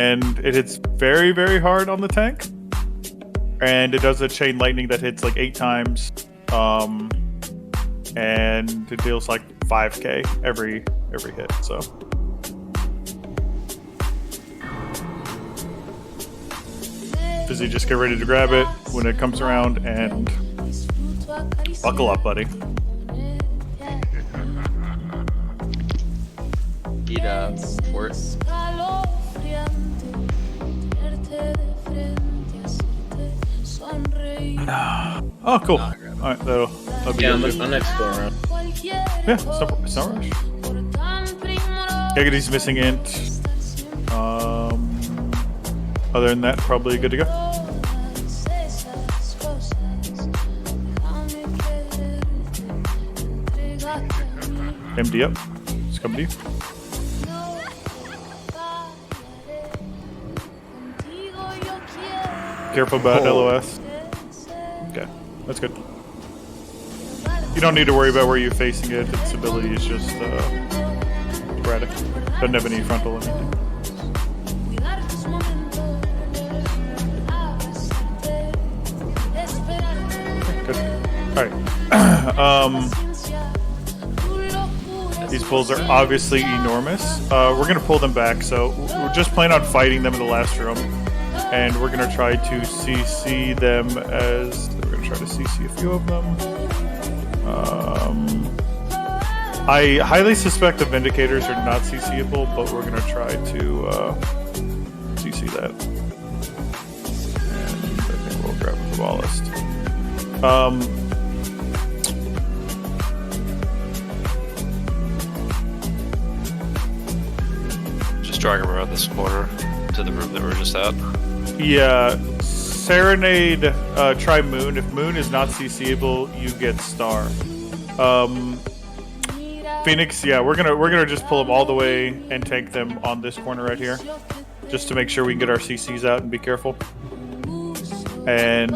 and it hits very, very hard on the tank. And it does a chain lightning that hits like 8 times. And it deals like 5k every hit, so. Fizzy, just get ready to grab it when it comes around and buckle up, buddy. Eat worse. Oh, cool. Alright, that'll be good. Yeah, I'm next go around. Yeah, it's not rush. Gigady's missing int. Other than that, probably good to go. MD up. It's coming to you. Careful about LOS. Okay, that's good. You don't need to worry about where you're facing it. Its ability is just sporadic. Doesn't have any frontal or anything. Good. Alright. These pulls are obviously enormous. We're gonna pull them back, so we're just planning on fighting them in the last room. And we're gonna try to CC them as... We're gonna try to CC a few of them. I highly suspect the Vindicators are not CCable, but we're gonna try to CC that. And I think we'll grab the ballast. Just drag them around this corner to the room that we're just at. Yeah, Serenade, try Moon. If Moon is not CCable, you get Star. Phoenix, yeah, we're gonna just pull them all the way and tank them on this corner right here, just to make sure we can get our CCs out and be careful. And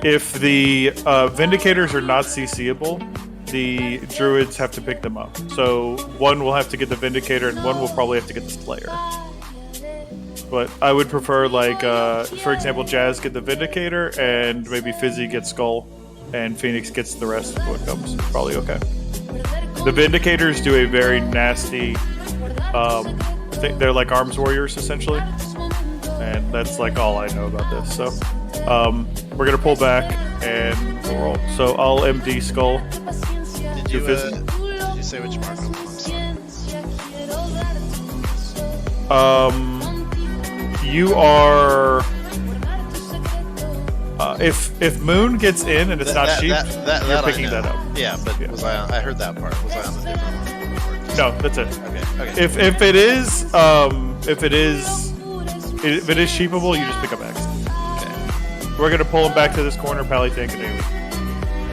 if the Vindicators are not CCable, the Druids have to pick them up. So one will have to get the Vindicator, and one will probably have to get the Slayer. But I would prefer, like, for example, Jazz get the Vindicator, and maybe Fizzy gets Skull, and Phoenix gets the rest of what comes. Probably okay. The Vindicators do a very nasty... they're like arms warriors, essentially. And that's, like, all I know about this. So, we're going to pull back, and we'll roll. So I'll MD Skull. Did you say which mark? You are... if Moon gets in and it's not sheep, you're picking that up. Yeah, but yeah. I heard that part. Was I on the different one? No, that's it. Okay. If it is sheepable, you just pick up X. Okay. We're gonna pull him back to this corner, Pally tank and AoE.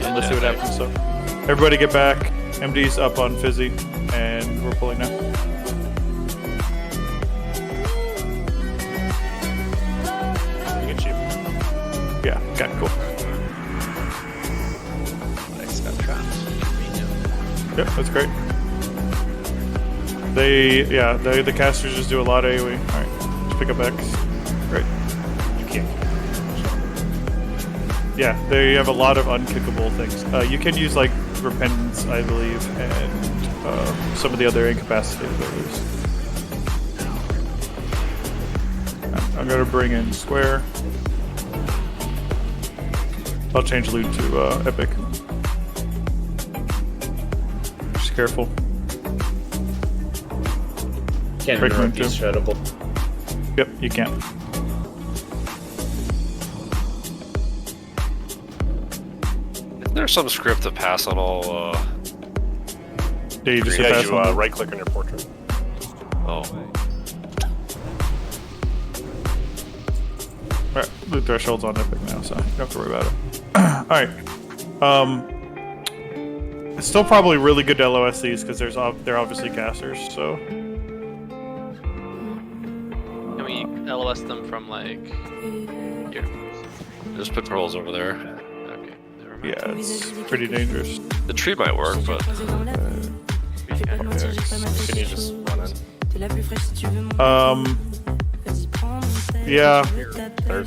And let's see what happens. So, everybody get back. MD's up on Fizzy, and we're pulling now. Yeah, okay, cool. Nice, got traps. Yep, that's great. The casters just do a lot of AoE. Alright, just pick up X. Great. You can't. Yeah, they have a lot of unkickable things. You can use, like, Repentance, I believe, and some of the other incapacitated abilities. I'm gonna bring in Square. I'll change loot to Epic. Just careful. Can't interrupt, he's shreddable. Yep, you can. Isn't there some script to pass on all, Yeah, you just pass on right click on your portrait. Oh. Alright, loot threshold's on Epic now, so you don't have to worry about it. Alright. It's still probably really good to LOS these because they're obviously casters, so. Can we LOS them from, like, here? Just put rolls over there. Okay, never mind. Yeah, it's pretty dangerous. The tree might work, but... Can you just run in? Yeah, They're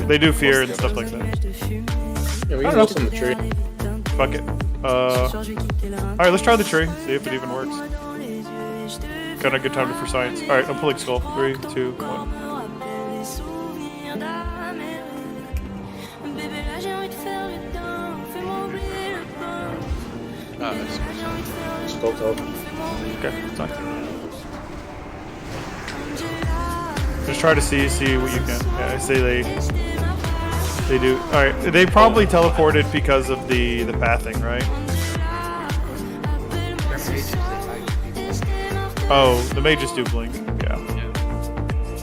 they do fear and stuff like that. Yeah, we I can don't go from the tree. Fuck it. Alright, let's try the tree. See if it even works. Got a good time for science. Alright, I'm pulling skull. 3, 2, 1. Skull top. Okay, it's fine. Just try to see what you can. Yeah, I say they do. All right, they probably teleported because of the pathing, right? Oh, the mages do blink. Yeah.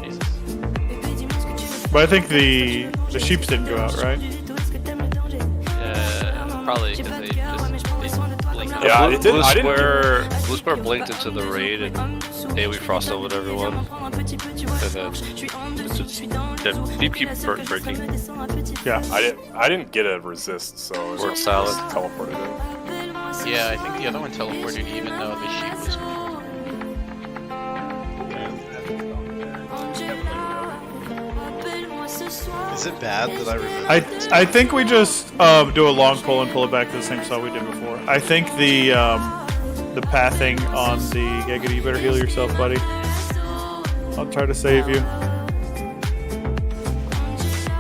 Jesus. But I think the sheeps didn't go out, right? Probably because they blinked. Yeah, Blue, it didn't. I didn't. Blue Square blinked into the raid and we frost over everyone. And then you keep breaking. Yeah. I didn't get a resist, so it Word was salad. teleported in. Yeah, I think the other one teleported even though the sheep was. Is it bad that I remember? I think we just do a long pull and pull it back to the same spot we did before. I think the pathing on the Giggity, you better heal yourself, buddy. I'll try to save you.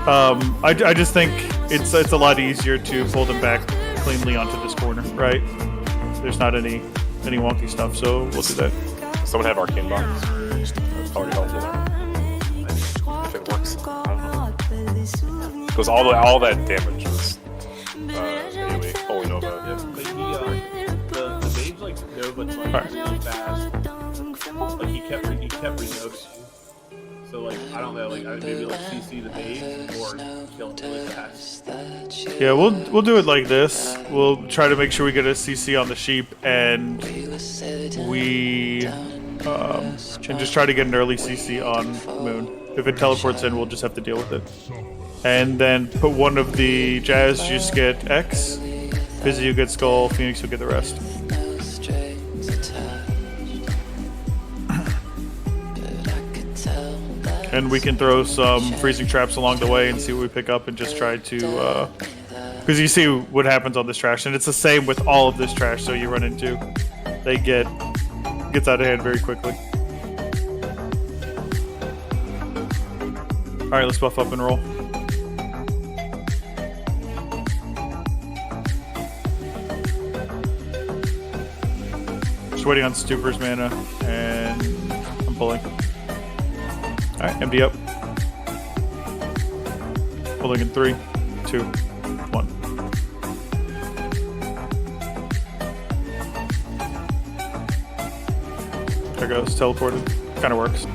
I just think it's a lot easier to pull them back cleanly onto this corner, right? There's not any wonky stuff, so we'll do that. Someone have arcane box. That's probably helpful there. If it works, I don't know. Because all that damage was AoE. Oh, we know about it. But the mage like Nova's like really fast. Like he kept renosing. So like I don't know, like I would maybe like CC the mage or kill him really fast. Yeah, we'll do it like this. We'll try to make sure we get a CC on the sheep, and we and just try to get an early CC on Moon. If it teleports in, we'll just have to deal with it. And then put one of the Jazz, you just get X. Busy, you get Skull. Phoenix, you'll get the rest. And we can throw some freezing traps along the way and see what we pick up and just try to, because you see what happens on this trash, and it's the same with all of this trash. So you run into, they gets out of hand very quickly. All right, let's buff up and roll. Just waiting on Stuper's mana, and I'm pulling. All right, empty up. Pulling in 3, 2, 1. There goes, teleported. Kind of works.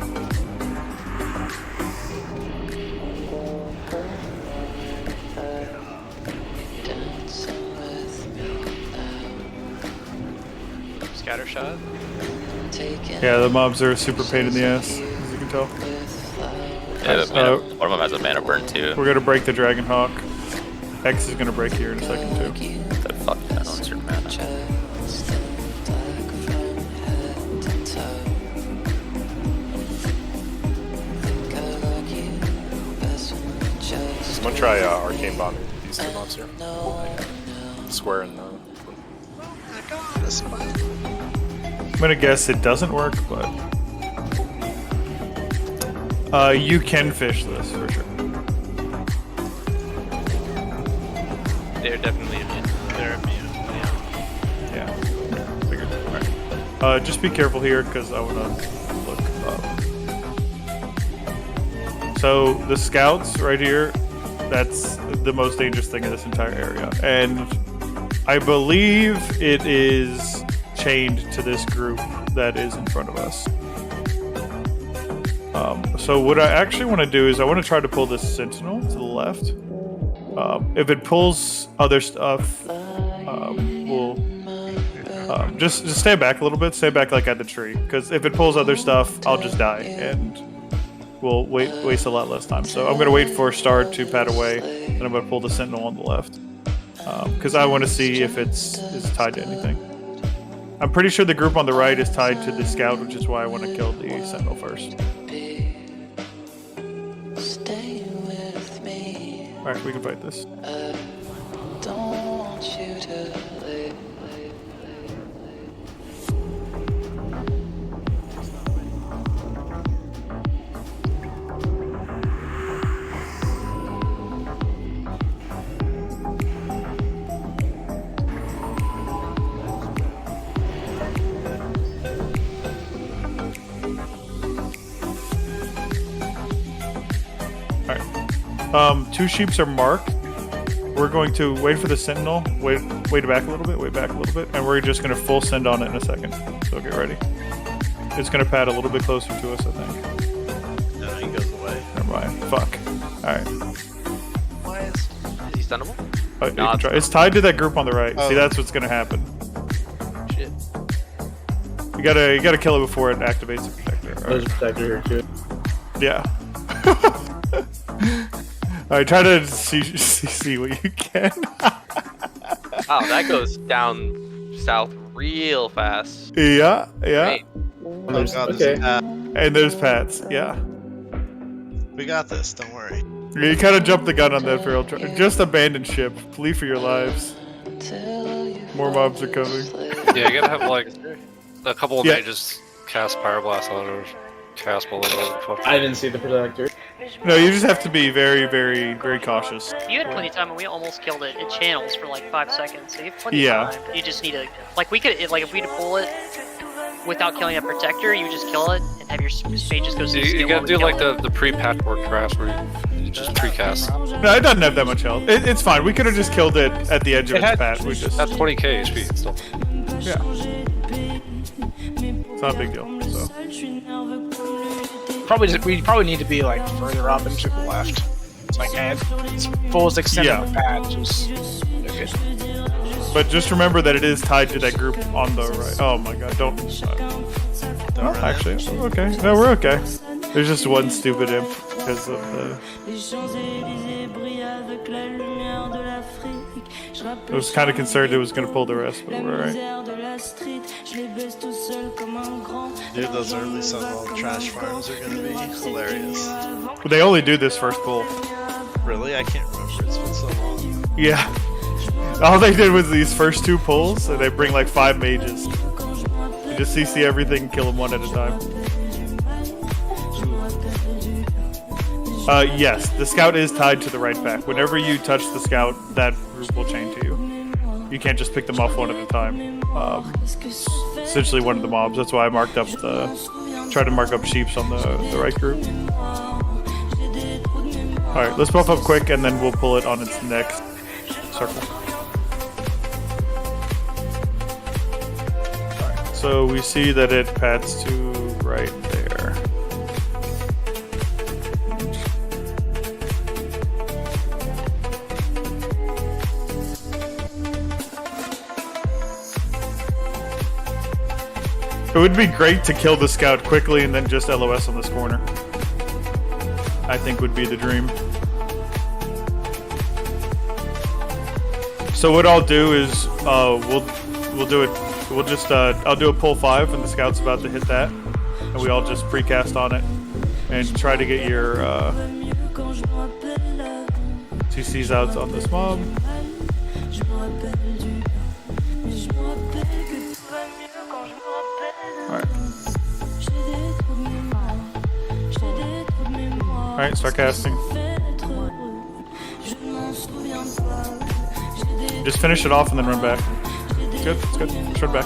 Scatter shot. Yeah, the mobs are a super pain in the ass, as you can tell. Yeah, one of them has a mana burn too. We're gonna break the Dragon Hawk. X is gonna break here in a second too. That fuck that owns your mana. I'm gonna try arcane bombing these two mobs here. Square and I'm gonna guess it doesn't work, but you can fish this for sure. They're definitely immune. They're immune. Yeah. Yeah. Figured. All right. Just be careful here because I wanna look up. So the scouts right here, that's the most dangerous thing in this entire area, and I believe it is chained to this group that is in front of us. So what I actually want to do is I want to try to pull this Sentinel to the left. If it pulls other stuff, we'll just stay back a little bit. Stay back like at the tree, because if it pulls other stuff, I'll just die, and we'll waste a lot less time. So I'm going to wait for Star to pad away, and I'm going to pull the Sentinel on the left, because I want to see if it's tied to anything. I'm pretty sure the group on the right is tied to the scout, which is why I want to kill the Sentinel first. Alright, we can fight this. Alright. 2 sheeps are marked. We're going to wait for the Sentinel. Wait back a little bit, and we're just gonna full send on it in a second. So get ready. It's gonna pad a little bit closer to us, I think. No, he goes away. Never mind. Fuck. Alright. Why is he stunnable? You can try. It's tied to that group on the right. Oh. See, that's what's gonna happen. Shit. You gotta kill it before it activates the protector. There's a protector here too. Yeah. Alright, try to see what you can. Wow, that goes down south real fast. Yeah. Great. Oh god, Okay. And there's Pats. Yeah. we got this, don't worry. You kind of jumped the gun on that, Feral. Just abandon ship. Flee for your lives. More mobs are coming. Yeah, you gotta have like a couple of Yeah. mages cast Pyroblast on it or cast Bullet or I didn't see the protector. No, you just have to be very, very, very cautious. You had plenty of time, and we almost killed it. It channels for like 5 seconds, so you have plenty Yeah. of time. You just need to, like, we could, like, if we pull it without killing a protector, you just kill it and have your mages go So you gotta do like the pre-patchwork crash where you just pre-cast. No, it doesn't have that much health. It's fine. We could have just killed it at the edge of its path. We just, That's 20k HP still. yeah. It's not a big deal. So. We probably need to be like further up and to the left. It's like it's full as extended Yeah. the pad. Just okay. But just remember that it is tied to that group on the right. Oh my god, don't. Oh, actually, okay. No, we're okay. There's just one stupid imp because of the. I was kind of concerned it was going to pull the rest, but we're alright. Dude, those early Sentinel trash farms are gonna be hilarious. But they only do this first pull. Really? I can't remember. It's been so long. Yeah. All they did was these first 2 pulls, and they bring like 5 mages. You just CC everything and kill them one at a time. Yes, the scout is tied to the right back. Whenever you touch the scout, that group will chain to you. You can't just pick them off one at a time. Essentially one of the mobs. That's why I marked up tried to mark up sheeps on the right group. Alright, let's buff up quick and then we'll pull it on its next circle. Alright, so we see that it pats to right there. It would be great to kill the scout quickly and then just LOS on this corner. I think would be the dream. So what I'll do is we'll do it. We'll just I'll do a pull 5 and the scout's about to hit that, and we all just precast on it and try to get your CCs out on this mob. Alright, start casting. Just finish it off and then run back. It's good, it's good. Just run back.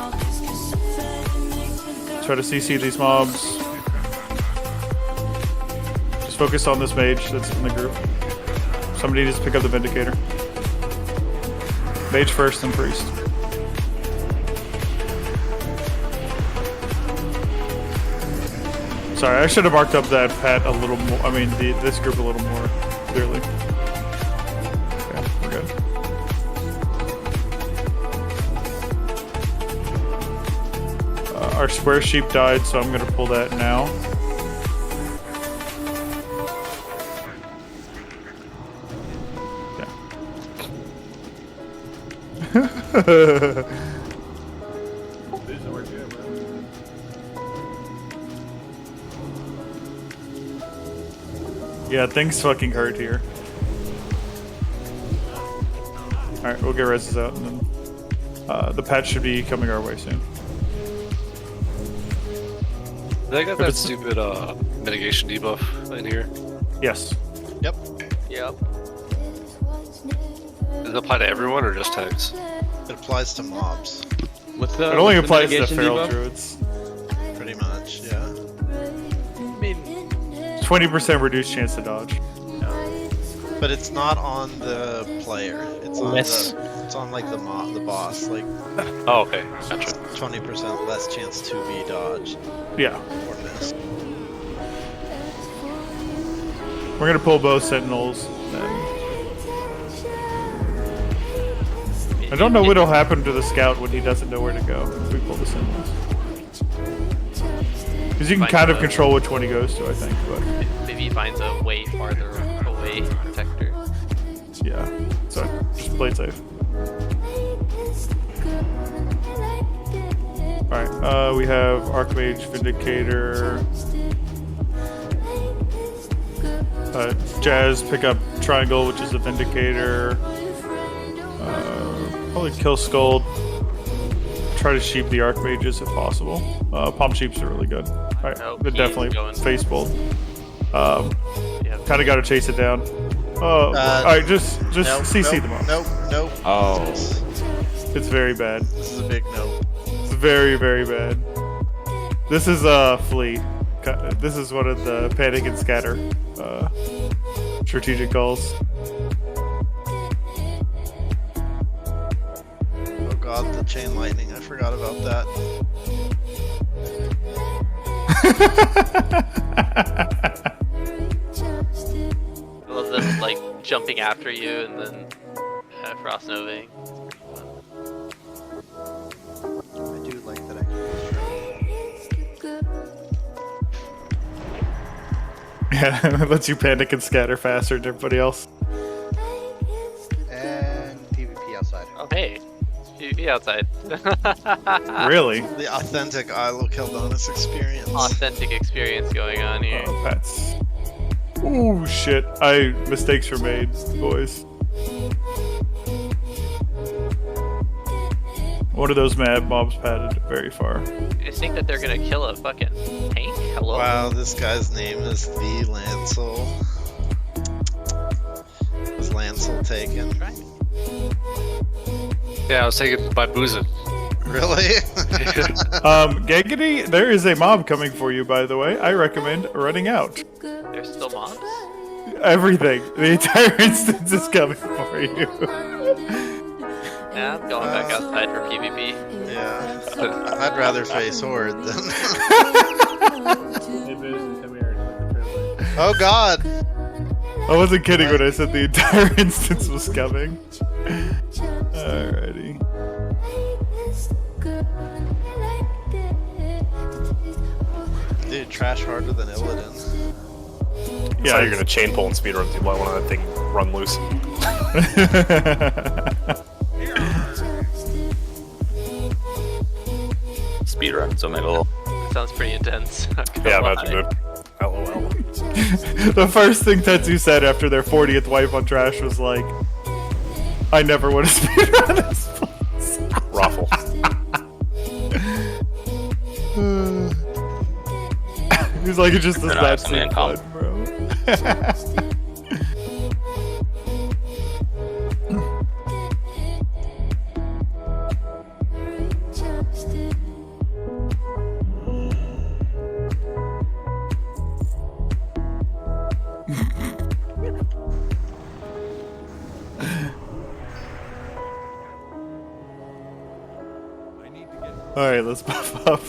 Try to CC these mobs. Just focus on this mage that's in the group. Somebody needs to pick up the Vindicator. Mage first, then priest. Sorry, I should have marked up that pat a little more. I mean, this group a little more clearly. Okay, we're good. Our square sheep died, so I'm gonna pull that now. Yeah. Yeah, things fucking hurt here. Alright, we'll get reses out, and then the patch should be coming our way soon. Did I get that stupid mitigation debuff in here? Yes. Yep. Yep. Does it apply to everyone or just tags? It applies to mobs, What's the, It only what's the applies to mitigation feral debuff? druids. pretty much, yeah. I mean, 20% reduced chance to dodge. But it's not on the player. It's on Yes. it's on like the boss, like Oh, okay. Gotcha. 20% less chance to be dodged Yeah. or missed. We're gonna pull both Sentinels. Then. I don't know what'll happen to the scout when he doesn't know where to go if we pull the Sentinels. Because you can kind of control which one he goes to, I think. But maybe he finds a way farther away protector. yeah, so just play it safe. Alright, we have Archmage, Vindicator. Jazz, pick up Triangle, which is a Vindicator. Probably kill Skull. Try to sheep the Archmages if possible. Palm Sheeps are really good. Alright, Nope, they're he's definitely going- face bold. Yeah. Kind of got to chase it down. Alright, just Nope, CC nope, them all. Nope. Oh. It's very bad. This is a big nope. It's very, very bad. This is Flea. This is one of the panic and scatter strategic calls. Oh god, the chain lightning. I forgot about that. I love them like jumping after you and then frost noving. I do like that I Yeah, it lets you panic and scatter faster than everybody else. And PvP outside. Oh hey, PvP outside. Really? The authentic Isle of Keldonis experience. Authentic experience going on here. Oh, Pats. Ooh, shit. Mistakes were made, boys. One of those mobs padded very far. I just think that they're gonna kill a fucking tank? Hello? Wow, this guy's name is the Lancel. Was Lancel taken? Yeah, I was taken by Boozin. Really? Gangity, there is a mob coming for you, by the way. I recommend running out. There's still mobs? Everything. The entire instance is coming for you. Yeah, I'm going back outside for PvP. Yeah. I'd rather face Horde than. Hey, Booz, come here. Oh god! I wasn't kidding when I said the entire instance was coming. Alrighty. Dude, trash harder than Illidan. Yeah, so you're gonna chain pull and speedrun. You might want that thing run loose. Speedrun, so maybe a little. Sounds pretty intense. Yeah, imagine, dude. LOL. The first thing Tetsu said after their 40th wife on Trash was like, I never would have speedrun this place. Raffle. He's like, it just does I not have something seem in common. fun, bro. Alright, let's buff up.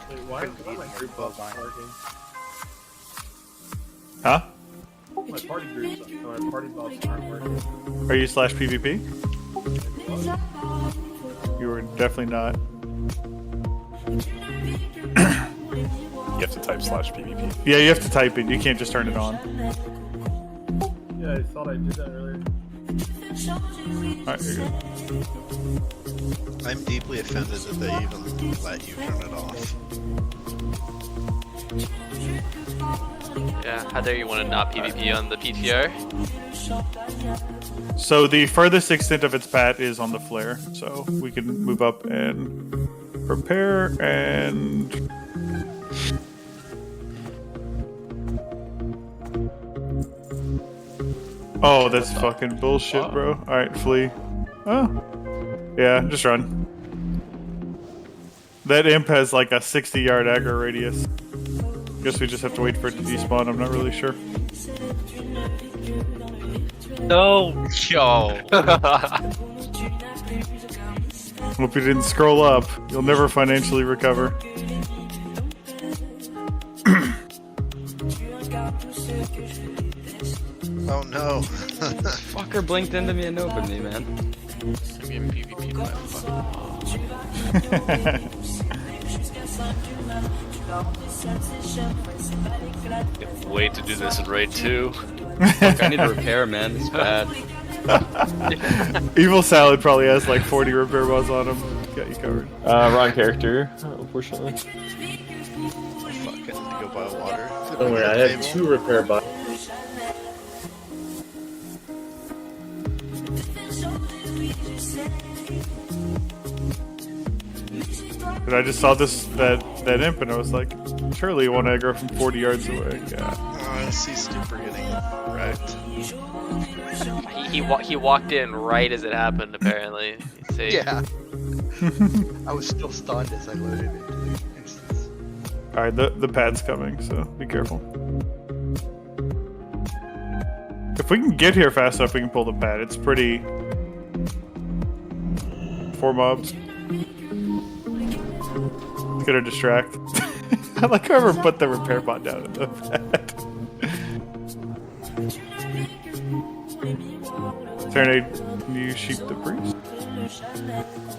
Wait, why my group buffs working? Huh? My party groups, my party buffs aren't working. Are you slash PvP? You were definitely not. You have to type /PvP. Yeah, you have to type it. You can't just turn it on. Yeah, I thought I did that earlier. Alright, you're good. I'm deeply offended that they even let you turn it off. Yeah, how dare you want to not PvP on the PTR? So the furthest extent of its pat is on the flare, so we can move up and prepare and... Oh, that's fucking bullshit, bro. Alright, flee. Oh. Yeah, just run. That imp has like a 60-yard aggro radius. Guess we just have to wait for it to despawn, I'm not really sure. No! Yo! Hope you didn't scroll up. You'll never financially recover. Oh no. Fucker blinked into me and opened me, man. I'm getting PvP by Can't wait to do this in raid 2. Fuck, I need to repair, man. It's bad. Evil Salad probably has like 40 repair bots on him. Got you covered. Wrong character, unfortunately. Fucking go buy water. Don't worry, I have 2 repair bots. And I just saw that imp and I was like, surely you want to aggro from 40 yards away. Yeah. Oh, I see Stupor getting wrecked. He walked in right as it happened, apparently. See? Yeah. I was still stunned as I loaded into the instance. Alright, the pad's coming, so be careful. If we can get here fast enough, we can pull the pad. It's pretty... 4 mobs. It's gonna distract. I like whoever put the repair bot down in the pad. Serenade, can you sheep the priest?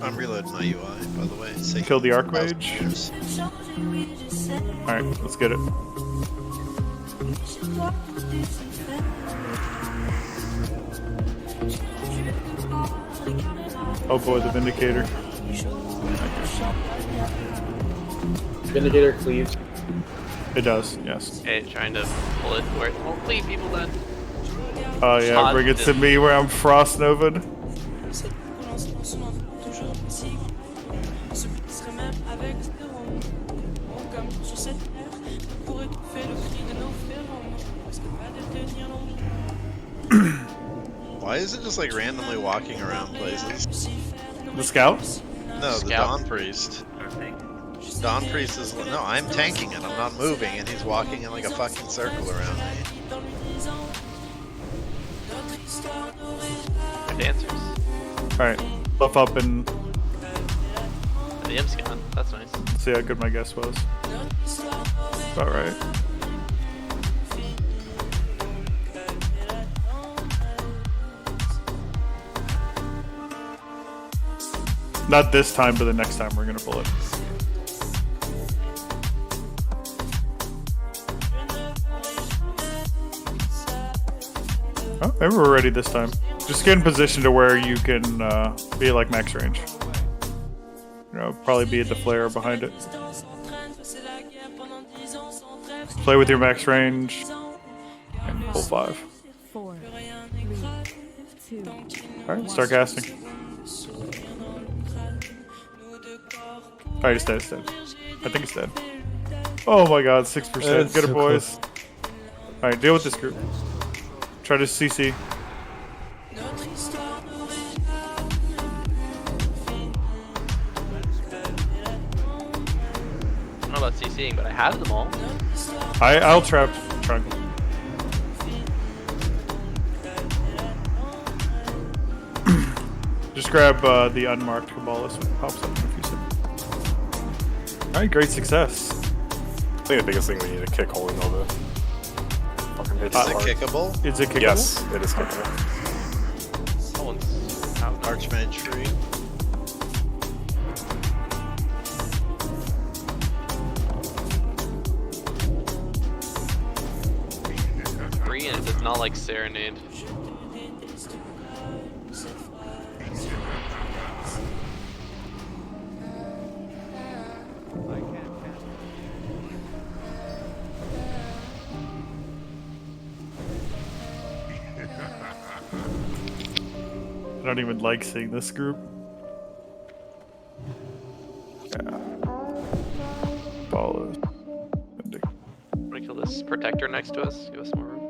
I'm reloading my UI, by the way. It's Kill the Archmage. Alright, let's get it. Oh boy, the Vindicator. Vindicator cleaves. It does, yes. And trying to pull it where it won't leave people then. Oh yeah, bring it to me where I'm Frost Novad. Why is it just like randomly walking around places? The scout? No, the Dawn Priest. Dawn Priest is... No, I'm tanking it. I'm not moving, and he's walking in like a fucking circle around me. Dancers. Alright, buff up and The imp's gone. That's nice. see how good my guess was. About right. Not this time, but the next time we're gonna pull it. Oh, maybe we're ready this time. Just get in position to where you can be like max range. You know, probably be at the flare behind it. Play with your max range. And pull 5. 4, 3, 2. Alright, start casting. Alright, it's dead, it's dead. I think it's dead. Oh my god, 6%. Get it, boys. Alright, deal with this group. Try to CC. I don't know about CCing, but I have them all. I'll trap trunk. Just grab the unmarked GROBBULUS when it pops up in a few seconds. Alright, great success. I think the biggest thing we need to kick holding all the fucking hits. Is it kickable? Is it kickable? Yes, it is kickable. Someone's out. Archmage free. Free and it does not like Serenade. I don't even like seeing this group. Yeah. Follows. I'm gonna kill this protector next to us. Give us more room.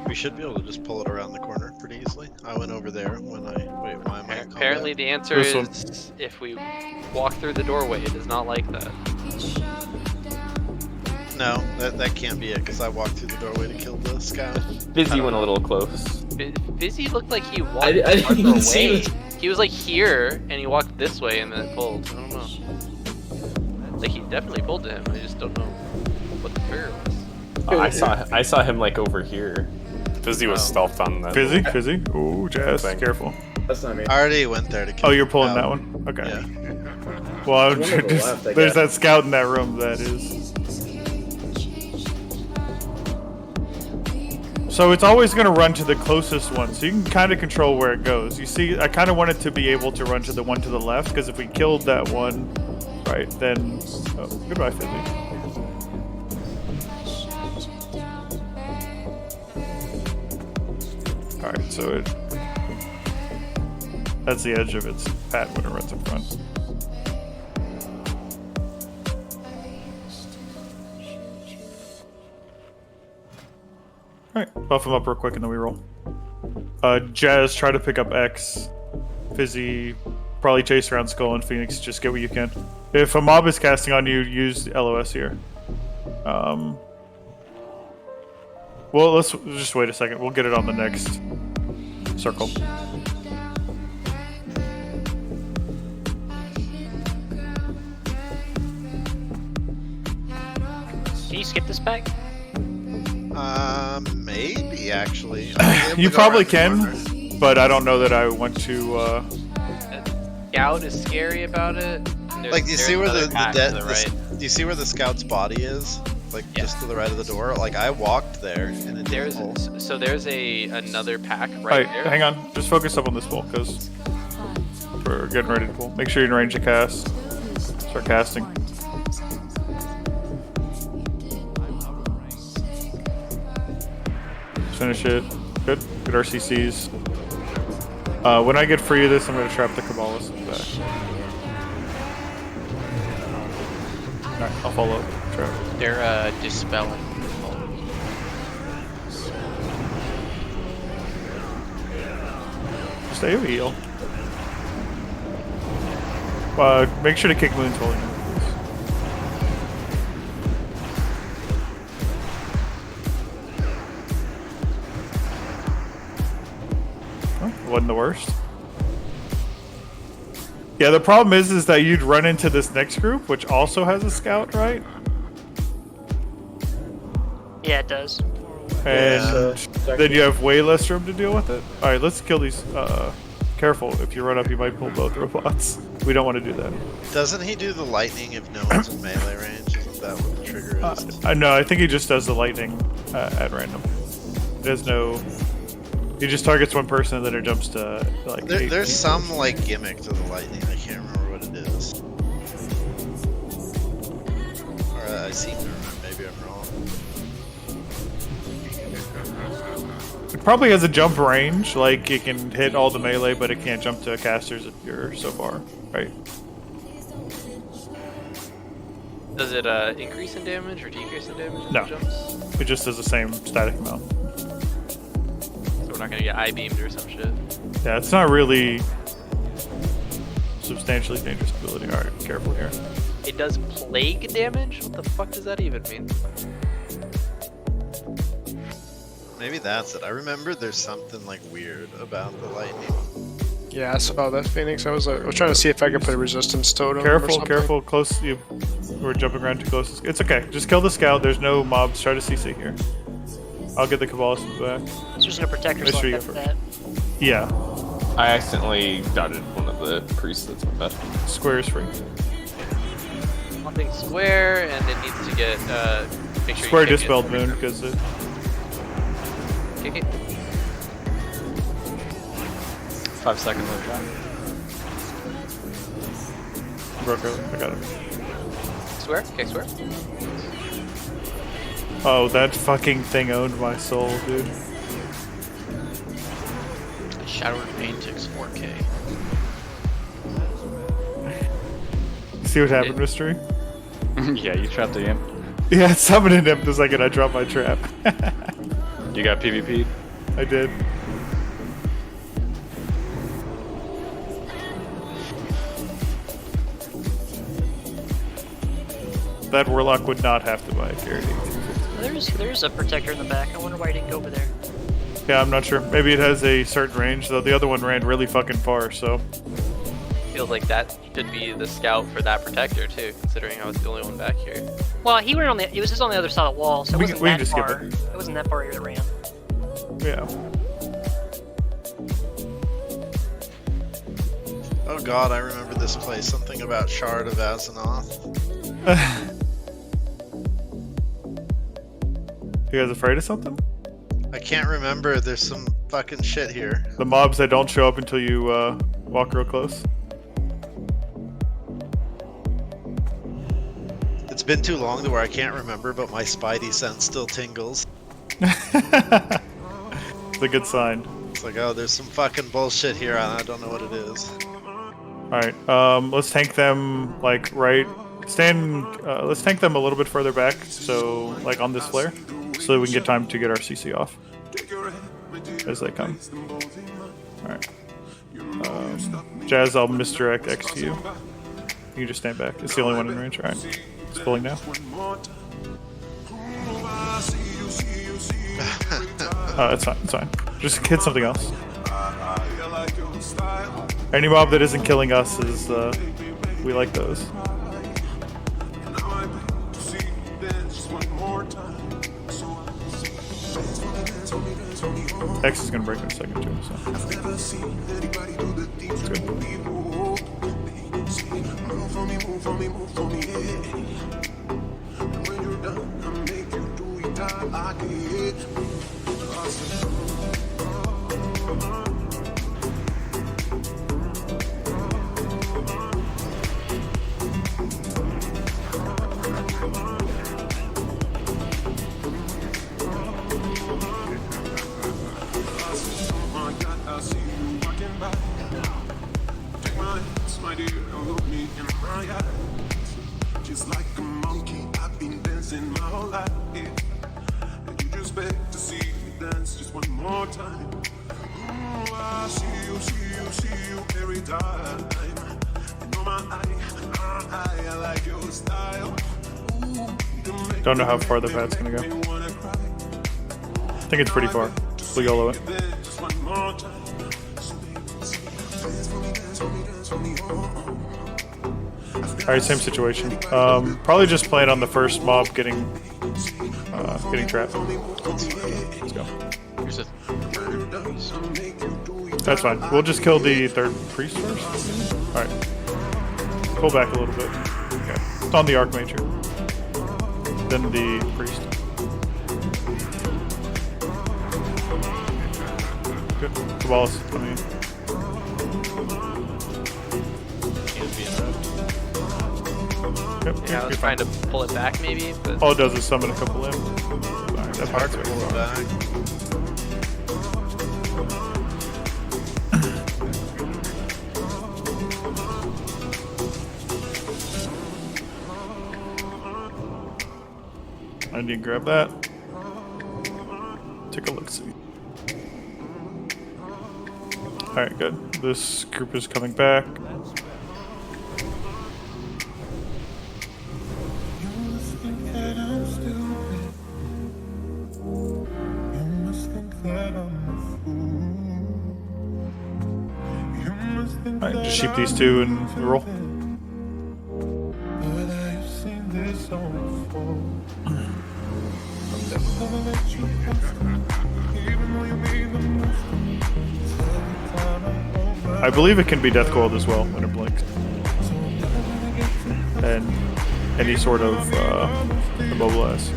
We should be able to just pull it around the corner pretty easily. I went over there when I... Wait, why am I in Apparently combat? the answer This is if we walk through the doorway, it is not like that. No, that can't be it, because I walked through the doorway to kill the scout. Busy went a little close. Fizzy looked like he walked I didn't farther even see away. it. He was like here, and he walked this way and then pulled. I don't know. Like he definitely pulled to him. I just don't know what the trigger was. I saw him like over here. Fizzy was stealthed on that. Fizzy? Ooh, Jazz, Thing. careful. That's not me. I already went there to kill Oh, you're pulling the that scout. one? Okay. Yeah. Well, I The was one to the just, left, I there's guess. that scout in that room that is. So it's always going to run to the closest one, so you can kind of control where it goes. You see, I kind of want it to be able to run to the one to the left, because if we killed that one, right, then... Oh, goodbye, Fizzy. Alright, so it... That's the edge of its pad when it runs in front. Alright, buff him up real quick and then we roll. Jazz, try to pick up X. Fizzy, probably chase around Skull and Phoenix, just get what you can. If a mob is casting on you, use LOS here. Well, let's just wait a second. We'll get it on the next circle. Can you skip this pack? Maybe actually. I was able You to go probably around the can, corner. but I don't know that I want to, Scout is scary about it. Like, do you see where the pack dead? to the right. Do you see where the scout's body is? Like just to the right of the door. Like I walked there, and it There's didn't pull. so there's another pack right Alright, there. hang on. Just focus up on this ball, because we're getting ready to pull. Make sure you're in range to cast. Start casting. Finish it. Good. Good RCCs. When I get free of this, I'm going to trap the Kabbalist in the back. Alright, I'll follow up. Trap. They're dispelling. Stay with heal. Make sure to kick moons while you move. It wasn't the worst. Yeah, the problem is that you'd run into this next group, which also has a scout, right? Yeah, it does. And then you have way less room to deal with it. Alright, let's kill these. Careful, if you run up, you might pull both robots. We don't want to do that. Doesn't he do the lightning if no one's in melee range? Isn't that what the trigger is? No, I think he just does the lightning at random. There's no... He just targets one person and then it jumps to like... There's some like gimmick to the lightning. I can't remember what it is. Or I seem to remember. Maybe I'm wrong. It probably has a jump range, like it can hit all the melee, but it can't jump to casters if you're so far, right? Does it increase in damage or decrease in damage? No. When it jumps? It just does the same static amount. So we're not gonna get eye beamed or some shit. Yeah, it's not really substantially dangerous ability. Alright, careful here. It does plague damage? What the fuck does that even mean? Maybe that's it. I remember there's something like weird about the lightning. Yeah, I saw that, Phoenix. I was trying to see if I could put a resistance totem. or Careful, something. careful, close. We're jumping around too close. It's okay. Just kill the scout. There's no mobs. Try to CC here. I'll get the Kabbalist in the back. There's just no protector Make sure slot you after go that. Yeah. I accidentally dodged one of the priests that's best. Square is free. One thing square, and it needs to get make sure Square you kick dispelled it. moon because it. Kick it. 5 seconds left. Broke early. I got it. Square? Kick square? Oh, that fucking thing owned my soul, dude. Shadow of Pain takes 4K. See what happened, Mystery? Yeah, you trapped the imp. Yeah, it summoned an imp the second I dropped my trap. You got PvP'd? I did. That Warlock would not have to buy a carry. There's a protector in the back. I wonder why he didn't go over there. Yeah, I'm not sure. Maybe it has a certain range, though the other one ran really fucking far, so. Feels like that should be the scout for that protector too, considering I was the only one back here. Well, he went on the. It was just on the other side of the wall, so it wasn't we can that just skip far. it. It wasn't that far he ran. Yeah. Oh god, I remember this place. Something about Shard of Azeroth. You guys afraid of something? I can't remember. There's some fucking shit here. The mobs that don't show up until you walk real close. It's been too long to where I can't remember, but my spidey sense still tingles. It's a good sign. It's like, oh, there's some fucking bullshit here, and I don't know what it is. Alright, let's tank them, like, right... let's tank them a little bit further back, so, like, on this flare, so that we can get time to get our CC off. As they come. Alright. Jazz, I'll misdirect X to you. You can just stand back. It's the only one in range. Alright. It's pulling now. It's fine, it's fine. Just hit something else. Any mob that isn't killing us is, we like those. X is gonna break in a second too, so. It's good. Just like a monkey, I've been dancing my whole life. And you just beg to see me dance just one more time. Ooh, I see you every time. You know my eye, I like your style. Ooh, Don't know how far the bat's gonna go. I think it's pretty far. We'll YOLO it. just one more time. Alright, same situation. Probably just playing on the first mob getting trapped. Let's go. That's fine. We'll just kill the third priest first. Alright. Pull back a little bit. Okay. It's on the Archmage. Then the priest. Good. Caballus coming in. Yep, Yeah, I was trying to pull it back maybe, but... All it does is summon a couple in. Alright, that's hard to pull it back. I need to grab that. Take a look, see. Alright, good. This group is coming back. Alright, just sheep these two and roll. I believe it can be death coiled as well when it blinks. And any sort of immobilize.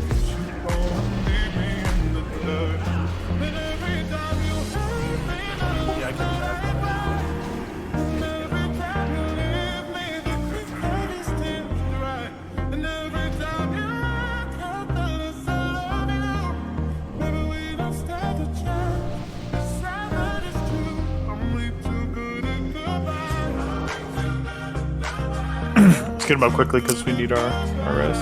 Let's get him up quickly because we need our res.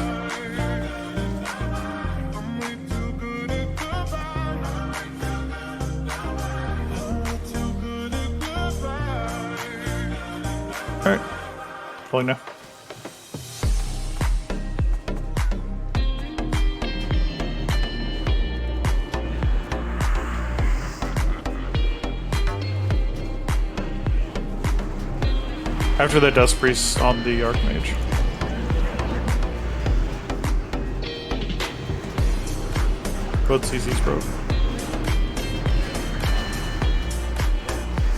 Alright. Pulling now. After that, Dust Priest on the Archmage. Both CC's broke.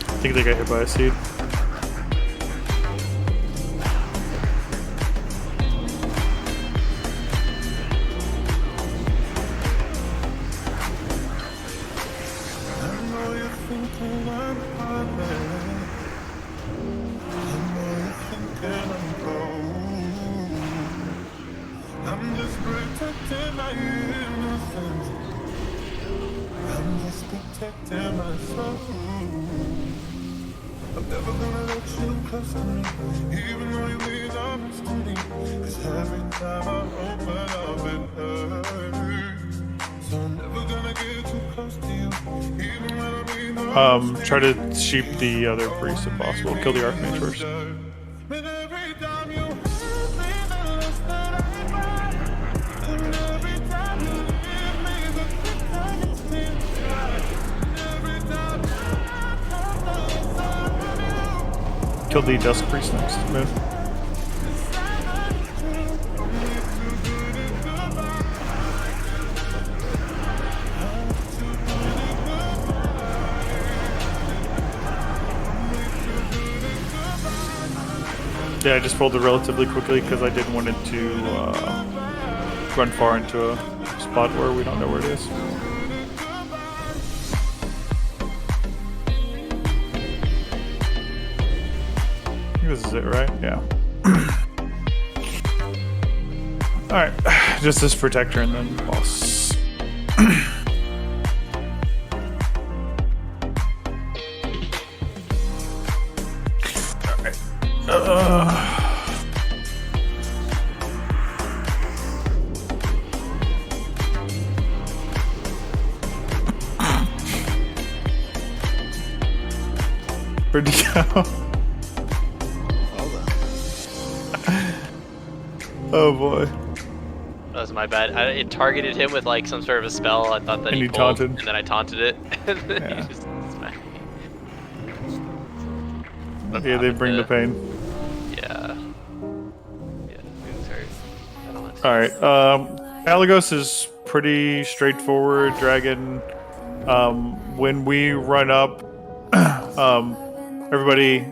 I think they got hit by a seed. I'm just protecting my innocence. I'm just protecting my soul. I'm never gonna let you close to me, even though you leave arms to me. 'Cause every time I open up it hurts. So I'm never gonna get too close to you, even when I'm in Try to sheep the other priest if possible. Kill the Archmage first. But every time you hurt me, the less that I fight. And every time you leave me, the quicker it seems right. Every time I come Kill the Dusk Priest next. Moon. Yeah, I just pulled it relatively quickly because I didn't want it to run far into a spot where we don't know where it is. I think this is it, right? Yeah. Alright, just this protector and then boss. Where'd he go? Oh boy. That was my bad. It targeted him with like some sort of a spell. I thought that And he you pulled, taunted. and then I taunted it. And then Yeah. he just smacked me. Yeah, they bring the pain. Yeah. Yeah, Moon's hurt. I don't want to- Alright, Alagos is pretty straightforward dragon. When we run up, everybody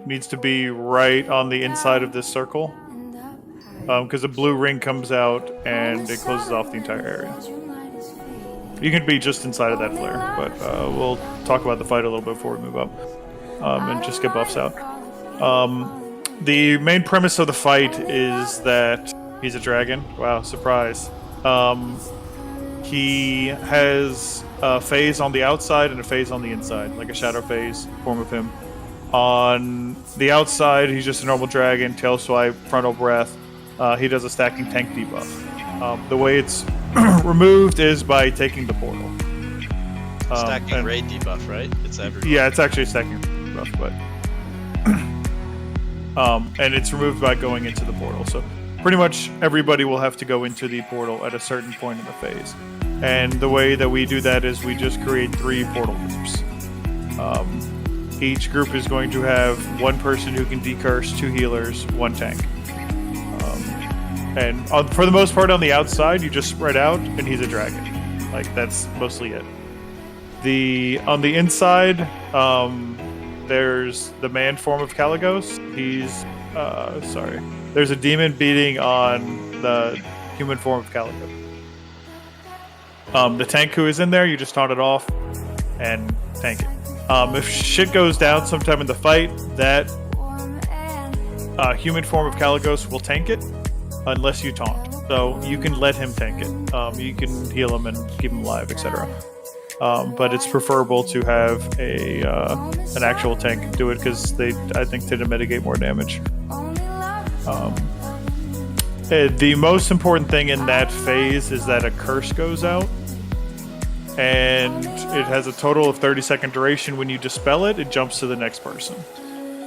needs to be right on the inside of this circle. Because a blue ring comes out and it closes off the entire area. You can be just inside of that flare, but we'll talk about the fight a little bit before we move up. And just get buffs out. The main premise of the fight is that he's a dragon. Wow, surprise. He has a phase on the outside and a phase on the inside, like a shadow phase form of him. On the outside, he's just a normal dragon, tail swipe, frontal breath. He does a stacking tank debuff. The way it's removed is by taking the portal. Stacking raid debuff, right? It's everywhere. Yeah, it's actually a stacking debuff, but and it's removed by going into the portal. So pretty much everybody will have to go into the portal at a certain point in the phase. And the way that we do that is we just create 3 portal groups. Each group is going to have 1 person who can decurse, 2 healers, 1 tank. And for the most part on the outside, you just spread out, and he's a dragon. Like, that's mostly it. On the inside, there's the man form of Caligos. He's, sorry. There's a demon beating on the human form of Caligos. The tank who is in there, you just taunt it off and tank it. If shit goes down sometime in the fight, that human form of Caligos will tank it. Unless you taunt. So you can let him tank it. You can heal him and keep him alive, etc. But it's preferable to have an actual tank do it because I think tend to mitigate more damage. The most important thing in that phase is that a curse goes out, and it has a total of 30-second duration. When you dispel it, it jumps to the next person.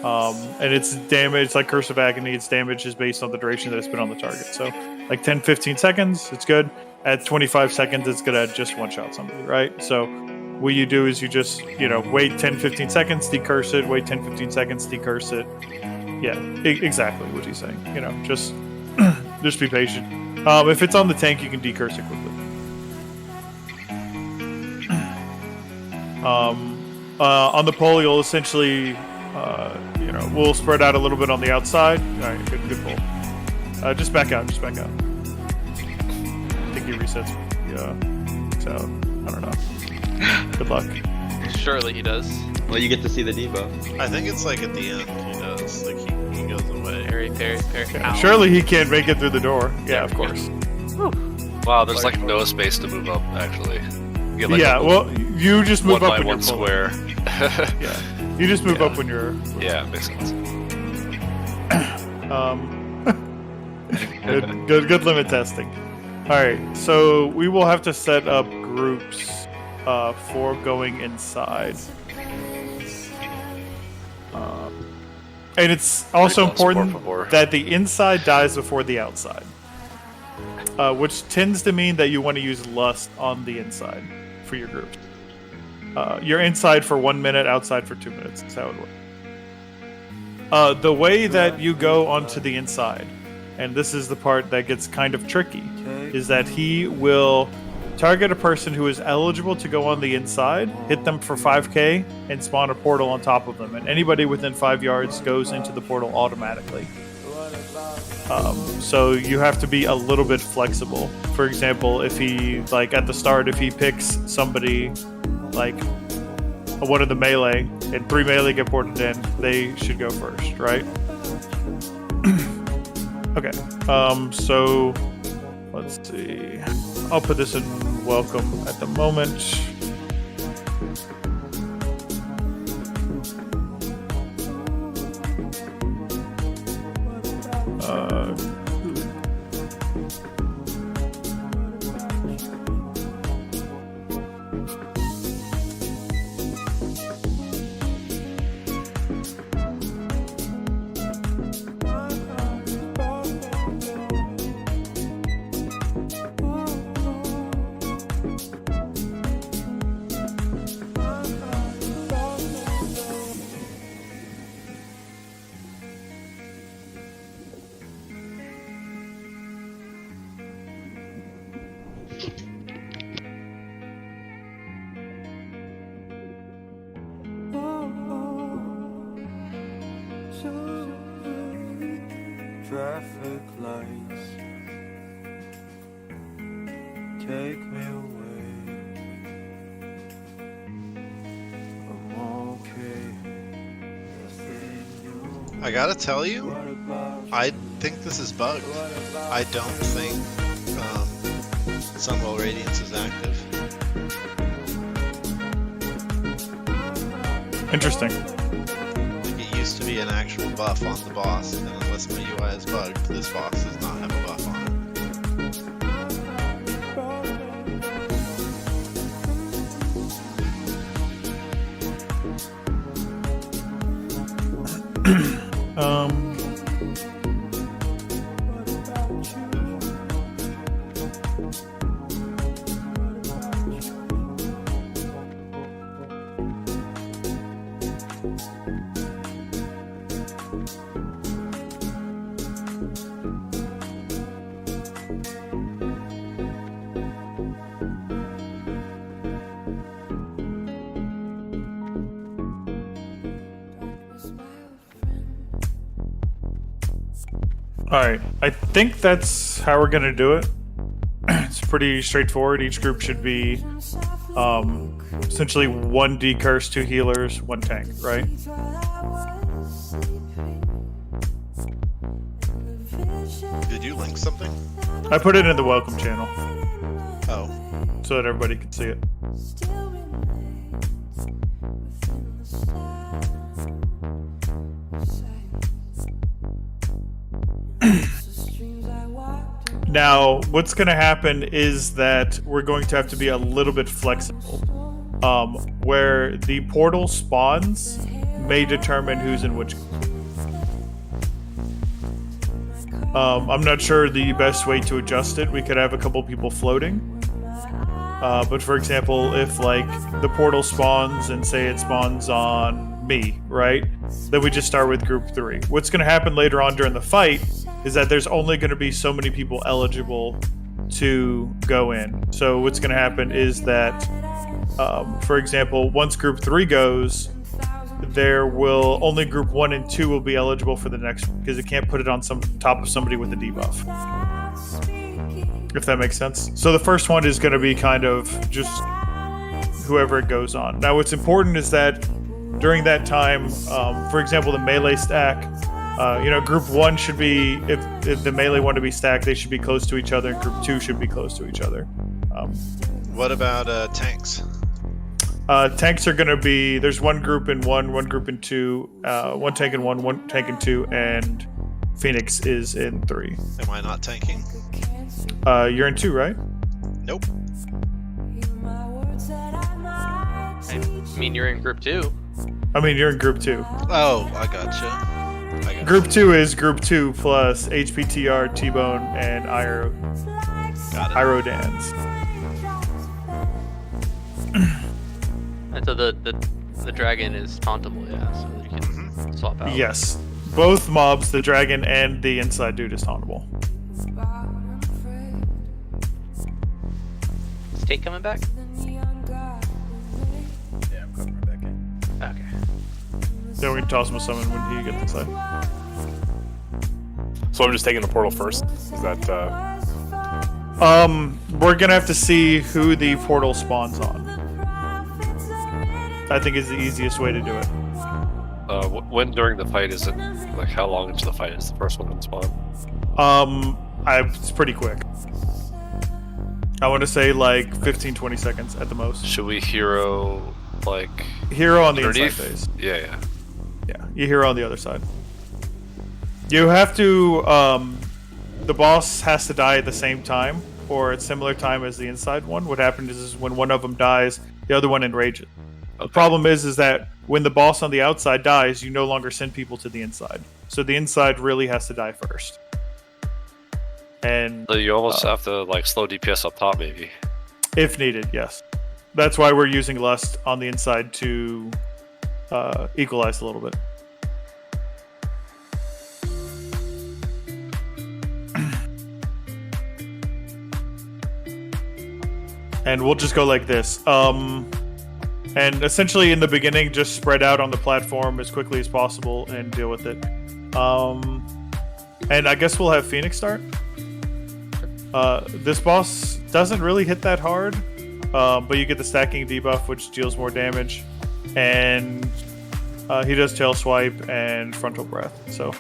And its damage, like Curse of Agony, its damage is based on the duration that it's been on the target. So, like 10-15 seconds, it's good. At 25 seconds, it's gonna just one-shot somebody, right? So, what you do is you just, wait 10-15 seconds, decurse it, wait 10-15 seconds, decurse it. Yeah, exactly what he's saying. Just be patient. If it's on the tank, you can decurse it quickly. On the pole, you'll essentially, we'll spread out a little bit on the outside. All right, good pull. Just back out. I think he resets. Yeah, so I don't know. Good luck. Surely he does. Well, you get to see the debuff. I think it's like at the end he does. Like he goes away. Parry. Yeah, surely he can't make it through the door. Yeah, of course. Wow, there's like no space to move up, actually. You get, like, yeah, well, you just move up when you're one square. Yeah, you just move up when you're. Yeah, makes sense. Good limit testing. All right, so we will have to set up groups for going inside. And it's also important that the inside dies before the outside, which tends to mean that you want to use lust on the inside for your groups. You're inside for 1 minute, outside for 2 minutes. That's how it works. The way that you go onto the inside, and this is the part that gets kind of tricky, is that he will target a person who is eligible to go on the inside, hit them for 5k, and spawn a portal on top of them. And anybody within 5 yards goes into the portal automatically. So you have to be a little bit flexible. For example, if he, like at the start, if he picks somebody like one of the melee, and 3 melee get ported in, they should go first, right? Okay, so let's see. I'll put this in welcome at the moment. Traffic lights take me away. I'm okay. I gotta tell you, I think this is bugged. I don't think Sunwell Radiance is active. Interesting. Like it used to be an actual buff on the boss, and unless my UI is bugged, this boss does not have a buff on it. Alright, I think that's how we're gonna do it. It's pretty straightforward. Each group should be essentially 1 decurse, 2 healers, 1 tank, right? Did you link something? I put it in the welcome channel. Oh. So that everybody can see it. Now, what's going to happen is that we're going to have to be a little bit flexible. Where the portal spawns may determine who's in which. I'm not sure the best way to adjust it. We could have a couple people floating. But for example, if like the portal spawns and say it spawns on me, right? Then we just start with group 3. What's going to happen later on during the fight is that there's only going to be so many people eligible to go in. So what's going to happen is that, for example, once group 3 goes, there will only group 1 and 2 will be eligible for the next one because it can't put it on some top of somebody with a debuff. If that makes sense. So the first one is going to be kind of just whoever it goes on. Now what's important is that during that time, for example, the melee stack, group 1 should be, if the melee want to be stacked, they should be close to each other, and group 2 should be close to each other. What about tanks? Tanks are going to be, there's one group in 1, one group in 2, one tank in 1, one tank in 2, and Phoenix is in 3. Am I not tanking? You're in 2, right? Nope. I mean, you're in group 2. I mean, you're in group 2. Oh, I gotcha. Group 2 is group 2 plus HPTR, T-Bone, and Iro. Got it. Iro Dans. And so the dragon is tauntable, yeah, so you can swap out. Yes. Both mobs, the dragon and the inside dude, is tauntable. Is Tate coming back? Yeah, I'm coming right back in. Okay. Then we can toss him a summon when he gets inside. So I'm just taking the portal first. Is that? We're gonna have to see who the portal spawns on. I think is the easiest way to do it. When during the fight is it? Like how long into the fight is the first one to spawn? It's pretty quick. I want to say like 15-20 seconds at the most. Should we hero like hero on the underneath? inside phase? Yeah. Yeah, you hero on the other side. You have to. The boss has to die at the same time, or at similar time as the inside one. What happens is when one of them dies, the other one enrages. The problem is that when the boss on the outside dies, you no longer send people to the inside. So the inside really has to die first. And So you almost have to like slow DPS up top, maybe. If needed, yes. That's why we're using Lust on the inside to equalize a little bit. And we'll just go like this. And essentially in the beginning, just spread out on the platform as quickly as possible and deal with it. And I guess we'll have Phoenix start. This boss doesn't really hit that hard, but you get the stacking debuff, which deals more damage. And he does tail swipe and frontal breath. So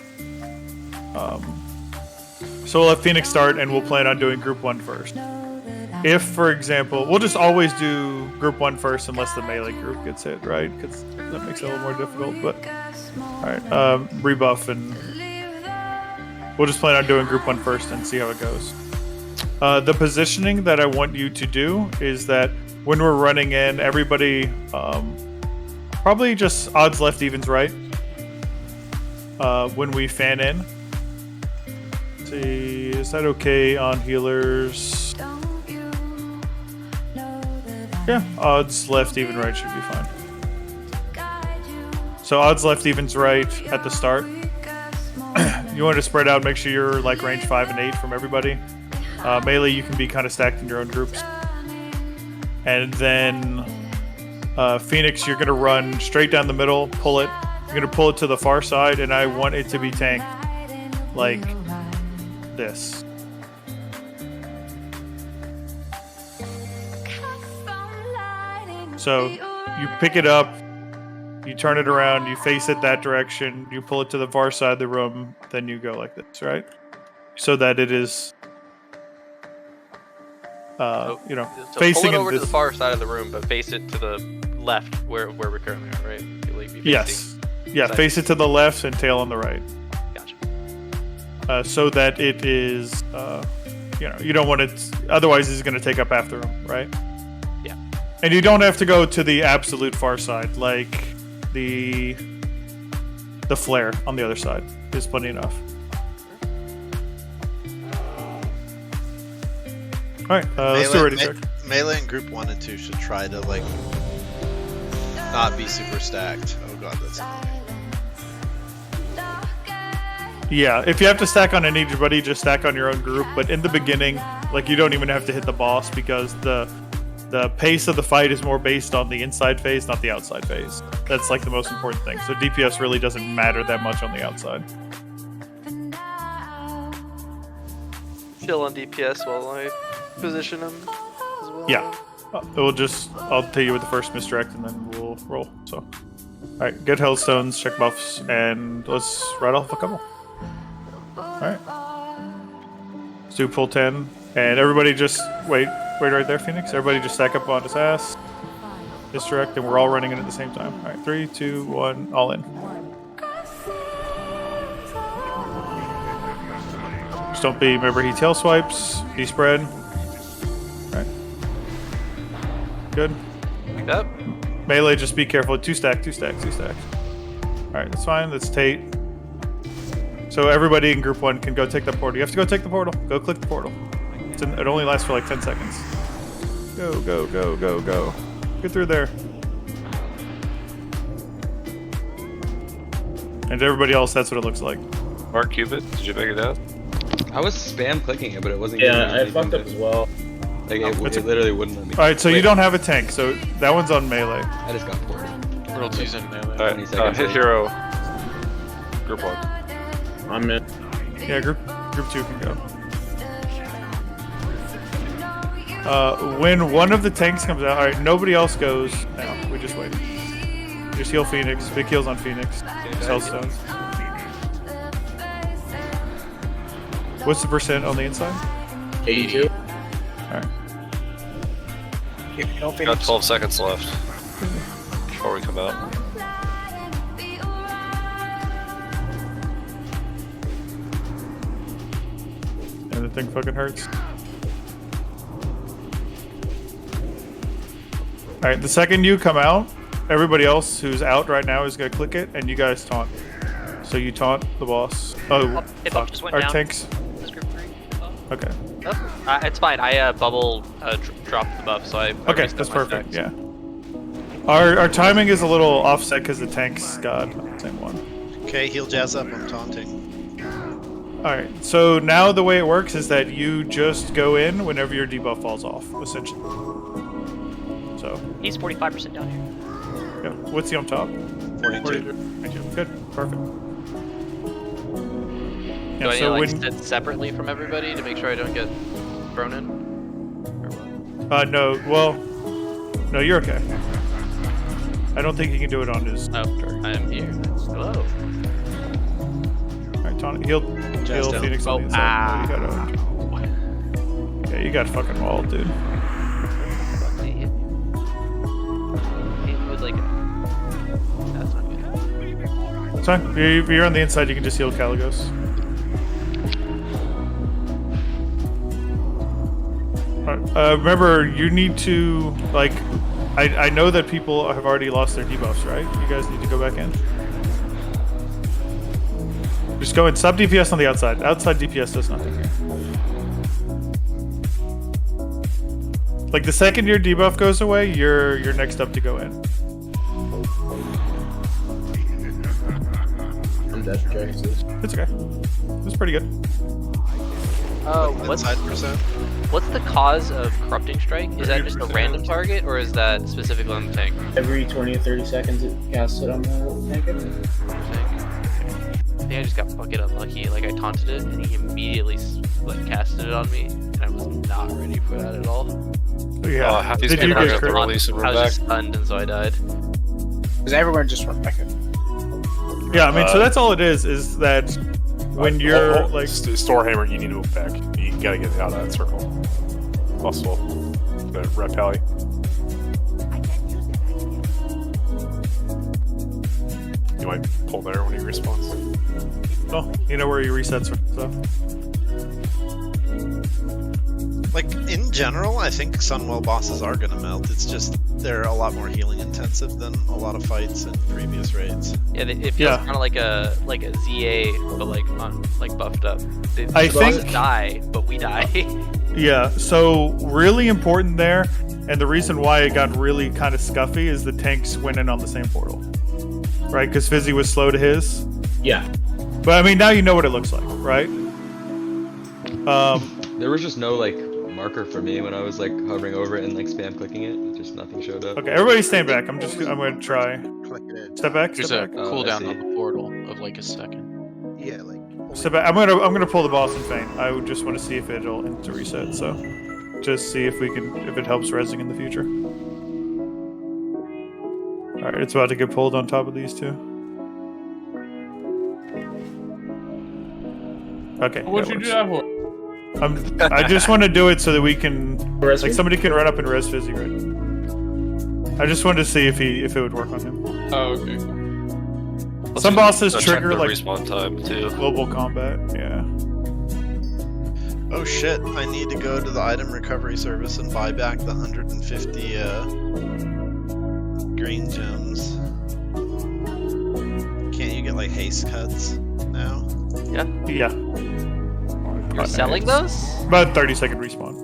we'll have Phoenix start, and we'll plan on doing group 1 first. If, for example, we'll just always do group 1 first unless the melee group gets hit, right? Because that makes it a little more difficult. But all right, rebuff, and we'll just plan on doing group 1 first and see how it goes. The positioning that I want you to do is that when we're running in, everybody probably just odds left, evens right. When we fan in, let's see, is that okay on healers? Yeah, odds left, even right should be fine. So odds left, evens right at the start. You want to spread out, make sure you're like range 5 and 8 from everybody. Melee, you can be kind of stacked in your own groups. And then Phoenix, you're going to run straight down the middle, pull it. You're going to pull it to the far side, and I want it to be tanked like this. So you pick it up, you turn it around, you face it that direction, you pull it to the far side of the room, then you go like this, right? So that it is, So facing pull it over in to this. the far side of the room, but face it to the left where we currently are, right? You'll be facing Yes. Yeah, side. face it to the left and tail on the right. Gotcha. So that it is you don't want it. Otherwise, he's going to take up after him, right? Yeah. And you don't have to go to the absolute far side, like the flare on the other side is plenty enough. All right, let's do a ready check. Melee in group 1 and 2 should try to like not be super stacked. Oh god, that's annoying. Yeah, if you have to stack on anybody, just stack on your own group. But in the beginning, like you don't even have to hit the boss because the pace of the fight is more based on the inside phase, not the outside phase. That's like the most important thing. So DPS really doesn't matter that much on the outside. Chill on DPS while I position him as well. Yeah, I'll tell you with the first misdirect and then we'll roll. So, all right, get hellstones, check buffs, and let's ride off a couple. All right, let's do pull 10, and everybody just wait right there, Phoenix. Everybody just stack up on his ass, misdirect, and we're all running it at the same time. All right, 3, 2, 1, all in. Just don't be. Remember, he tail swipes, he spread. All right, good. Yep. Melee, just be careful. 2 stack. All right, that's fine. That's Tate. So everybody in group 1 can go take the portal. You have to go take the portal. Go click the portal. It only lasts for like 10 seconds. Go. Get through there. And to everybody else, that's what it looks like. Mark Cubit, did you make it out? I was spam clicking it, but it wasn't. Yeah, I fucked up as well. Like it literally wouldn't let me. All right, so you don't have a tank, so that one's on melee. I just got ported. World season melee. All right, hit hero. Group 1. I'm in. Yeah, group 2 can go. When one of the tanks comes out, all right, nobody else goes now. We just wait. Just heal Phoenix. Big heals on Phoenix. Hellstones. What's the percent on the inside? 82. All right. Got 12 seconds left before we come out. And the thing fucking hurts. Alright, the second you come out, everybody else who's out right now is gonna click it, and you guys taunt. So you taunt the boss. Oh, Hit buff just went our down. tanks. This group 3. Okay. It's fine. I bubble dropped the buff, so I Okay, reset that's my perfect. stacks. Yeah. Our timing is a little offset because the tanks got the same one. Okay, heal Jazz up. I'm taunting. Alright, so now the way it works is that you just go in whenever your debuff falls off, essentially. So. He's 45% down here. Yeah. What's he on top? 42. Good. Perfect. Do I need to like sit separately from everybody to make sure I don't get thrown in? No. Well, no, you're okay. I don't think he can do it on his. Oh, sure. I am here. Hello. Alright, taunt. Heal Phoenix on the inside. You got owned. Yeah, you got fucking walled, dude. That's not good. It's fine. If you're on the inside, you can just heal Caligos. Remember, you need to, like, I know that people have already lost their debuffs, right? You guys need to go back in. Just go in. Sub DPS on the outside. Outside DPS does nothing here. Like, the second your debuff goes away, you're next up to go in. I'm dead, Jesus. It's okay. It's pretty good. What's the cause of Corrupting Strike? Is that just a random target, or is that specifically on the tank? Every 20 or 30 seconds it casts it on the tank. I think I just got fucking unlucky. Like, I taunted it, and he immediately like casted it on me, and I was not ready for that at all. Yeah. Half these people have to release and I run was back. just stunned, and so I died. Because everyone just went back in. Yeah, I mean, so that's all it is that when you're like Storehammer, you need to move back. You gotta get out of that circle. Also, the red pally. You might pull there when he respawns. Oh, you know where he resets from, so. Like, in general, I think Sunwell bosses are gonna melt. It's just they're a lot more healing intensive than a lot of fights in previous raids. Yeah, it feels kind of like a ZA, but like buffed up. The bosses die, but we die. Yeah, so really important there, and the reason why it got really kind of scuffy is the tanks went in on the same portal. Right, because Fizzy was slow to his. Yeah. But I mean, now you know what it looks like, right? There was just no like marker for me when I was like hovering over it and like spam clicking it. Just nothing showed up. Okay, everybody stand back. I'm going to try. Step back. There's Step a back. cooldown on the portal of like a second. Yeah, like. Step back. I'm gonna pull the boss and feint. I would just want to see if it'll into reset. So, just see if it helps resing in the future. All right, it's about to get pulled on top of these two. Okay. What'd you do that for? I just want to do it so that we can, like, somebody can run up and res Fizzy, right? I just wanted to see if it would work on him. Oh, okay. Some bosses check trigger the like respawn time too. Global combat. Yeah. Oh shit! I need to go to the item recovery service and buy back the 150 green gems. Can't you get like haste cuts now? Yeah. Yeah. You're selling those? About 30-second respawn.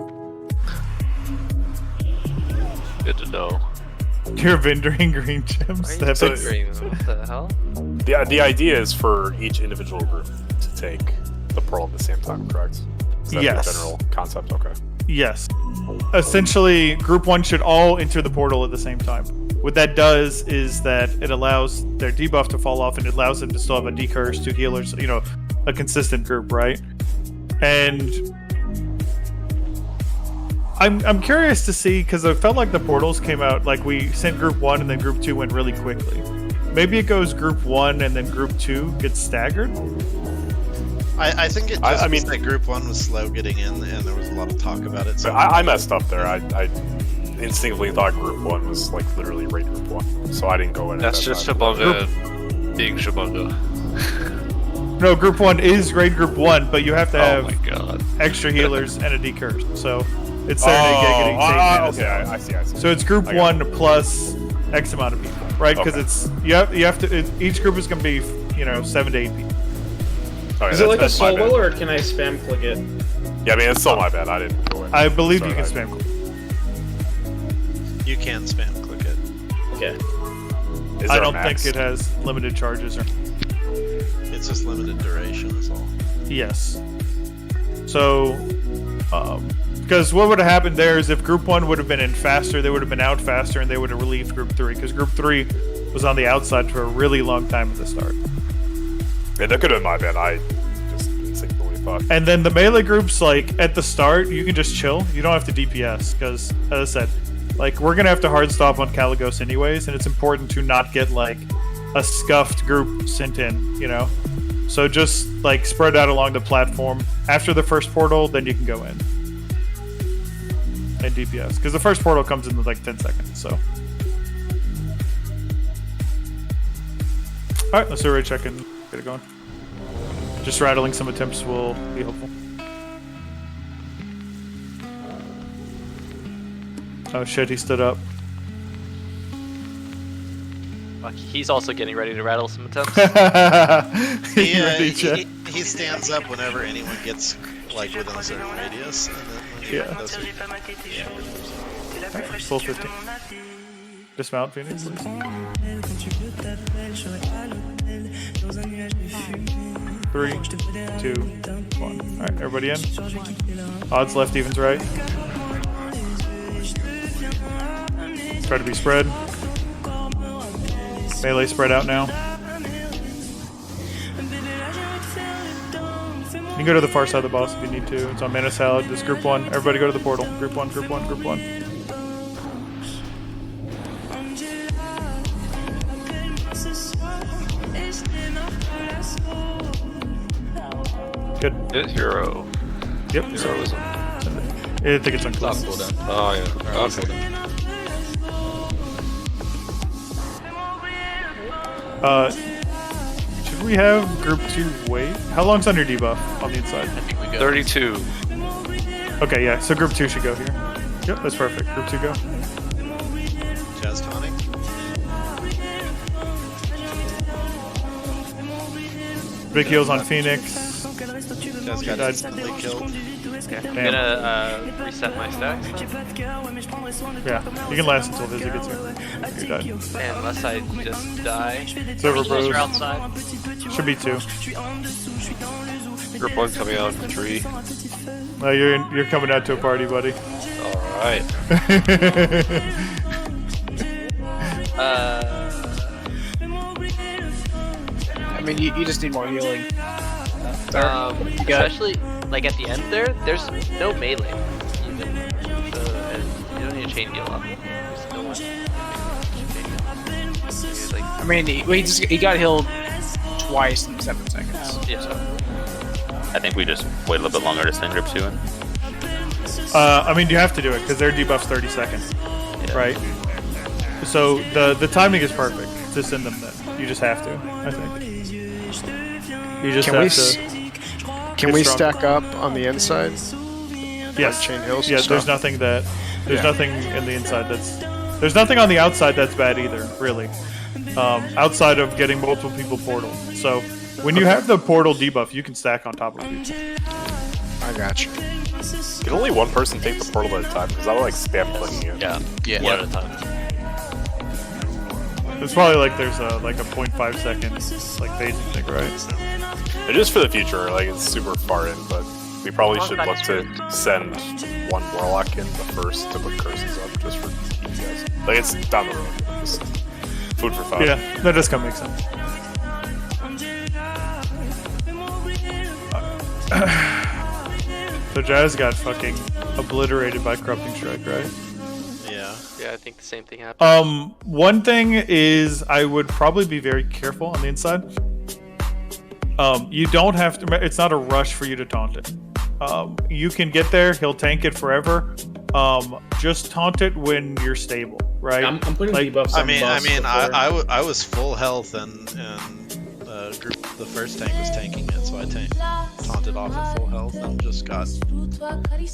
Good to know. You're vendoring green gems. What That's the hell? The idea is for each individual group to take the pearl at the same time, correct? Is that Yes. the general concept? Okay. Yes. Essentially, group 1 should all enter the portal at the same time. What that does is that it allows their debuff to fall off and it allows them to still have a decurse, 2 healers, you know, a consistent group, right? And I'm curious to see, because it felt like the portals came out, like we sent group 1 and then group 2 went really quickly. Maybe it goes group 1 and then group 2 gets staggered? I think it just means that group 1 was slow getting in and there was a lot of talk about it. So I messed up there. I instinctively thought group 1 was like literally raid group 1, so I didn't go in. That's just Shabunga being Shabunga. No, group 1 is raid group 1, but you have to have Oh my god. extra healers and a decurse. So it's getting okay, I see. So it's group 1 plus X amount of people, right? Because it's you have to. Each group is going to be 7 to 8 people. Okay, Is it like a solo, or can I spam click it? Yeah, I mean it's still my bad. I didn't go in. I believe you can spam click. you can spam click it. Okay. Is I there a don't max? think it has limited charges or. It's just limited duration, is all. Yes. So, because what would have happened there is if Group 1 would have been in faster, they would have been out faster, and they would have relieved Group 3, because Group 3 was on the outside for a really long time at the start. Yeah, that could have been my bad. I just instinctively thought. And then the melee groups, like, at the start, you can just chill. You don't have to DPS, because, as I said, like, we're going to have to hard stop on Caligos anyways, and it's important to not get, like, a scuffed group sent in, you know? So just, like, spread out along the platform. After the first portal, then you can go in. And DPS. Because the first portal comes in, like, 10 seconds, so. Alright, let's do a raid check and get it going. Just rattling some attempts will be helpful. Oh shit, he stood up. He's also getting ready to rattle some attempts. He stands up whenever anyone gets like within a certain radius, and then when he does it, Full 50. Dismount, Phoenix, please. 3, 2, 1. Alright, everybody in. Odds left, evens right. Try to be spread. Melee spread out now. You can go to the far side of the boss if you need to. It's on Mana Salad. This group 1. Everybody go to the portal. Group 1, group 1, group 1. Good. Hit hero. Yep. Heroism. I think it's on Stop close. cooldown. Oh yeah. Okay. Should we have group 2 wait? How long's on your debuff on the inside? I think we got 32. Okay, yeah. So group 2 should go here. Yep, that's perfect. Group 2 go. Jazz taunting. Big heals on Phoenix. Jazz got instantly killed. I'm Damn. gonna reset my stacks. Yeah, you can last until Vizzy gets here. You're dead. Unless I just die. It's over, bros. You're outside. Should be 2. Group 1 coming out in 3. No, you're coming out to a party, buddy. Alright. I mean, you just need more healing. Especially like at the end there's no melee even. So, and you don't need a chain deal up. There's no one. Like, I mean, he got healed twice in 7 seconds. yeah. I think we just wait a little bit longer to send group 2 in. I mean, you have to do it because their debuff's 30 seconds, right? So the timing is perfect to send them then. You just have to, I think. You just have to. Can we stack up on the inside? Yes. Chain hills. Yeah. and There's stuff? nothing that. There's nothing in the inside that's. There's nothing on the outside that's bad either, really. Outside of getting multiple people portal. So when you have the portal debuff, you can stack on top of people. I got you. Can only one person take the portal at a time? Because I would like spam clicking it. Yeah. One at a time. It's probably like there's a 0.5 second like phasing thing, right? It is for the future, like it's super far in, but we probably should look to send one Warlock in the first to put curses up just for you guys. Like it's down the road. Just food for thought. Yeah, that does kind of make sense. So Jazz got fucking obliterated by Corrupting Strike, right? Yeah, I think the same thing happened. One thing is I would probably be very careful on the inside. You don't have to. It's not a rush for you to taunt it. You can get there. He'll tank it forever. Just taunt it when you're stable, right? I'm putting debuffs on I was full health and the first tank was tanking it, so I taunted off at full health and just got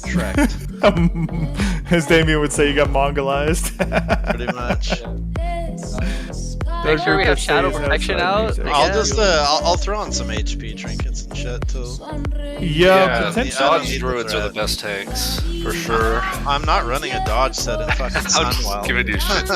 shreked. As Damien would say, you got Mongolized. Pretty much. Make sure we have shadow protection out. I'll throw on some HP trinkets and shit too. Yeah, dodge druids are the best tanks for sure. I'm not running a dodge set in fucking Sunwell. Giving you shit.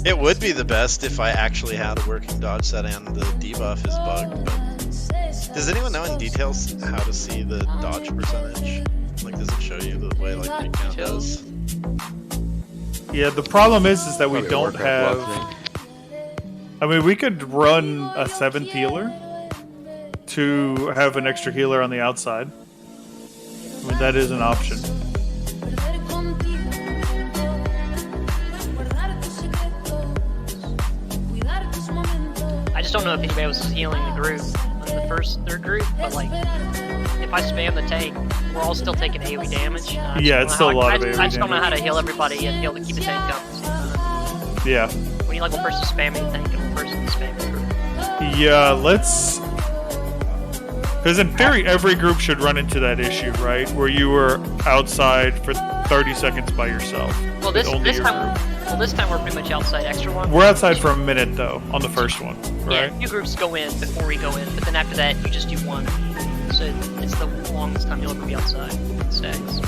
It would be the best if I actually had a working dodge set and the debuff is bugged. But does anyone know in details how to see the dodge percentage? Like, does it show you the way like recount does? Yeah, the problem is that we don't have. I mean, we could run a 7th healer to have an extra healer on the outside. I mean, that is an option. I just don't know if anybody was healing the group on the third group, but like, if I spam the tank, we're all still taking AoE damage. Yeah, it's still a lot of AoE I just don't know how to heal everybody and be able to keep the tank up. Yeah. We need like one person spamming the tank and one person spamming the group. Yeah, let's. Because in theory, every group should run into that issue, right? Where you were outside for 30 seconds by yourself. Well, this time we're pretty much outside extra one. We're outside for a minute though on the first one, right? Yeah, 2 groups go in before we go in, but then after that you just do one. So it's the longest time you'll ever be outside in stacks.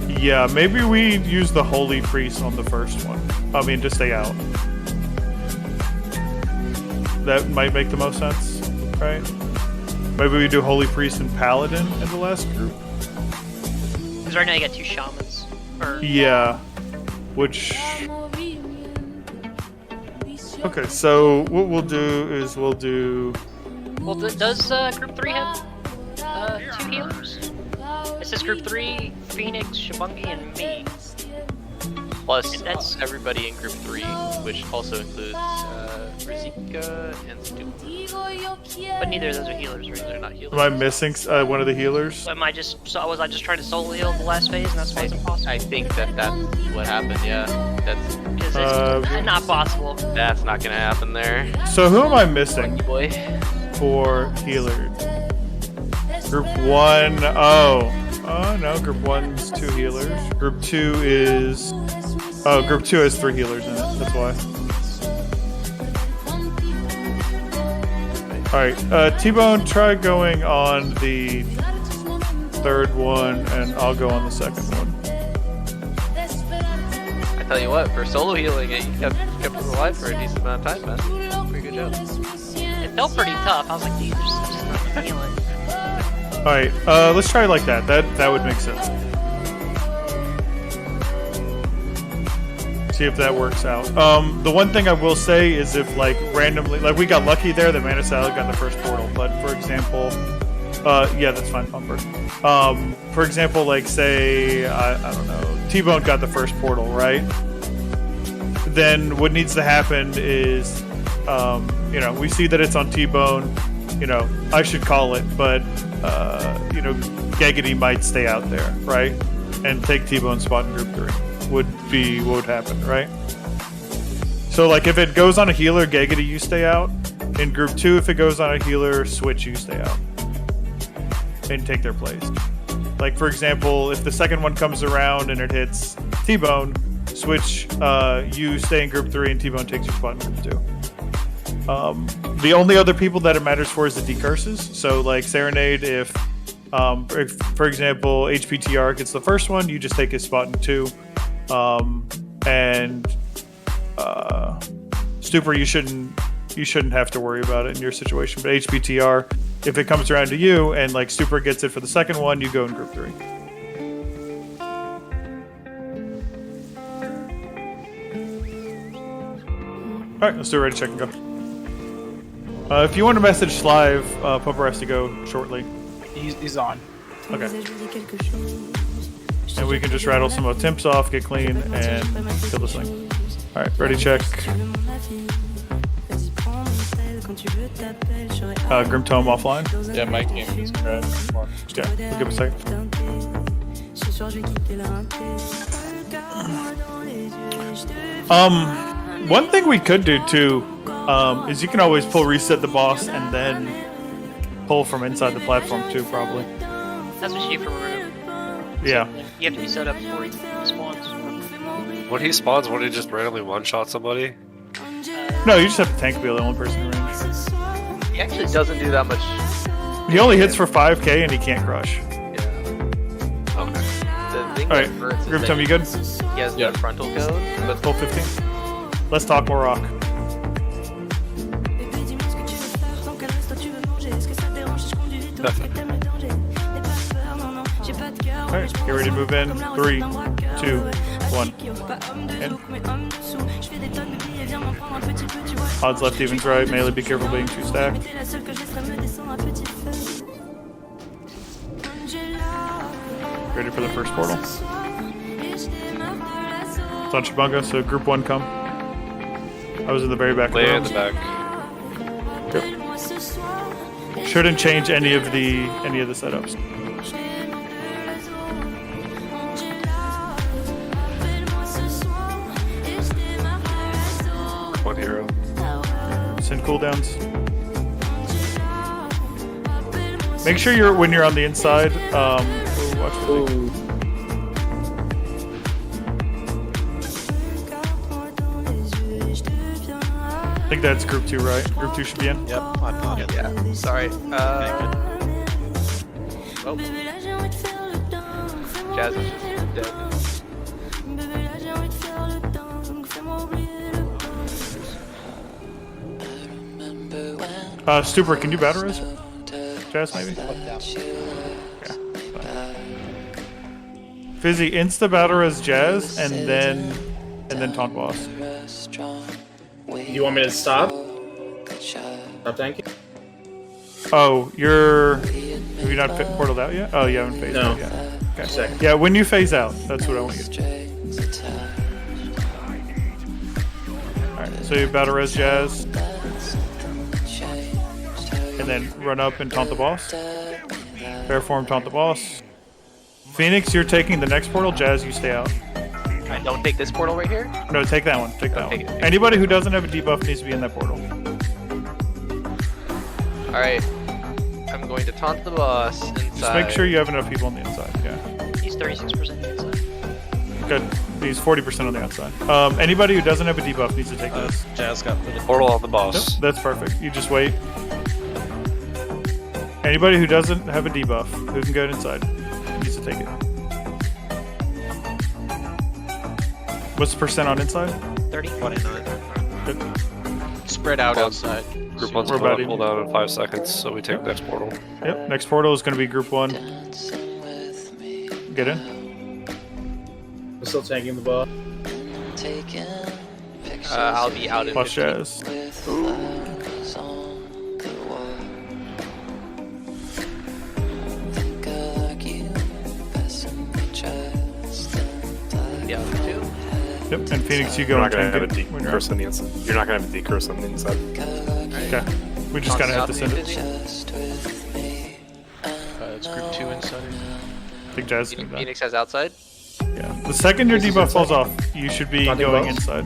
Yeah, maybe we use the Holy Priest on the first one. I mean, to stay out. That might make the most sense, right? Maybe we do Holy Priest and Paladin in the last group. Because right now you got 2 shamans. Yeah, which. Okay, so what we'll do is we'll do. Well, does group 3 have 2 healers? It says group 3, Phoenix, Shabungi, and me. Plus, that's everybody in group 3, which also includes Rizika and Stu. But neither of those are healers, right? They're not healers. Am I missing one of the healers? So was I just trying to solo heal the last phase, and that's why it's impossible? I think that's what happened. Yeah, that's because it's not possible. That's not gonna happen there. So who am I missing? Lucky boy. For healer. Group 1. Oh, No, group 1's 2 healers. Group 2 is... Oh, group 2 has 3 healers in it, that's why. Alright, T-Bone, try going on the 3rd one, and I'll go on the 2nd one. I tell you what, for solo healing it, you kept us alive for a decent amount of time, man. Pretty good job. It felt pretty tough. I was like, dude, there's just nothing healing. Alright, let's try it like that. That would make sense. See if that works out. The one thing I will say is if, like, randomly... Like, we got lucky there that Mana Salad got the first portal, but, for example... yeah, that's fine, Bumper. For example, like, say, I don't know, T-Bone got the first portal, right? Then what needs to happen is, you know, we see that it's on T-Bone, you know, I should call it, but, you know, Gaggity might stay out there, right? And take T-Bone's spot in group 3 would be what would happen, right? So, like, if it goes on a healer, Gaggity, you stay out. In group 2, if it goes on a healer, Switch, you stay out. And take their place. Like, for example, if the second one comes around and it hits T-Bone, Switch, you stay in group 3 and T-Bone takes your spot in group 2. The only other people that it matters for is the decurses. So, like, Serenade, if for example, HPTR gets the first one, you just take his spot in 2. And Stupor, you shouldn't have to worry about it in your situation. But HPTR, if it comes around to you and, like, Stupor gets it for the second one, you go in group 3. Alright, let's do a ready check and go. If you want to message live, Pupper has to go shortly. He's on. Okay. And we can just rattle some of Timps off, get clean, and kill this thing. Alright, ready check. Grim Tome offline. Yeah, my game is crashed. Yeah, we'll give it a second. One thing we could do too, is you can always pull reset the boss and then pull from inside the platform too, probably. That's what you do for Maroon. Yeah. You have to be set up before he spawns. When he spawns, would he just randomly one-shot somebody? No, you just have to tank to be the only person in range. He actually doesn't do that much. He only hits for 5k and he can't crush. Okay. The thing Alright, that hurts is Grim that Tome, you good? he has the frontal code, but Pull 15. Let's talk more rock. Alright, get ready to move in. 3, 2, 1. In. Odds left, evens right. Melee, be careful being too stacked. Ready for the first portal. It's on Chibunga, so group 1 come. I was in the very back of the room. in the back. Yep. Shouldn't change any of the setups. One hero. Send cooldowns. Make sure when you're on the inside, watch for the I think that's group 2, right? Group 2 should be in. Yep, I'm on it. Yeah. Sorry. Oh. Jazz is just dead. Stupor, can you battle res? Jazz, maybe? Yeah. Fizzy, insta battle res Jazz, and then taunt boss. You want me to stop? Stop tanking? Oh, have you not portaled out yet? Oh, you haven't phased out yet. Okay. Second. Yeah, when you phase out, that's what I want you to do. Alright, so you battle res Jazz. And then run up and taunt the boss. Fair form, taunt the boss. Phoenix, you're taking the next portal. Jazz, you stay out. I don't take this portal right here? No, take that one. Take that one. Take it. Anybody who doesn't have a debuff needs to be in that portal. Alright. I'm going to taunt the boss and Just make sure you have enough people on the inside. Yeah. He's 36% inside. Good. He's 40% on the outside. Anybody who doesn't have a debuff needs to take this. Jazz got put in. Portal on the boss. Yep, that's perfect. You just wait. Anybody who doesn't have a debuff, who can go inside, needs to take it. What's the percent on inside? 30. 29. Good. Spread out outside. Group 1's We're about pulled out in 5 seconds, so we take the next portal. Yep, next portal is going to be group 1. Get in. I'm still tanking the ball. I'll be out in Plus 15. Jazz. Yeah, 2. Yep, and Phoenix, you go You're and not gonna tank have a it when you're decurse on the inside. You're not gonna have a decurse on the inside. Okay. We just kind of have to send it. It's group 2 inside. I think Jazz is going to die. Phoenix has outside. Yeah. The second your debuff falls off, you should be Nothing going else? inside.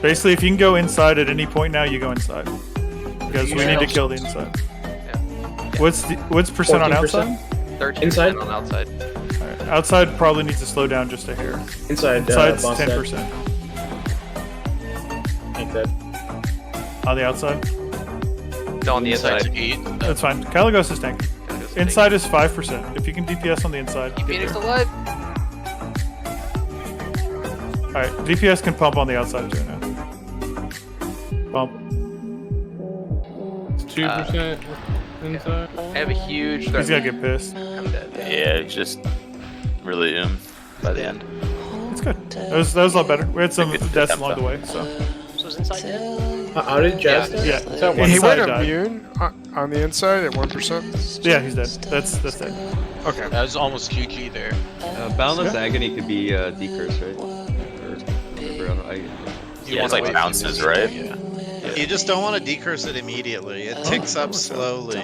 Basically, if you can go inside at any point now, you go inside. Because we need to kill the inside. What's percent on 14%? outside? 13% Inside? on outside. Alright, outside probably needs to slow down just a hair. Inside. Inside's Boss 10%. Ain't dead. On the outside? No, on the Inside's inside. 8. That's fine. Caligos is tanking. Inside is 5%. If you can DPS on the inside, Keep get Phoenix there. alive. Alright, DPS can pump on the outside too now. Pump. 2% inside. I have a huge threat. He's gonna get pissed. I'm dead. Yeah, it's just really by the end. It's good. That was a lot better. We had some Good deaths tempo. along the way, so. So is inside dead? How did Jazz die? Yeah. That He Inside went died. immune on the inside at 1%. Yeah, he's dead. That's dead. Okay. That was almost GG there. Boundless Agony could be decurse, right? Or whatever, I don't know. Yeah, it's like bounces, right? Yeah. You just don't want to decurse it immediately. It ticks up slowly.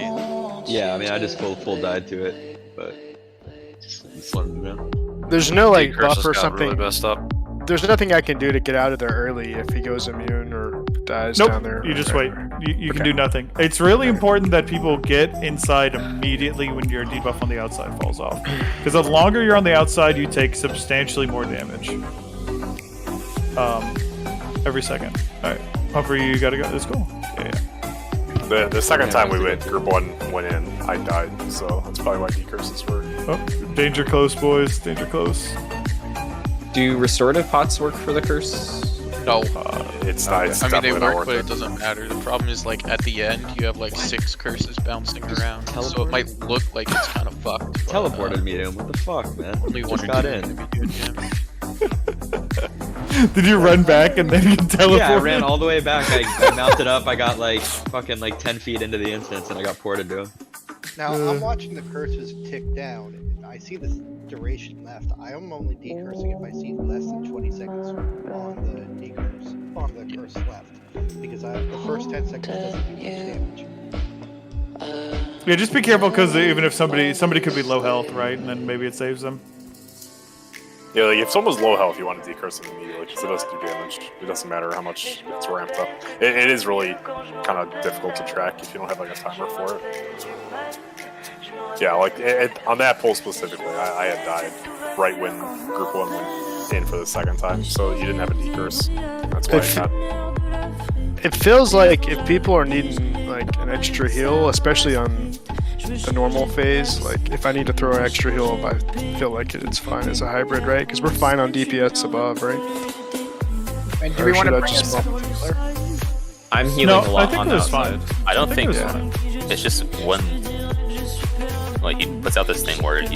Yeah, I mean, I just full died to it, but just slowed him down. There's no like Decurse buff or has got really something. messed up. There's nothing I can do to get out of there early if he goes immune or dies Nope. down there. You just Okay. wait. You can Okay. do nothing. It's really important that people get inside immediately when your debuff on the outside falls off. Because the longer you're on the outside, you take substantially more damage. Every second. Alright. Pumper, you gotta go. Let's go. Yeah. The second time we went, group 1 went in, I died, so that's probably why decurses were. Oh, danger close, boys. Danger close. Do restorative pots work for the curse? No. It's not. It's I mean, they definitely not work, but worth it doesn't matter. The problem is, like, at the end, you have, like, 6 curses bouncing around. So it might look like it's kind of fucked. But, Teleported me to him. What the fuck, man? Only one Just or got two in. are gonna be doing damage. Did you run back and then you teleport? Yeah, I ran all the way back. I mounted up. I got like fucking like 10 feet into the instance, and I got ported to him. Now I'm watching the curses tick down, and I see this duration left. I am only decursing if I see less than 20 seconds on the curse left, because the first 10 seconds doesn't do much damage. Yeah, just be careful because even if somebody could be low health, right? And then maybe it saves them. Yeah, like if someone's low health, you want to decurse them immediately because it doesn't do damage. It doesn't matter how much it's ramped up. It is really kind of difficult to track if you don't have like a timer for it. Yeah, like on that pull specifically, I had died right when group 1 went in for the second time, so you didn't have a decurse. That's why I got. It feels like if people are needing like an extra heal, especially on the normal phase, like if I need to throw an extra heal, I feel like it's fine as a hybrid, right? Because we're fine on DPS above, right? And do Or we want should to I bring just a bump? second healer? I'm healing No, a lot I think on it the was outside. fine. I don't think it was fine. it's just one. Like he puts out this thing where it's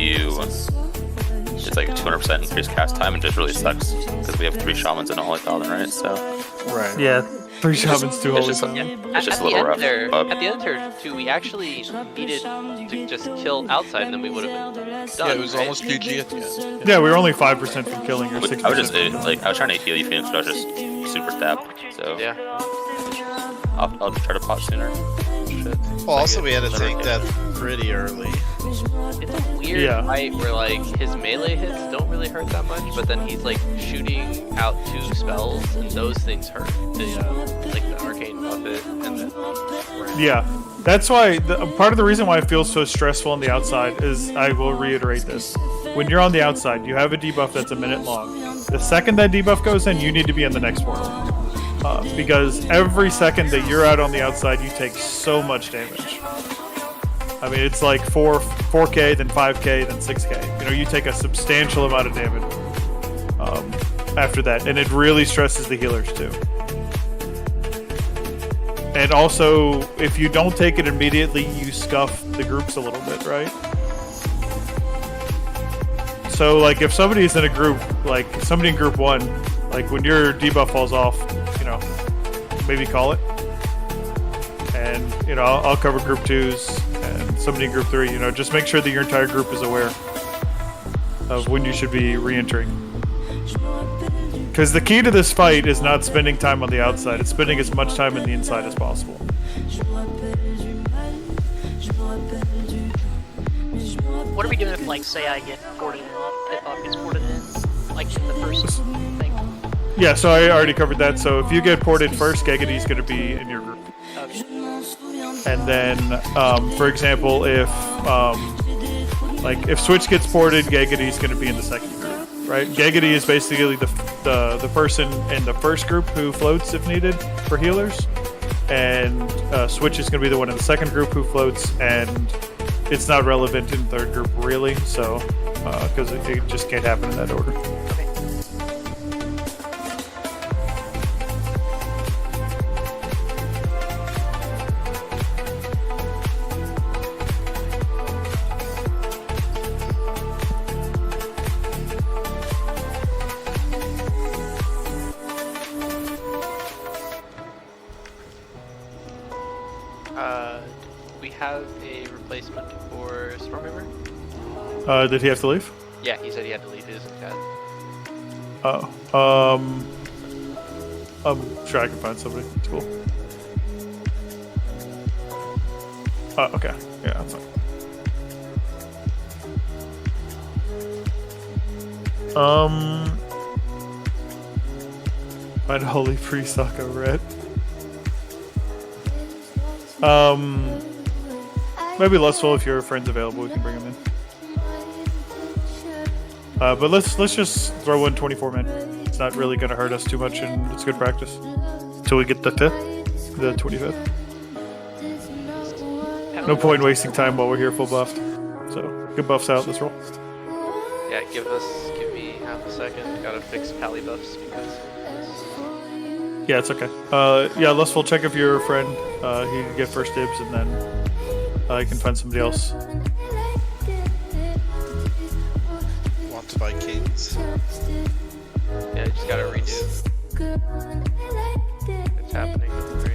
like 200% increased cast time, and just really sucks because we have 3 shamans and a holy paladin, right? So Right. Yeah, 3 shamans, 2 holy it's just, paladin. it's just a At the little end rough. there, but at the end there too, we actually needed to just kill outside, and then we would have been done. Yeah, it was right? almost GG at the end. Yeah, we were only 5% from killing, or I was 6%. just I was trying to heal you, Phoenix, but I was just super tapped. So Yeah. I'll just try to pot sooner. Shit. Well, also we had a Never tank get- death pretty early. It's a weird fight where like his melee hits don't really hurt that much, but then he's like shooting out 2 spells, and those things hurt. Like the arcane buffet and the Yeah, that's why part of the reason why it feels so stressful on the outside is, I will reiterate this: when you're on the outside, you have a debuff that's a minute long. The second that debuff goes in, you need to be in the next portal, because every second that you're out on the outside, you take so much damage. I mean, it's like 4K, then 5K, then 6K. You know, you take a substantial amount of damage after that, and it really stresses the healers too. And also, if you don't take it immediately, you scuff the groups a little bit, right? So, like, if somebody's in a group, like somebody in group 1, like when your debuff falls off, you know, maybe call it. And, you know, I'll cover group 2s and somebody in group 3, you know, just make sure that your entire group is aware of when you should be re-entering. Because the key to this fight is not spending time on the outside, it's spending as much time in the inside as possible. What are we doing if, like, say I get ported in, if I gets ported in, like, in the first thing? Yeah, so I already covered that. So if you get ported first, Geggedy's going to be in your group. Okay. And then, for example, if Switch gets ported, Geggedy's going to be in the second group, right? Geggedy is basically the person in the first group who floats if needed for healers, and Switch is going to be the one in the second group who floats, and it's not relevant in the third group really, so because it just can't happen in that order. We have a replacement for Stormhammer. Did he have to leave? Yeah, he said he had to leave. He doesn't cat. Oh, I'm sure I can find somebody. It's cool. Okay. Yeah, that's fine. Find Holy Priest Saka Red. Maybe Lustful, if your friend's available, we can bring him in. But let's just throw in 24 men. It's not really gonna hurt us too much, and it's good practice. Till we get the 25th. No point in wasting time while we're here full buffed. So good buffs out. Let's roll. Yeah, give me half a second. Gotta fix pally buffs because. Yeah, it's okay. Yeah, Lustful, check if your friend he can get first dibs, and then you can find somebody else. Want to buy kings? Yeah, you just gotta redo. It's happening. Don't worry.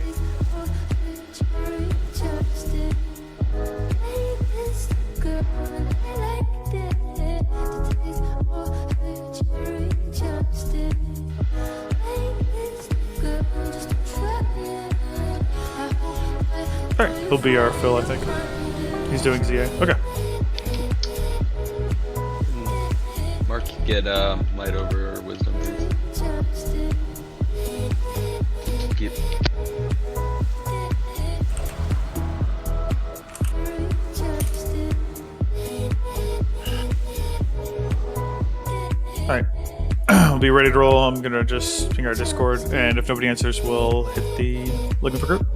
Alright, he'll be our fill, I think. He's doing ZA. Okay. Mark, get might over wisdom. Keep. Alright. We'll be ready to roll. I'm gonna just ping our Discord, and if nobody answers, we'll hit the looking for group.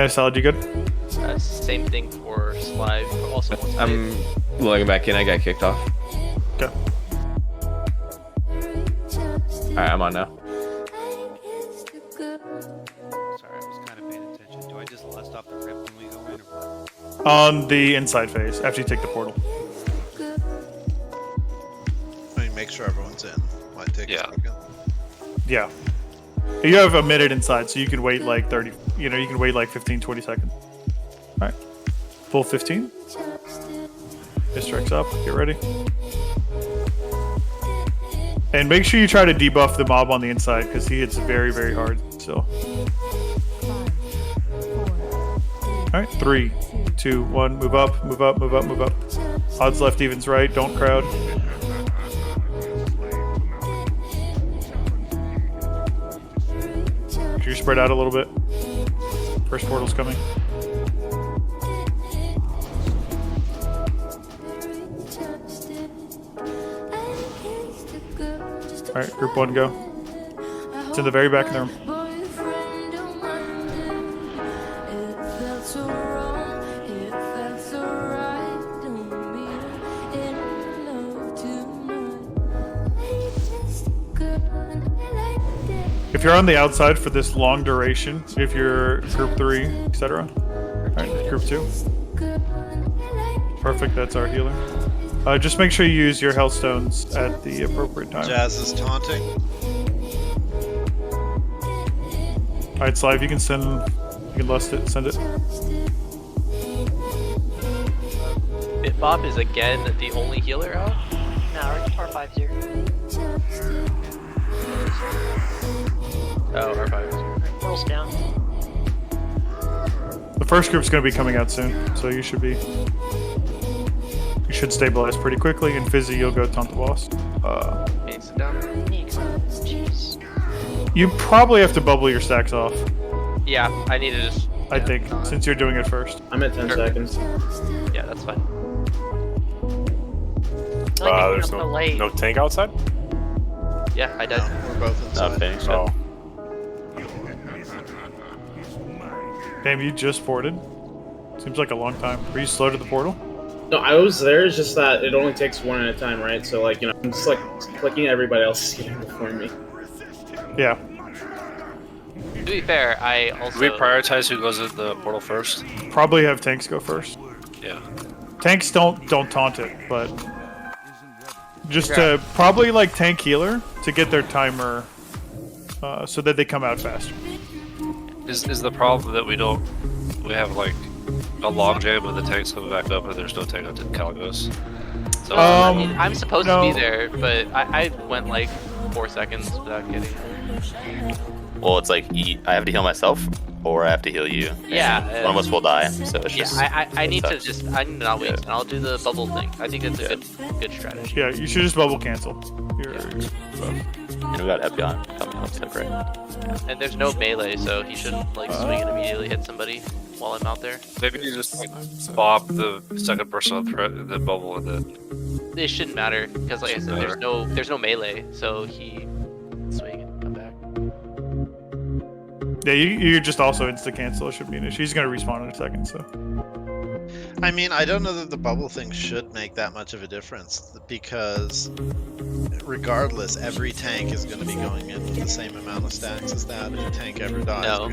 Solid, you good? Same thing for Slive. Also, I'm logging back in. I got kicked off. Okay. Alright, I'm on now. Sorry, I was kind of paying attention. Do I just last off the rip when we go in, or what? On the inside phase, after you take the portal. I mean, make sure everyone's in. Might take a second. Yeah. You have a minute inside, so you can wait like 30, you know, you can wait like 15, 20 seconds. Alright. Full 15. Distracts up, get ready. And make sure you try to debuff the mob on the inside, because he hits very, very hard, so. 5, 4, 3, Alright, 3, 2, 1, move up, move up, move up, move up. Odds left, evens right, don't crowd. Make sure you spread out a little bit. First portal's coming. Alright, group 1, go. It's in the very back of the room. If you're on the outside for this long duration, if you're group 3, etc. Alright, group 2. Perfect, that's our healer. Just make sure you use your health stones at the appropriate time. Jazz is taunting. Alright, Slive, you can send, you can lust it, send it. Bitbop is again the only healer out? No, R5's here. Oh, R5 is here. Portal's down. The first group's going to be coming out soon, so you should stabilize pretty quickly. And Fizzy, you'll go taunt the boss. Sit down. Jeez. You probably have to bubble your stacks off, Yeah, I need to just. I think, since you're doing it first. I'm at 10 seconds. Yeah, that's fine. There's no tank outside? Yeah, I died. We're both inside. Oh. Damn, you just ported? Seems like a long time. Were you slow to the portal? No, I was there, it's just that it only takes one at a time, right? So, like, you know, I'm just, like, clicking everybody else getting before me. Yeah. To be fair, I also... Do we prioritize who goes in the portal first? Probably have tanks go first. Yeah. Tanks don't taunt it, but just to probably like tank healer to get their timer so that they come out faster. Is the problem that we have like a log jam with the tanks coming back up and there's no tank until Caligos? So I mean, I'm supposed to be there, but I went like 4 seconds without getting it. Well, it's like I have to heal myself, or I have to heal you. Yeah. One of us will die, so it's just. I need to just. I need to not wait, and I'll do the bubble thing. I think that's a good strategy. Yeah, you should just bubble cancel. And we got Epion coming up, so great. And there's no melee, so he shouldn't like swing and immediately hit somebody while I'm out there. Maybe you just like bob the second person up the bubble and then. It shouldn't matter because, like I said, there's no melee, so he swing and come back. Yeah, you just also insta cancel. It should be an issue. He's gonna respawn in a second, so. I mean, I don't know that the bubble thing should make that much of a difference because, regardless, every tank is going to be going in with the same amount of stacks as that. If a tank ever dies, No,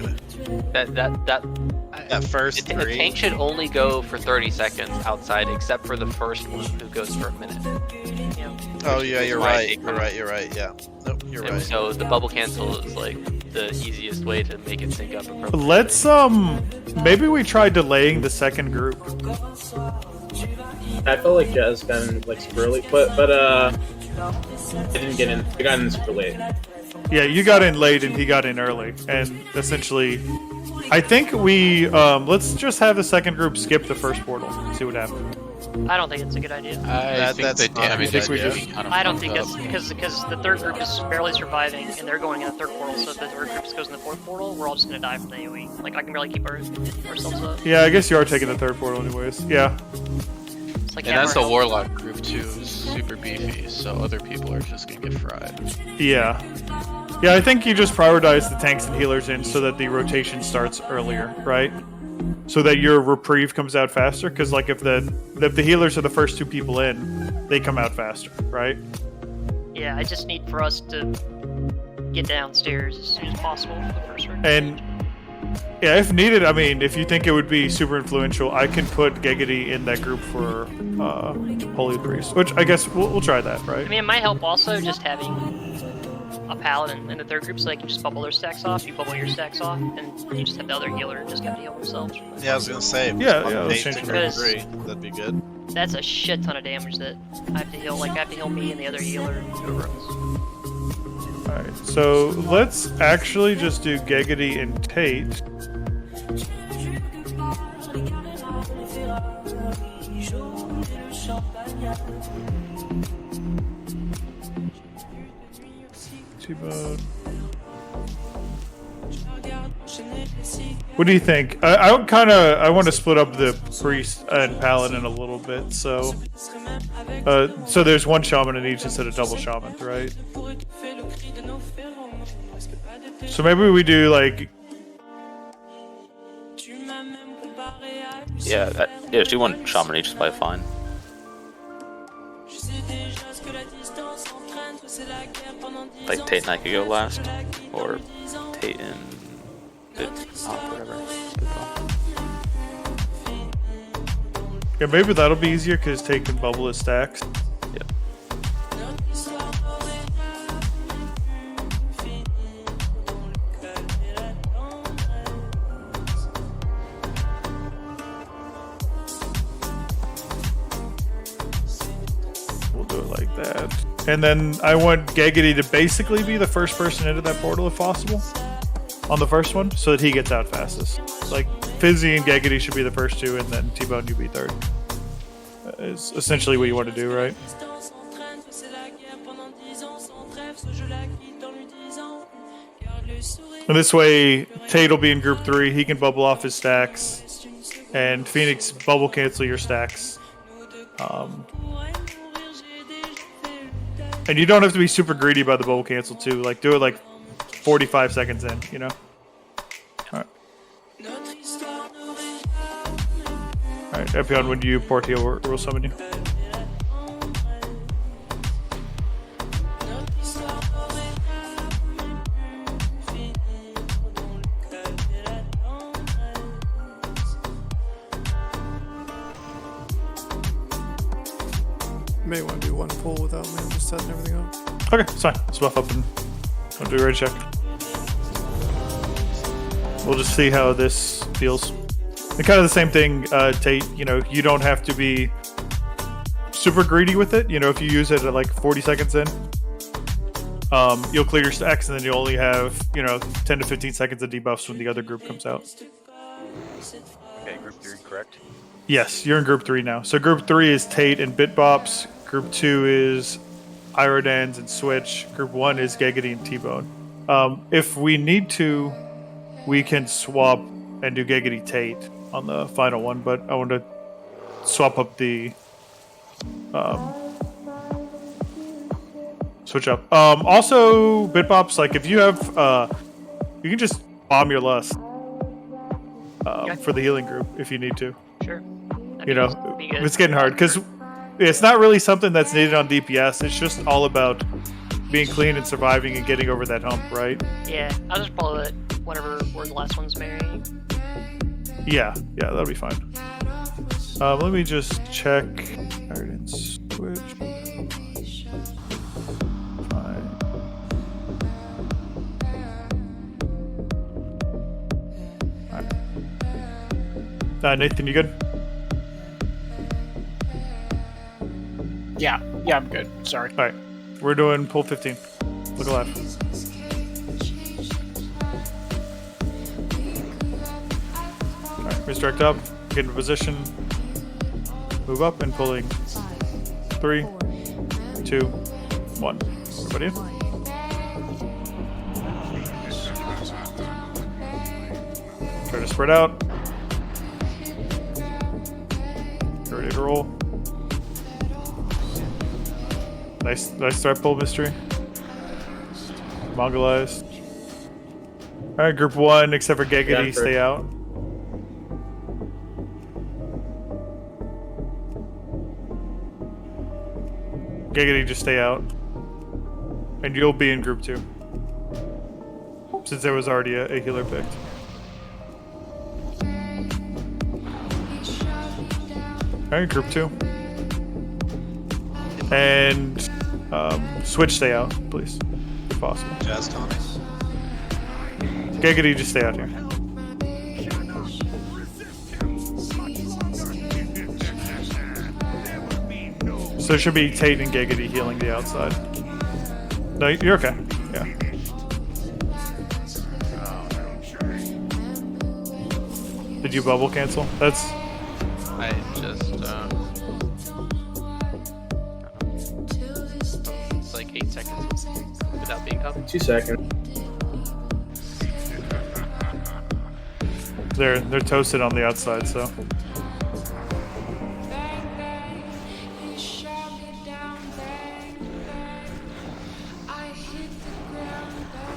that first the three. tank should only go for 30 seconds outside, except for the first one who goes for a minute. Oh yeah, you're right. You're right. Yeah. Nope, you're right. So the bubble cancel is like the easiest way to make it sync up appropriately. Let's maybe we try delaying the second group. I felt like Jazz got in like super early, but I didn't get in. I got in super late. Yeah, you got in late and he got in early, and essentially, I think we let's just have the second group skip the first portal, see what happens. I don't think it's a good idea. I think the damage is kind of I don't think it's because the third group is barely surviving and they're going in the third portal. So if the third group goes in the fourth portal, we're all just gonna die from the AoE. Like I can barely keep ourselves up. Yeah, I guess you are taking the third portal anyways. Yeah. It's like and that's the Warlock group too, is super beefy, so other people are just gonna get fried. Yeah. Yeah, I think you just prioritize the tanks and healers in so that the rotation starts earlier, right? So that your reprieve comes out faster, because like if the healers are the first two people in, they come out faster, right? Yeah, I just need for us to get downstairs as soon as possible for the first round. And yeah, if needed, I mean, if you think it would be super influential, I can put Gegedy in that group for Holy Priest, which I guess we'll try that, right? I mean, it might help also just having a paladin in the third group so they can just bubble their stacks off, you bubble your stacks off, and you just have the other healer just have to heal themselves. Yeah, I was gonna say. Let's change it. That'd be good. That's a shit ton of damage that I have to heal. Like I have to heal me and the other healer. Alright, so let's actually just do Gegedy and Tate. T-Bone. What do you think? I want to split up the priest and paladin a little bit. So there's one shaman in each instead of double shaman, right? So maybe we do like. Yeah, just do one shaman each is probably fine. Like Tate and I could go last, or Tate and whatever. Yeah, maybe that'll be easier because Tate can bubble his stacks. Yeah. We'll do it like that. And then I want Gaggity to basically be the first person into that portal if possible on the first one so that he gets out fastest. Like Fizzy and Gaggity should be the first two and then T-Bone you be third. Is essentially what you want to do, right? And this way Tate will be in group 3, he can bubble off his stacks, and Phoenix bubble cancel your stacks. And you don't have to be super greedy about the bubble cancel too. Like do it like 45 seconds in, you know? Alright. Alright, Epion, when do you port heal rule summon you? May want to do one full without me. I'm just setting everything up. Okay, it's fine. Let's buff up and I'll do a raid check. We'll just see how this feels. And kind of the same thing, Tate, you know, you don't have to be super greedy with it. You know, if you use it at like 40 seconds in, you'll clear your stacks and then you only have, you know, 10 to 15 seconds of debuffs when the other group comes out. Okay, group 3, correct? Yes, you're in group 3 now. So group 3 is Tate and Bitbops. Group 2 is Irodans and Switch. Group 1 is Gaggity and T-Bone. If we need to, we can swap and do Gaggity Tate on the final one, but I want to swap up the switch up. Also, Bitbops, like if you have, you can just bomb your lust for the healing group if you need to. Sure. You know, it's getting hard because it's not really something that's needed on DPS. It's just all about being clean and surviving and getting over that hump, right? Yeah, I'll just follow it whenever we're the last ones marrying. Yeah, that'll be fine. Let me just check. Iron switch. Fine. Alright. Nathan, you good? Yeah, I'm good. Sorry. Alright. We're doing pull 15. Look alive. Alright, misdirect up, get into position, move up, and pulling 3, 2, 1. Everybody in? Try to spread out. Get ready to roll. Nice threat pull mystery. Mongolized. Alright, group 1, except for Gaggity, stay out. Gaggity, just stay out. And you'll be in group 2. Since there was already a healer picked. Alright, group 2. And Switch, stay out, please, if possible. Jazz Tommy. Gaggity, just stay out here. So there should be Tate and Gaggity healing the outside. No, you're okay. Yeah. Did you bubble cancel? That's. I just seconds without being covered. 2 seconds. They're toasted on the outside, so.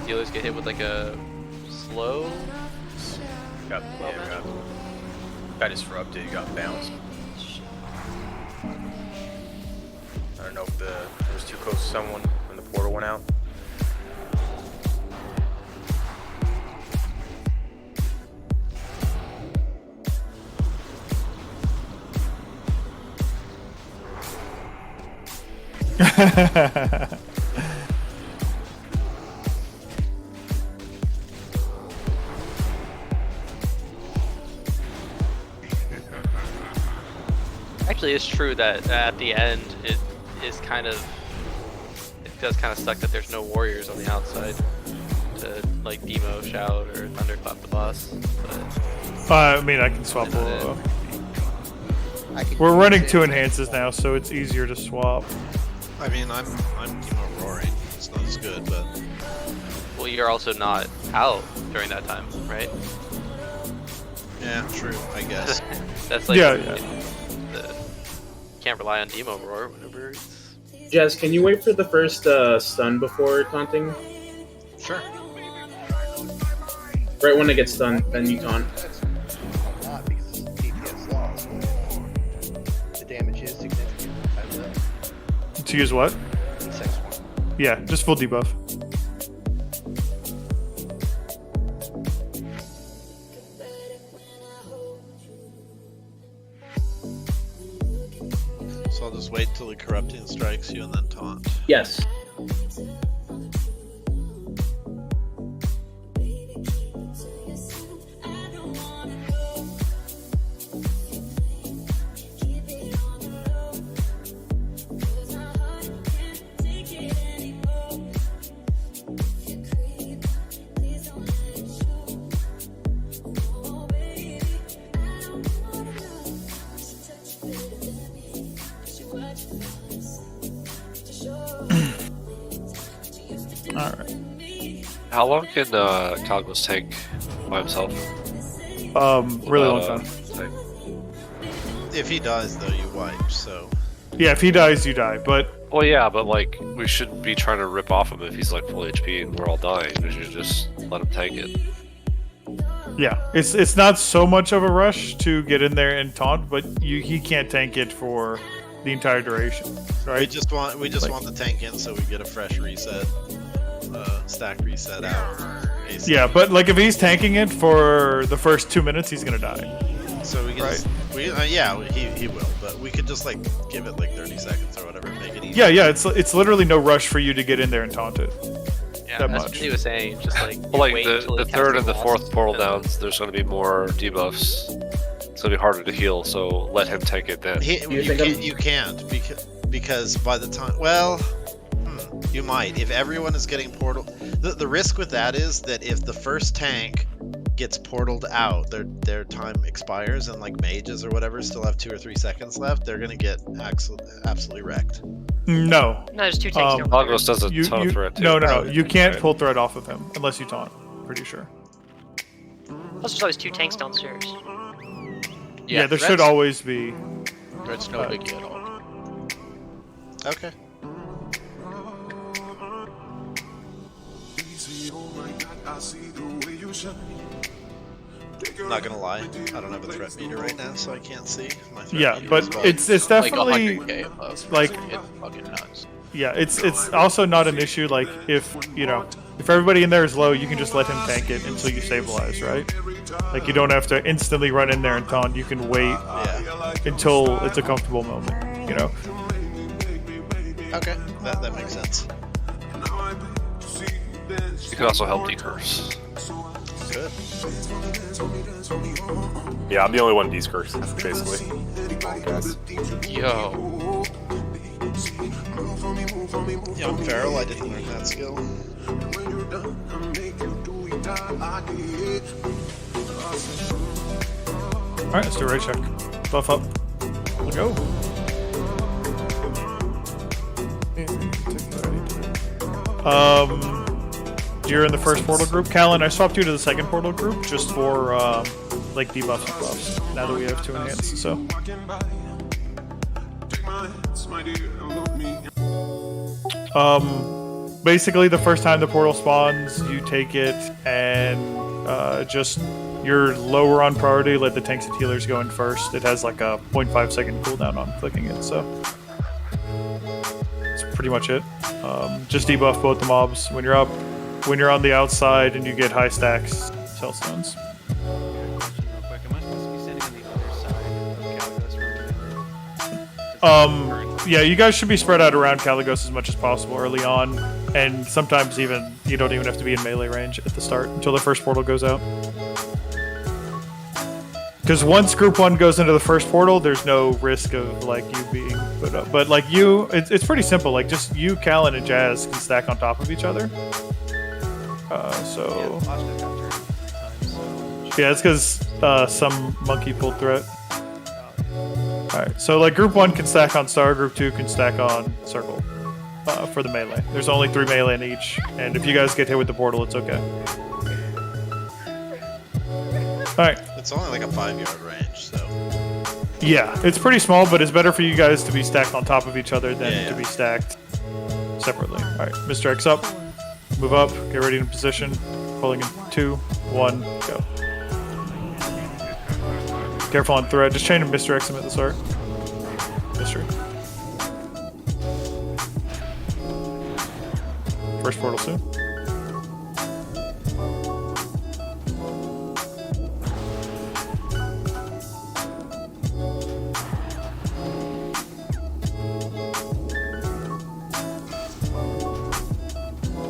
Dealers get hit with like a slow. Got disrupted. Got bounced. I don't know if it was too close to someone when the portal went out. Actually, it's true that at the end it is kind of, it does kind of suck that there's no warriors on the outside to like demo, shout, or thunderclap the boss. But I mean, I can swap. We're running 2 enhances now, so it's easier to swap. I mean, I'm demo roaring. It's not as good, but well, you're also not out during that time, right? yeah, true. I guess. That's like Yeah. Can't rely on demo roar whenever. Jazz, can you wait for the first stun before taunting? Sure. Right when it gets stunned, then you taunt. Not because it's DPS loss. The damage is significant. I will. To use what? E6 1. Yeah, just full debuff. So I'll just wait till the corrupting strikes you and then taunt. Yes. Alright. How long can Cognos tank by himself? Really long time. If he dies, though, you wipe. So. Yeah, if he dies, you die. But Well, yeah, but like we shouldn't be trying to rip off him if he's like full HP and we're all dying. We should just let him tank it. yeah, it's not so much of a rush to get in there and taunt, but he can't tank it for the entire duration, right? We just want the tank in so we get a fresh reset, stack reset out. ASAP. Yeah, but like if he's tanking it for the first 2 minutes, he's gonna die. So we can Right. he will, but we could just like give it like 30 seconds or whatever, make it easy. Yeah, it's literally no rush for you to get in there and taunt it. Yeah, that that's much. what he was saying. Just like Well, like wait the until it third casts and the walls. fourth portal downs, there's going to be more debuffs. It's going to be harder to heal, so let him tank it then. You can't because by the time you might if everyone is getting portal. The risk with that is that if the first tank gets portaled out, their time expires, and like mages or whatever still have 2 or 3 seconds left, they're gonna get absolutely wrecked. No. No, there's 2 tanks here. Lagos does a ton of threat too. No. You can't pull threat off of him unless you taunt. Pretty sure. Plus, there's always 2 tanks downstairs. Yeah, there should always be. Threat's no biggie at all. Okay. I'm not gonna lie, I don't have a threat meter right now, so I can't see my threat Yeah, meter but as well. it's definitely like 100K above. like It's fucking nuts. yeah, it's also not an issue. Like if if everybody in there is low, you can just let him tank it until you stabilize, right? Like you don't have to instantly run in there and taunt. You can wait until it's a comfortable moment. You know. Okay, that makes sense. You can also help decurse. Good. Yeah, I'm the only one decurse, basically. Yo. Young Feral, I didn't learn that skill. Alright, let's do a raid check. Buff up. Go. You're in the first portal group. Callan, I swapped you to the second portal group just for like debuffs and buffs. Now that we have 2 enhanced, so. Basically the first time the portal spawns, you take it and just you're lower on priority. Let the tanks and healers go in first. It has like a 0.5 second cooldown on clicking it, so that's pretty much it. Just debuff both the mobs when you're up. When you're on the outside and you get high stacks, cell stones. Yeah, you guys should be spread out around Caligos as much as possible early on, and sometimes even you don't even have to be in melee range at the start until the first portal goes out. Because once Group 1 goes into the first portal, there's no risk of like you being put up. But like you, it's pretty simple. Like just you, Callan, and Jazz can stack on top of each other. Yeah, it's because some monkey pulled through it. Alright, so like Group 1 can stack on Star, Group 2 can stack on Circle for the melee. There's only 3 melee in each, and if you guys get hit with the portal, it's okay. Alright. It's only like a 5-yard range, so. Yeah, it's pretty small, but it's better for you guys to be stacked on top of each other than to be stacked separately. Alright, Mr. X up. Move up, get ready in position. Pulling in 2, 1, go. Careful on thread. Just chain him Mr. X at the start. Mystery. First portal soon.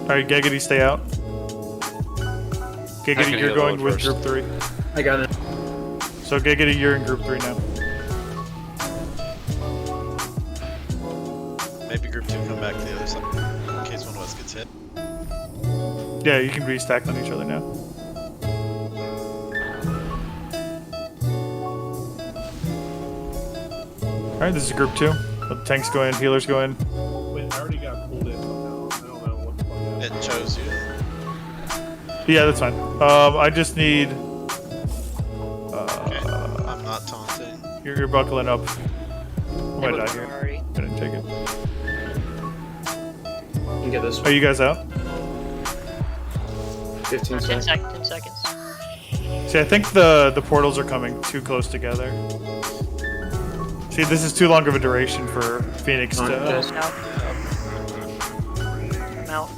Alright, Giggity, stay out. Giggity, you're going with Group 3. I got it. So Giggity, you're in Group 3 now. Maybe Group 2 come back to the other side in case one of us gets hit. Yeah, you can be stacked on each other now. Alright, this is Group 2. The tanks go in, healers go in. Wait, I already got pulled in somehow. I don't know what the fuck happened. It chose you. Yeah, that's fine. I just need... Okay, I'm not taunting. You're buckling up. I'm gonna die here. I didn't take it. You can get this one. Are you guys out? 15 10 seconds. seconds. See, I think the portals are coming too close together. See, this is too long of a duration for Phoenix to... I'm out.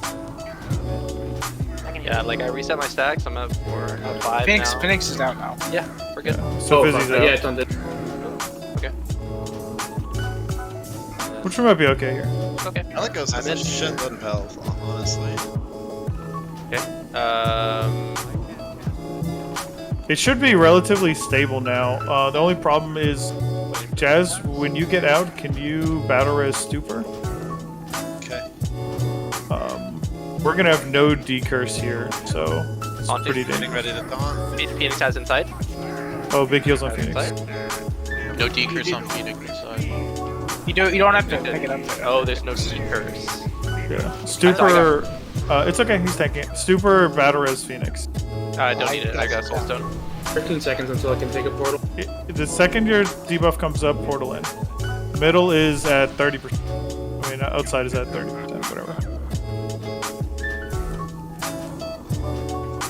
Yeah, like I reset my stacks. I'm at 5 now. Phoenix is out now. Yeah, we're good. So Fizzy's out. Yeah, it's on the... Okay. Which one might be okay here? Okay. Caligos has a shitload of health, honestly. Okay. It should be relatively stable now. The only problem is, Jazz, when you get out, can you battle res Stupor? Okay. We're gonna have no decurse here, so it's pretty dangerous. Ready to taunt. Phoenix has inside. Oh, big heals on Phoenix. No decurse on Phoenix inside. You don't have to pick it up. Oh, there's no decurse. Yeah. Stupor. It's okay. He's tanking it. Stupor battle res Phoenix. I don't need it. I got Soulstone. 15 seconds until I can take a portal. The second your debuff comes up, portal in. Middle is at 30%. I mean, outside is at 30%, whatever.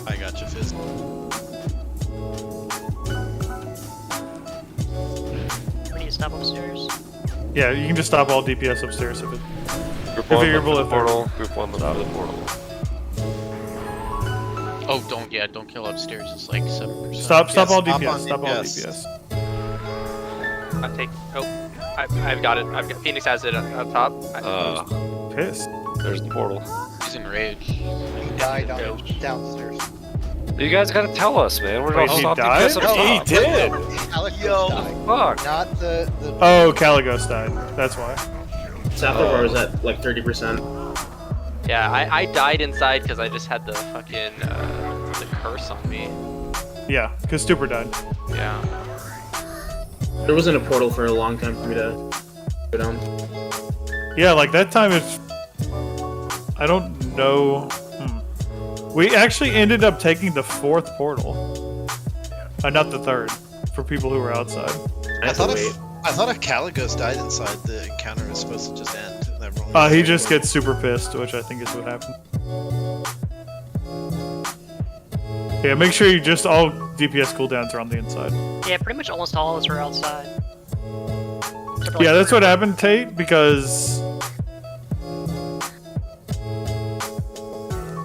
I got you, Fizz. We need to stop upstairs. Yeah, you can just stop all DPS upstairs if it. Group if 1 you're look for the bullet portal. Group 1 look for the portal. Oh, don't kill upstairs. It's like 7%. Stop all Stop DPS. on Stop all DPS. DPS. I take. Oh, I've got it. I've got Phoenix has it up top. Pissed. There's the portal. He's in rage. He died downstairs. You guys gotta tell us, man. We're Wait, gonna he stop died? DPS up top. He did! Caligos died. Fuck. Not the Oh, Caligos died. That's why. South of ours at like 30%. Yeah, I died inside because I just had the fucking the curse on me. Yeah, because Stupor died. Yeah. There wasn't a portal for a long time for me to go down. Yeah, like that time it's. I don't know. We actually ended up taking the 4th portal. Not the 3rd, for people who were outside. I thought if Caligos died inside, the encounter was supposed to just end. And everyone He just gets super pissed, which I think is what happened. Yeah, make sure you just all DPS cooldowns are on the inside. Yeah, pretty much almost all of us were outside. Yeah, that's what happened, Tate, because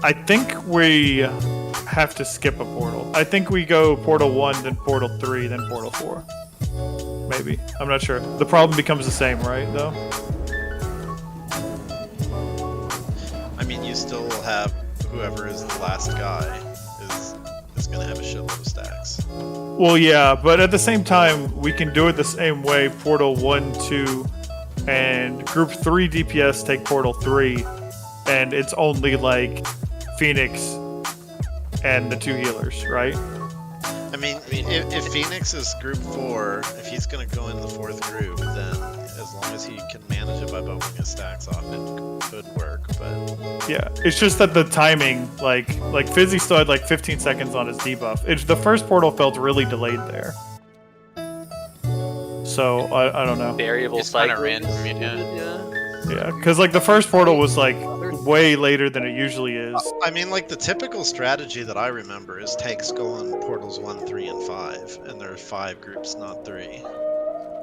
I think we have to skip a portal. I think we go portal 1, then portal 3, then portal 4. Maybe. I'm not sure. The problem becomes the same, right, though? I mean, you still have whoever is the last guy is going to have a shitload of stacks. Well, yeah, but at the same time, we can do it the same way. Portal 1, 2, and group 3 DPS take portal 3, and it's only like Phoenix and the 2 healers, right? I mean, if Phoenix is group 4, if he's going to go in the 4th group, then as long as he can manage it by bumping his stacks off, it could work, but... Yeah, it's just that the timing, like Fizzy still had like 15 seconds on his debuff. The first portal felt really delayed there. So, I don't know. Variable It's kind of cycling. random, yeah. Yeah, because like the first portal was like way later than it usually is. I mean, like the typical strategy that I remember is tanks go on portals 1, 3, and 5, and there are 5 groups, not 3.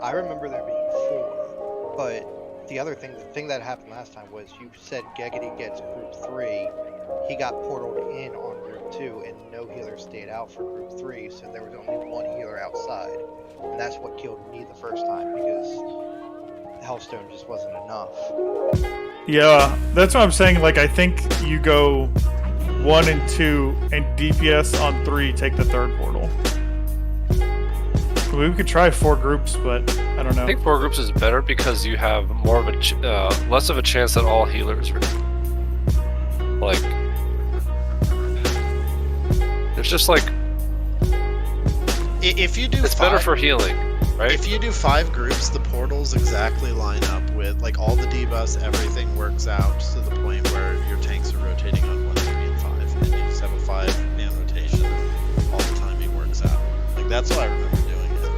I remember there being 4, but the thing that happened last time was you said Gegedy gets group 3, he got portaled in on group 2, and no healer stayed out for group 3, so there was only 1 healer outside, and that's what killed me the first time, because Hellstone just wasn't enough. Yeah, that's what I'm saying. Like, I think you go 1 and 2, and DPS on 3 take the 3rd portal. We could try 4 groups, but I don't know. I think 4 groups is better because you have more of a less of a chance that all healers are like. It's just like if you do, it's better for healing. Right? If you do 5 groups, the portals exactly line up with, like, all the debuffs, everything works out to the point where your tanks are rotating on 1, 3, and 5, and you just have a 5-man rotation, all the timing works out. Like, that's how I remember doing it.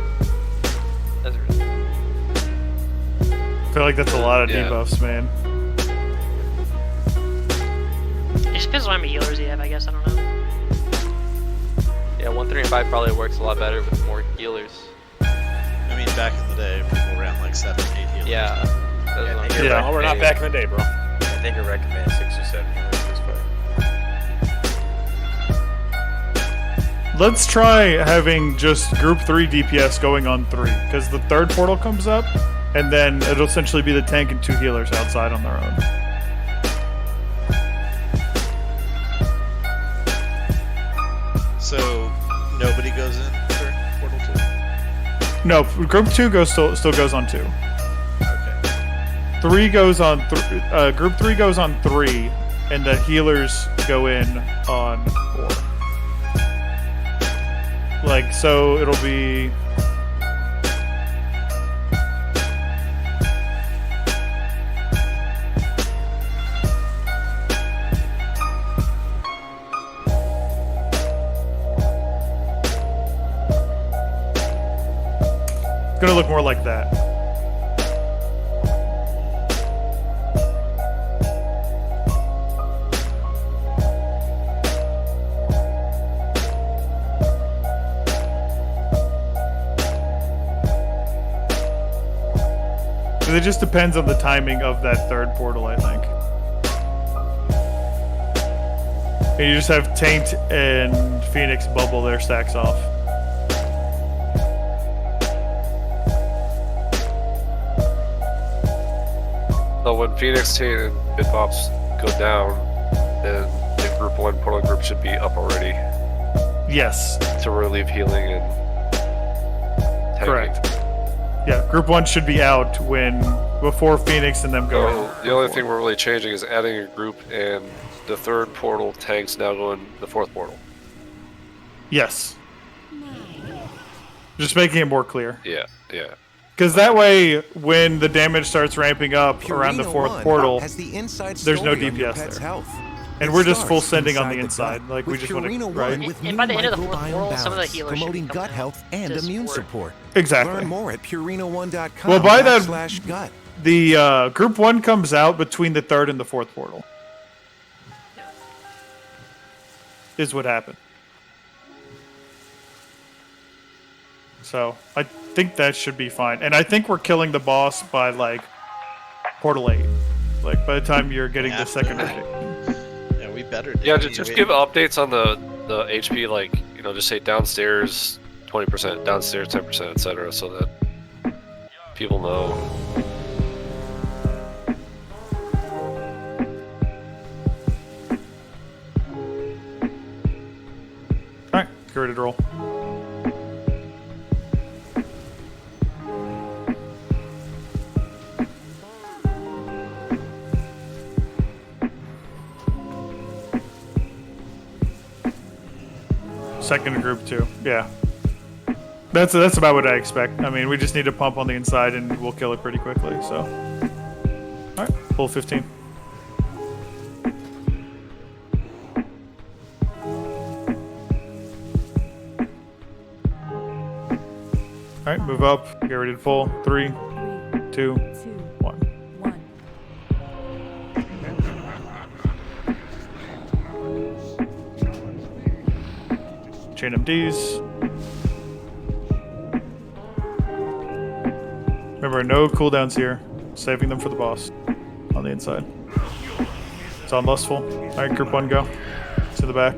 That's really... I feel like that's a lot of debuffs, man. It just depends on how many healers you have, I guess. I don't know. Yeah, 1, 3, and 5 probably works a lot better with more healers. I mean, back in the day, people ran like 7, 8 healers. Yeah. Well, we're not back in the day, bro. I think I recommend 6 or 7 healers this fight. Let's try having just group 3 DPS going on 3, because the 3rd portal comes up, and then it'll essentially be the tank and 2 healers outside on their own. So, nobody goes in for portal 2? No, group 2 still goes on 2. Okay. 3 goes on group 3 goes on 3, and the healers go in on 4. Like, so it'll be... It's gonna look more like that. And it just depends on the timing of that 3rd portal, I think. And you just have Taint and Phoenix bubble their stacks off. So when Phoenix, Taint, and Bitbops go down, then the group 1 portal group should be up already. Yes. To relieve healing and tanking. Correct. Yeah, group 1 should be out before Phoenix and them go. So the only thing we're really changing is adding a group, and the 3rd portal tanks now go in the 4th portal. Yes. Just making it more clear. Yeah, yeah. Because that way, when the damage starts ramping up around the fourth portal, there's no DPS there. And we're just full sending on the inside. Like, we just want to, right? And by the end of the fourth portal, some of the healers should promoting be gut coming health out and to immune support. support. Exactly. Learn more at purino1.com. Well, by that, /gut. the group 1 comes out between the third and the fourth portal. Is what happened. So, I think that should be fine. And I think we're killing the boss by, like, portal 8. Like, by the time you're getting the second rating. Yeah, we better. Yeah, just give updates on the HP, like, you know, just say downstairs 20%, downstairs 10%, etc., so that people know. Alright, get ready to roll. Second group 2, yeah. That's about what I expect. I mean, we just need to pump on the inside and we'll kill it pretty quickly, so. Alright, full 15. Alright, move up, get ready to pull. 3, 2, 1. Chain MDs. Remember, no cooldowns here. Saving them for the boss on the inside. It's on Lustful. Alright, group 1 go. To the back.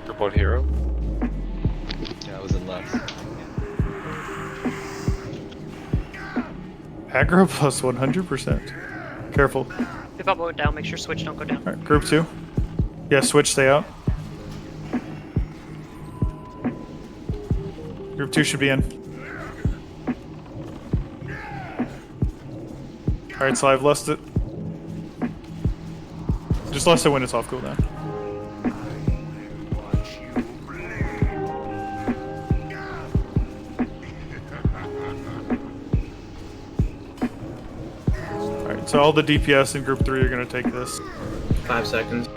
Group 1 hero. Yeah, I was in left. Aggro plus 100%. Careful. If I blow it down, make sure switch don't go down. Alright, group 2. Yeah, switch, stay out. Group 2 should be in. Alright, so I've lust it. Just lust it when it's off cooldown. Alright, so all the DPS in group 3 are gonna take this. 5 seconds.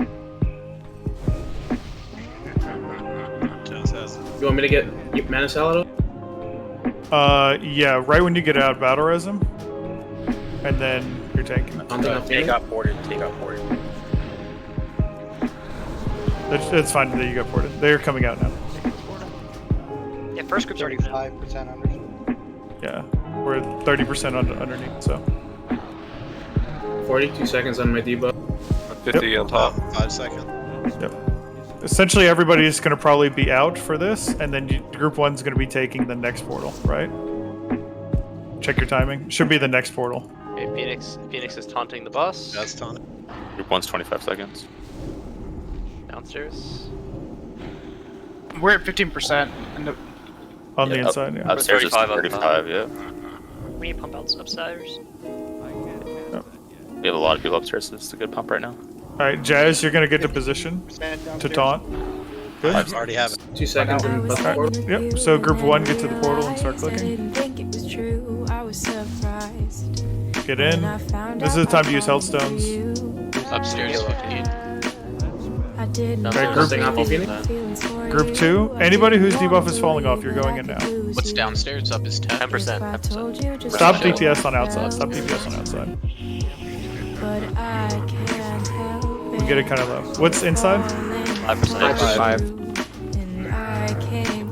You want me to get mana salad? Yeah, right when you get out, battle res him. And then you're tanking. They got ported. They got ported. It's fine that you got ported. They're coming out now. Yeah, first group's already 35% under. Yeah, we're 30% underneath, so. 42 seconds on my debuff. 50 on top. 5 seconds. Yep. Essentially, everybody's going to probably be out for this, and then group 1's going to be taking the next portal, right? Check your timing. Should be the next portal. Okay, Phoenix is taunting the boss. That's taunting. Group 1's 25 seconds. Downstairs. We're at 15%. On the inside, yeah. Upstairs is 35, yeah. We need pump outs upstairs. We have a lot of people upstairs, so this is a good pump right now. Alright, Jazz, you're going to get to position to taunt. Good. I already have it. 2 seconds and plus the portal. Yep, so group 1, get to the portal and start clicking. Get in. This is the time to use health stones. Upstairs 15. Okay, group 2. Anybody whose debuff is falling off, you're going in now. What's downstairs up is 10%. 10%. Stop DPS on outside. Stop DPS on outside. We get it kind of low. What's inside? 5%. 5.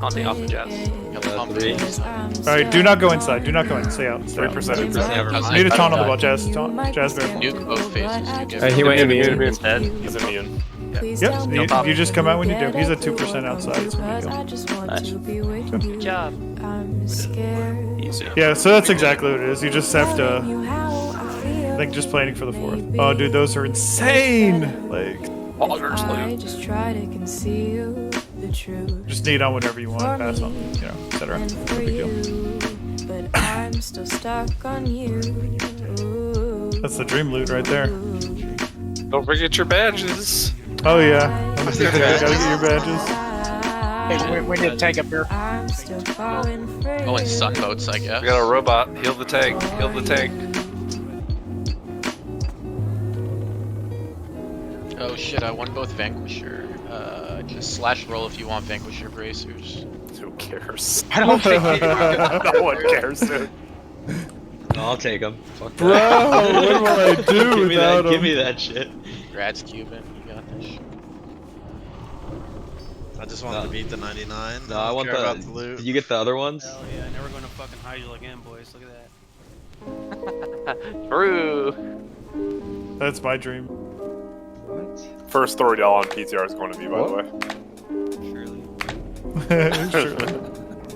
Haunting off the Jazz. Alright, do not go inside. Do not go in. Stay out. Stay out. 3%. Need a taunt on the ball, Jazz. Taunt. Jazz bear. Nuke both phases. He went immune. He's immune. Yep, you just come out when you do. He's at 2% outside. So Nice. Good job. Easy. yeah, so that's exactly what it is. You just have to, I think, just planning for the 4th. Oh, dude, those are insane. Like, just need on whatever you want, pass on, you know, etc. No big deal. I'm still stuck on you. That's the dream loot right there. Don't forget your badges. Oh yeah. Gotta get your badges. Hey, we need to take up here. I'm still falling free. Oh, and sunboats, I guess. We got a robot. Heal the tank. Heal the tank. Oh shit, I won both Vanquisher. Just slash roll if you want Vanquisher bracers. Who cares? I don't think No one cares, dude. No, I'll take them. Fuck Bro, what will I do give me without that, Give him? me that shit. Congrats, Cuban. You got this shit. I just wanted to beat the 99. No, I want care the. about the loot. Did you get the other ones? Hell yeah, never going to fucking Hydra again, boys. Look at that. True. That's my dream. What? First story y'all on PTR is going to be, by the way. Surely.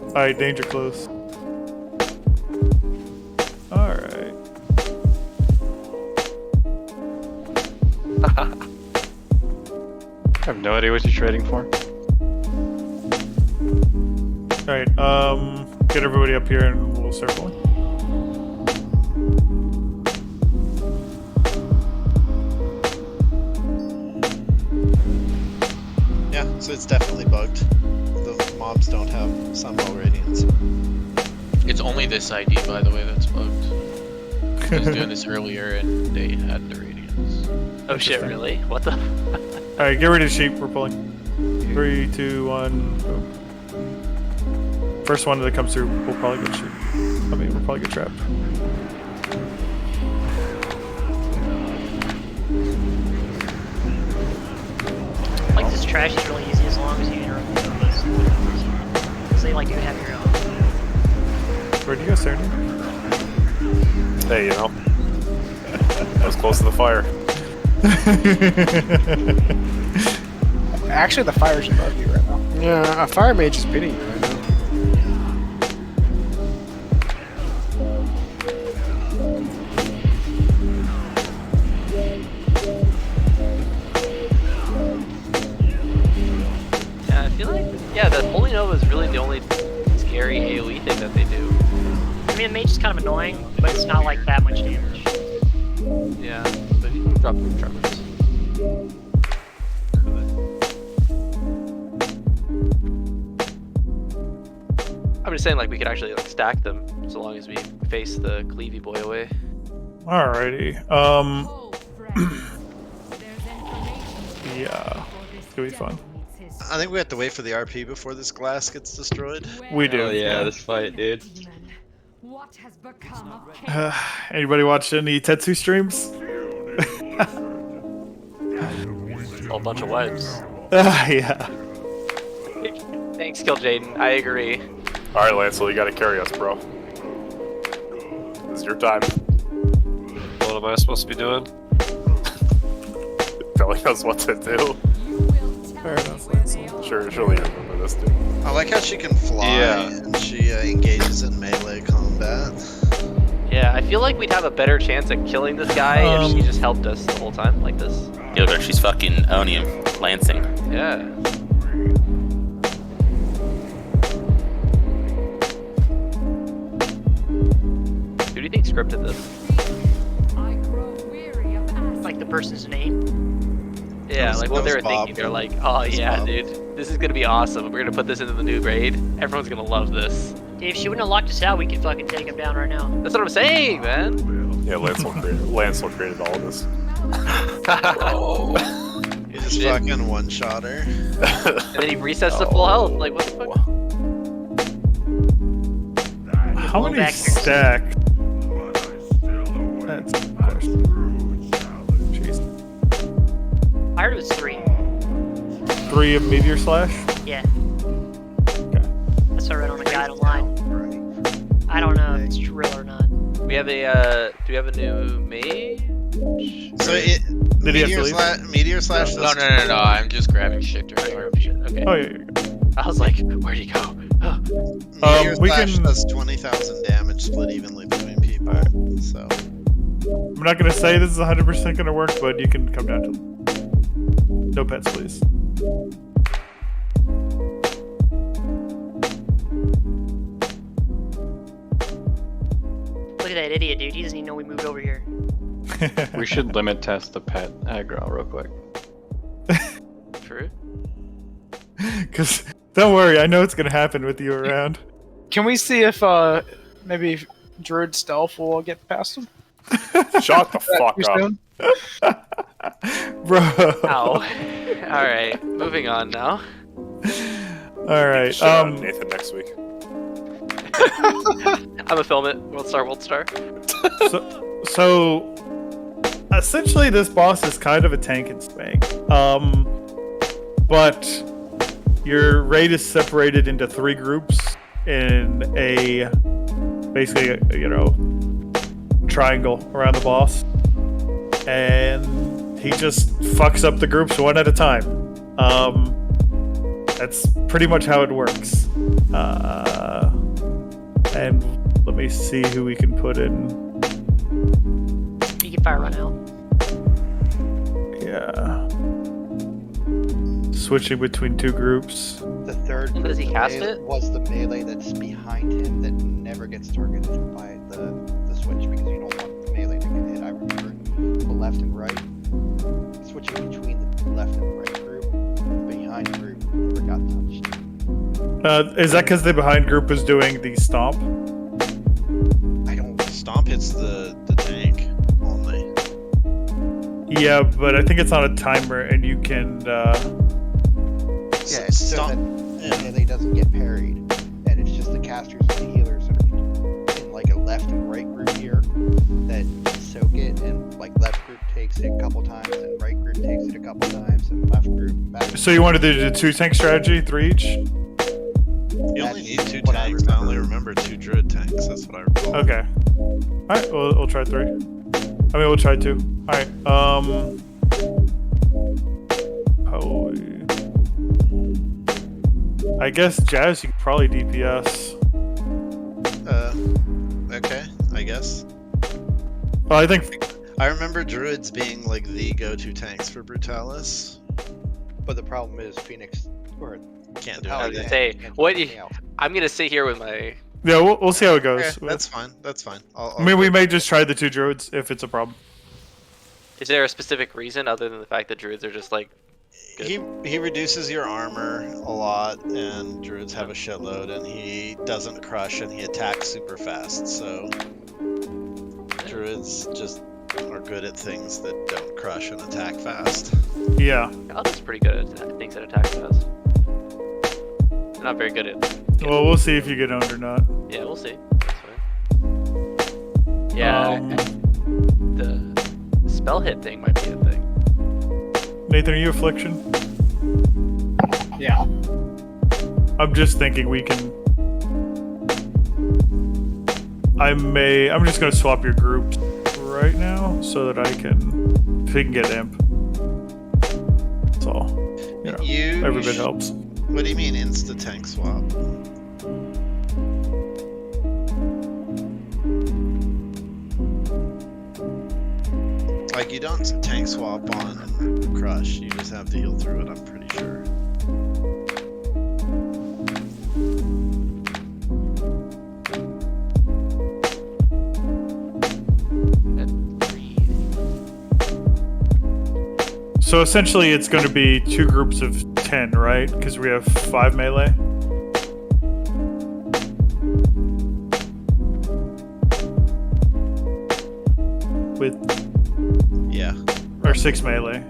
Alright, danger close. Alright. I have no idea what you're trading for. Alright, get everybody up here and we'll start going. Yeah, so it's definitely bugged. The mobs don't have Sunball Radiance. It's only this ID, by the way, that's bugged. I was doing this earlier and they had the radiance. Oh shit, really? What the? Alright, get ready to sheep, we're pulling. 3, 2, 1, boom. First one that comes through, we'll probably get sheep. I mean, we'll probably get trapped. Like this trash is really easy as long as you interrupt the others. Because they like do have your own. Where'd you go, Sarah? Hey, you know. I was close to the fire. Actually, the fire's above you right now. Yeah, a fire mage is beating you right now. Yeah, I feel like the Holy Nova is really the only scary AoE thing that they do. I mean, the mage is kind of annoying, but it's not like that much damage. Yeah, but you can drop the tremors. I'm just saying, like, we could actually like stack them so long as we face the Cleavy boy away. Alrighty. Yeah, it's gonna be fun. I think we have to wait for the RP before this glass gets destroyed. We do. Oh yeah, this fight, dude. Anybody watch any Tetsu streams? A whole bunch of wipes. Yeah. Thanks, Kill Jaden. I agree. Alright, Lancel, you gotta carry us, bro. It's your time. What am I supposed to be doing? Telling us what to do. Fair enough, Lancel. Sure, surely you remember this, dude. I like how she can fly and she engages in melee combat. Yeah, I feel like we'd have a better chance at killing this guy if she just helped us the whole time like this. Yo, girl, she's fucking owning him, lancing. Yeah. Who do you think scripted this? Like the person's name. Yeah, like what they were Bob. thinking. They're like, oh yeah, Bob. dude, this is gonna be awesome. We're gonna put this into the new raid. Everyone's gonna love this. Dude, if she wouldn't have locked us out, we could fucking take him down right now. That's what I'm saying, man. Yeah, Lancel created all of this. You just fucking one-shot her. And then he resets to full health. Like, what the fuck? How many stacked? That's a question. Jeez. I heard it was 3. 3 of Meteor Slash? Yeah. That's what I read on a guide online. I don't know if it's real or not. We have a, do we have a new mage? So Did he have to leave? Meteor Slash No, I'm just grabbing shit during RP. Okay. Oh, yeah. I was like, where'd he go? Meteor we Slash can- does 20,000 damage split evenly between people. So I'm not gonna say this is 100% gonna work, but you can come down to. No pets, please. Look at that idiot, dude. He doesn't even know we moved over here. We should limit test the pet aggro real quick. True. Because don't worry, I know it's gonna happen with you around. Can we see if maybe Druid Stealth will get past him? Shut the fuck up. Bro. Ow. Alright, moving on now. Alright, Shit out of Nathan next week. I'm gonna film it. World Star. So essentially this boss is kind of a tank and spank. But your raid is separated into 3 groups in a basically triangle around the boss. And he just fucks up the groups one at a time. That's pretty much how it works. And let me see who we can put in. You can fire run out. Yeah. Switching between 2 groups. The third Does he group cast melee it? was the melee that's behind him that never gets targeted by the switch because you don't want the melee to get hit. I remember the left and right. Switching between the left and right group, behind group never got touched. Is that because the behind group is doing the stomp? I don't. Stomp hits the tank only. Yeah, but I think it's on a timer and you can. Yeah, it's so that melee doesn't get parried, and it's just the casters and the healers that are in like a left and right group here that soak it, and like left group takes it a couple times, and right group takes it a couple times, and left group back. So you wanted to do the 2 tank strategy, 3 each? You only need 2 tanks. I only remember 2 druid tanks. That's what I recall. Okay. Alright, we'll try 3. I mean, we'll try 2. Alright, I guess Jazz, you could probably DPS. Okay, I guess. Well, I think I remember druids being like the go-to tanks for Brutalis. But the problem is Phoenix or Can't do I was anything. gonna say, I'm gonna sit here with my. Yeah, we'll see how it goes. Okay, that's fine. That's fine. I mean, we may just try the 2 druids if it's a problem. Is there a specific reason other than the fact that druids are just like? Good? He reduces your armor a lot, and druids have a shitload, and he doesn't crush, and he attacks super fast. So druids just are good at things that don't crush and attack fast. Yeah. Paladin's pretty good at things that attack fast. They're not very good at. Well, we'll see if you get owned or not. Yeah, we'll see. That's fine. Yeah, the spell hit thing might be a thing. Nathan, are you Affliction? Yeah. I'm just thinking we can. I'm just gonna swap your groups right now so that I can. If we can get imp. That's all. You know, every bit helps. What do you mean insta tank swap? Like, you don't tank swap on crush, you just have to heal through it, I'm pretty sure. So essentially, it's going to be 2 groups of 10, right? Because we have 5 melee. With or 6 melee,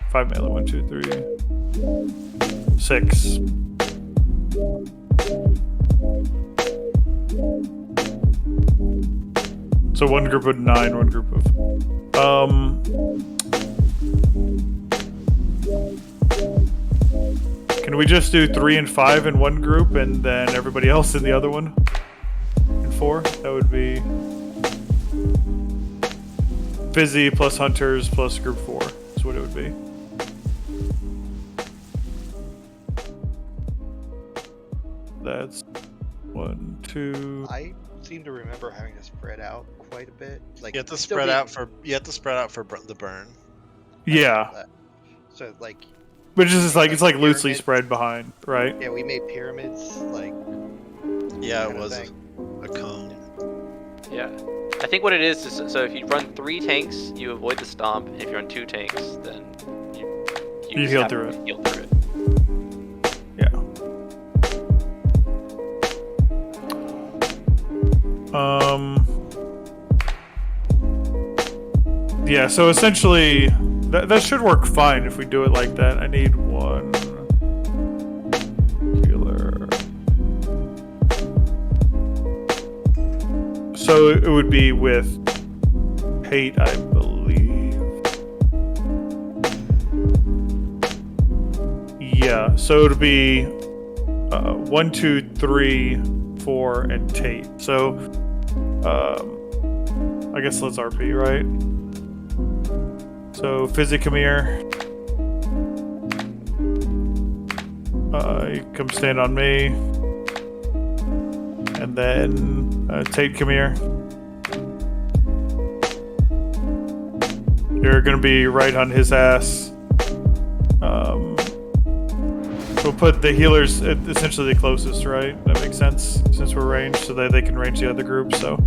5 melee. 1, 2, 3, 6. So 1 group of 9, 1 group of Can we just do 3 and 5 in 1 group and then everybody else in the other one? In 4? That would be Busy plus Hunters plus group 4 is what it would be. That's 1, 2. I seem to remember having to spread out quite a bit. Like You have to still spread be- out for the burn. Yeah. So like. Which is just like it's like loosely spread behind, right? Yeah, we made pyramids like. Yeah, it kinda was thing. a cone. Yeah. I think what it is so if you run 3 tanks, you avoid the stomp, and if you run 2 tanks, then you just heal have through to it. Heal through it. Yeah, so essentially, that should work fine if we do it like that. I need 1 healer. So it would be with hate, I believe. Yeah, so it would be 1, 2, 3, 4, and Tate. So, I guess let's RP, right? So, Fizzy, come here. You come stand on me. And then, Tate, come here. You're gonna be right on his ass. We'll put the healers essentially the closest, right? That makes sense, since we're ranged, so that they can range the other group, so...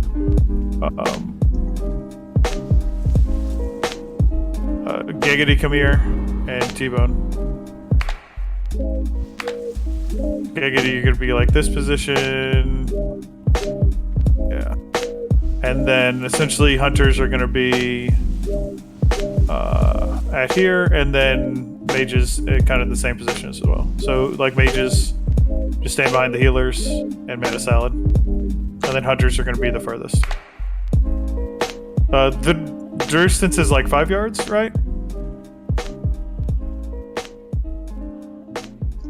Giggity, come here, and T-Bone. Giggity, you're gonna be like this position. Yeah. And then essentially hunters are gonna be at here, and then mages kind of in the same position as well. So like mages just stand behind the healers and mana salad. And then hunters are gonna be the furthest. The distance is like 5 yards, right?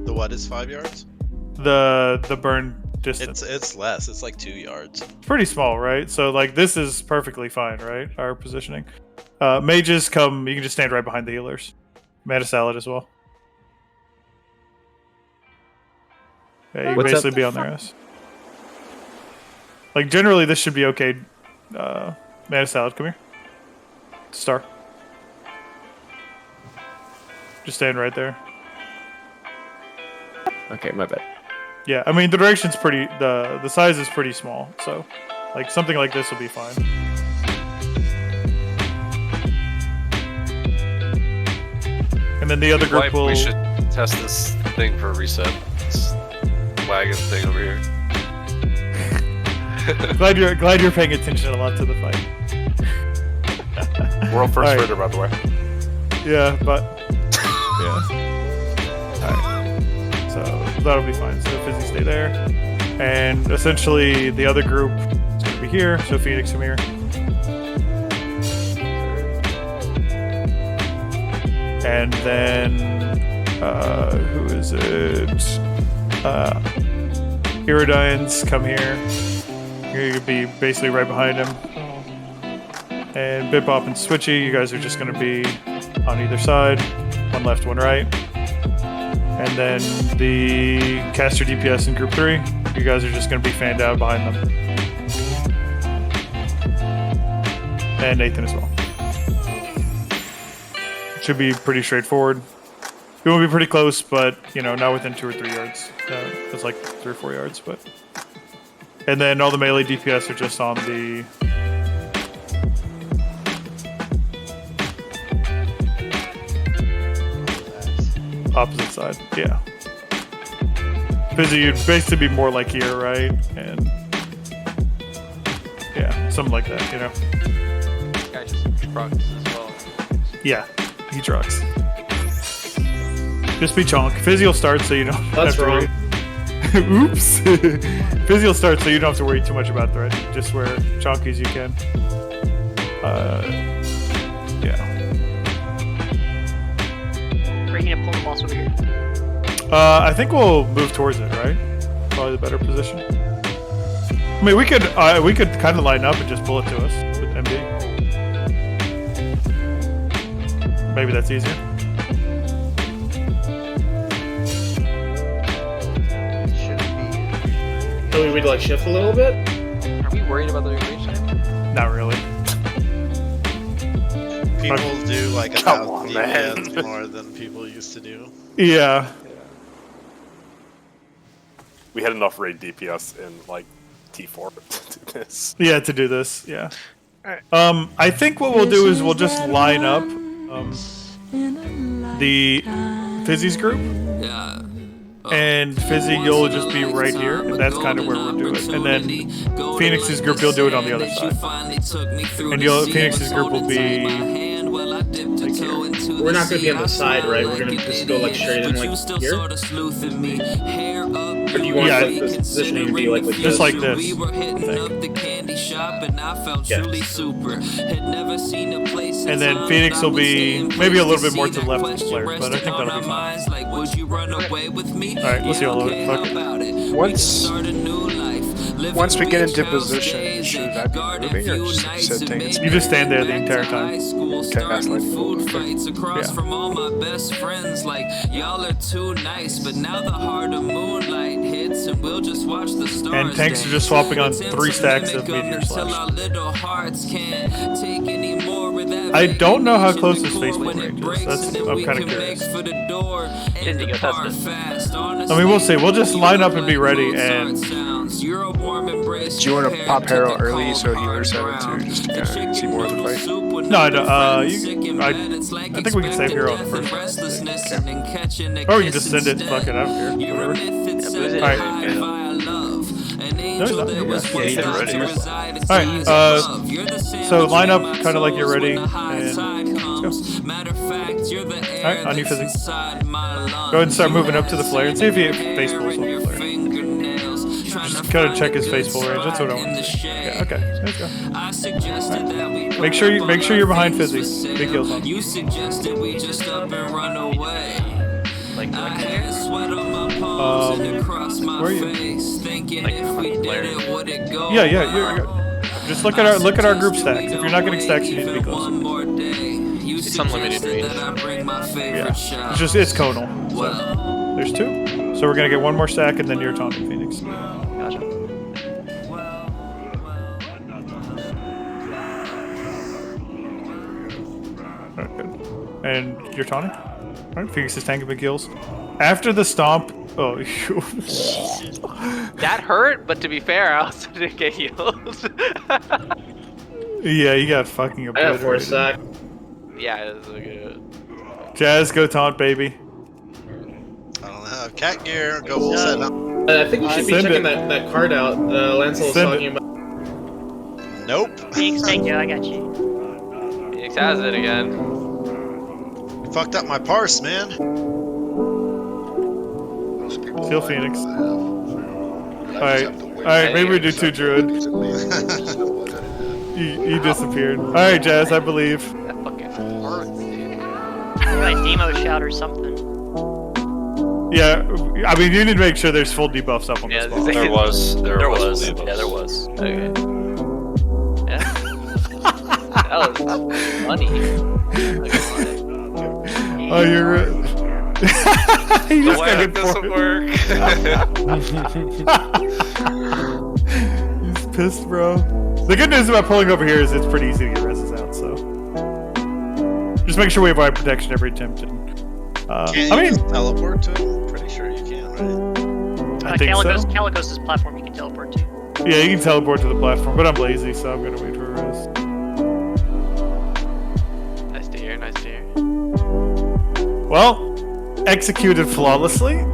The what is 5 yards? The burn distance. It's less. It's like 2 yards. It's pretty small, right? So like this is perfectly fine, right? Our positioning. Mages come. You can just stand right behind the healers. Mana salad as well. Yeah, you can basically be on their ass. Like generally, this should be okay. Mana salad, come here. Star. Just stand right there. Okay, my bad. Yeah, I mean the direction's pretty. The size is pretty small, so like something like this will be fine. And then the other group will. We should test this thing for a reset. This wagon thing over here. glad you're paying attention a lot to the fight. World first All right. raider, by the way. Yeah, but yeah. Alright. So that'll be fine. So Fizzy stay there. And essentially the other group is gonna be here. So Phoenix, come here. And then who is it? Iridians, come here. You're gonna be basically right behind him. And Bip-Bop and Switchy, you guys are just gonna be on either side. One left, one right. And then the caster DPS in group 3, you guys are just gonna be fanned out behind them. And Nathan as well. Should be pretty straightforward. It will be pretty close, but you know, not within 2 or 3 yards. It's like 3 or 4 yards, but. And then all the melee DPS are just on the. Opposite side, yeah. Fizzy, you'd basically be more like here, right? And yeah, something like that, you know. This guy just trucks as well. Yeah, he trucks. Just be chonk. Fizzy will start so you don't have to worry. Oops. Fizzy will start so you don't have to worry too much about threat. Just wear chonky as you can. Yeah. Are you gonna pull the boss over here? I think we'll move towards it, right? Probably the better position. I mean, we could kind of line up and just pull it to us with MD. Maybe that's easier. So we'd like shift a little bit? Are we worried about the range time? Not really. People do like 1,000 DPS more than people used to do. Yeah. We had enough raid DPS in like T4 to do this. Yeah, to do this. Yeah. I think what we'll do is we'll just line up the Fizzy's group, and Fizzy, you'll just be right here, and that's kind of where we'll do it. And then Phoenix's group, you'll do it on the other side. And Phoenix's group will be like here. We're not gonna be on the side, right? We're gonna just go like straight in, like here. Or do you want like, this positioning to be like just this? like this? And then Phoenix will be maybe a little bit more to the left of the player, but I think that'll be fine. Alright, we'll see all of it. Fuck it. Once we get into position, should I be moving or just sit taking You just stand there the entire time. Okay, that's like And tanks are just swapping on 3 stacks of Meteor Slash. I don't know how close his Facebook range is. I'm kind of curious. I mean, we'll see. We'll just line up and be ready. And do you want to pop Harrow early so healers have it too, just to kind of see more of the fight? No, I don't. I think we can save Hero on the first. Okay. Or we can just send it. Fuck it, I don't care. Whatever. Alright. No, he's not. He's ready. Alright, so line up kind of like you're ready, and let's go. Alright, on you, Fizzy. Go ahead and start moving up to the flare and see if he face pulls on the flare. Just kind of check his face pull range, that's what I want to see. Yeah, okay, let's go. Right. Make sure you're behind Fizzy. Big heals on. Like where are you? Yeah, you're good. Just look at our group stacks. If you're not getting stacks, you need to be close. It's unlimited range. Yeah, it's conal. So there's 2. So we're gonna get 1 more stack, and then you're taunting Phoenix. Gotcha. Alright, good. And you're taunting? Alright, Phoenix is tanking big heals. After the stomp, oh, that hurt, but to be fair, I also didn't get healed. Yeah, you got fucking obliterated. I got 4 stack. Yeah, it was good. Jazz, go taunt, baby. I don't have cat gear. Go full set up. I think we should be checking that card out. Lancel was talking about. Nope. Thanks, thank you. I got you. Phoenix has it again. You fucked up my parse, man. Kill Phoenix. Alright, maybe we do 2 Druid. You disappeared. Alright, Jazz, I believe. That fucking hurts, dude. Like demo shout or something. Yeah, I mean, you need to make sure there's full debuffs up on this ball. There was. Yeah, there was. Okay. Yeah. That was funny. Oh, you're right. He just got it doesn't work. He's pissed, bro. The good news about pulling over here is it's pretty easy to get reses out, so. Just make sure we have eye protection every attempt. Can't you just teleport to him? Pretty sure you can, right? I think so. Calicos' platform you can teleport to. Yeah, you can teleport to the platform, but I'm lazy, so I'm gonna wait for a res. Nice to hear, nice to hear. Well, executed flawlessly.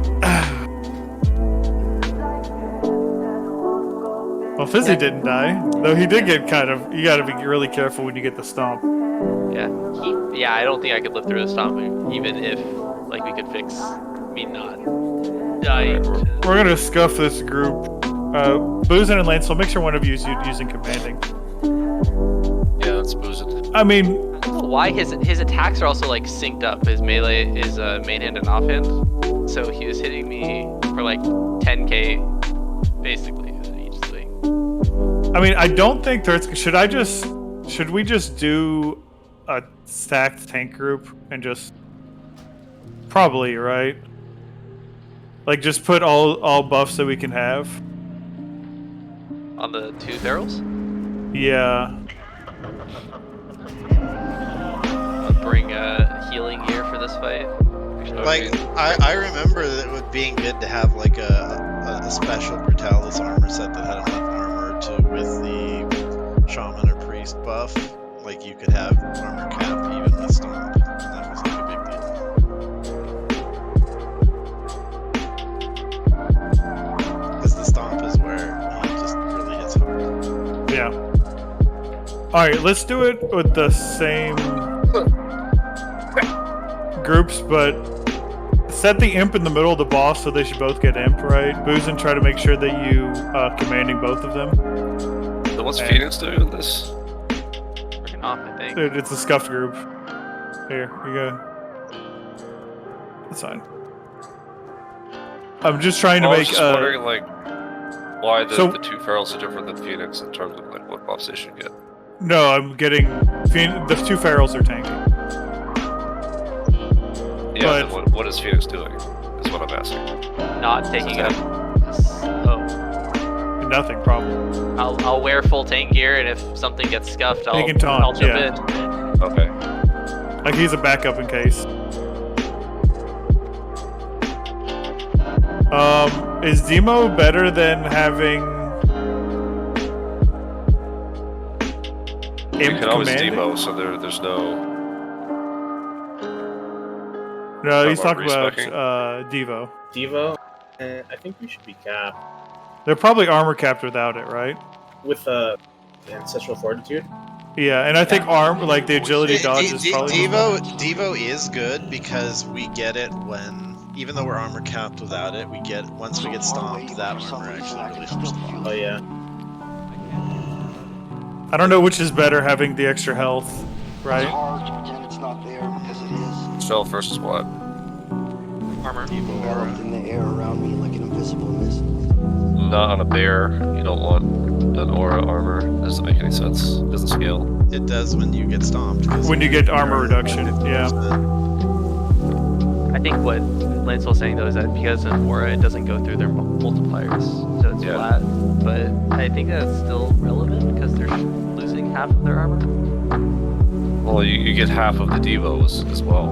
Well, Fizzy didn't die, though he did get kind of. You gotta be really careful when you get the stomp. Yeah, I don't think I could live through the stomp, even if like we could fix me not dying. We're gonna scuff this group. Boozin and Lancel, make sure one of you is using commanding. Yeah, that's Boozin. I mean, I don't know why his attacks are also like synced up. His melee is main hand and offhand, so he was hitting me for like 10k basically each swing. I mean, I don't think there's. Should we just do a stacked tank group and just probably, right? Like just put all buffs that we can have on the 2 Ferals? Yeah. Bring healing gear for this fight. Like I remember that it being good to have like a special Brutalis armor set that had enough armor with the shaman or priest buff, like you could have armor cap even with stomp, and that was like a big deal. Because the stomp is where he just really hits hard. Yeah. Alright, let's do it with the same groups, but set the imp in the middle of the boss so they should both get imp, right? Booze and try to make sure that you commanding both of them. So what's Phoenix doing in this? Freaking off, I think. Dude, it's a scuffed group. Here, you go. That's fine. I'm just trying to I was make. just wondering, like, why the, so- the two ferals are different than Phoenix in terms of like what buffs they should get. No, I'm getting. The two ferals are tanking. Yeah, But- then what is Phoenix doing? Is what I'm asking. Not taking up. Oh, Nothing, problem. I'll wear full tank gear, and if something gets scuffed, I'll Taking taunt, I'll jump yeah. in. Okay. Like he's a backup in case. Is Demo better than having You imp can always commanding? demo, so there's no. No, he's about talking about respecing? Devo. Devo? I think we should be capped. They're probably armor capped without it, right? With Ancestral Fortitude? Yeah, and I think like the agility dodge is probably. Devo is good because we get it when, even though we're armor capped without it, we get once we get stomped, that armor actually really helps the fight. Oh yeah. I don't know which is better, having the extra health, right? hard to pretend it's not there because it is. Stealth versus what? Armor. Enveloped in the air around me like an invisible mist. Not on a bear. You don't want an aura armor. Doesn't make any sense. Doesn't scale. It does when you get stomped. 'cause When you get armor reduction, yeah. I think what Lance was saying though is that because of aura, it doesn't go through their multipliers, so it's flat. But I think that's still relevant because they're losing half of their armor. Well, you get half of the devos as well.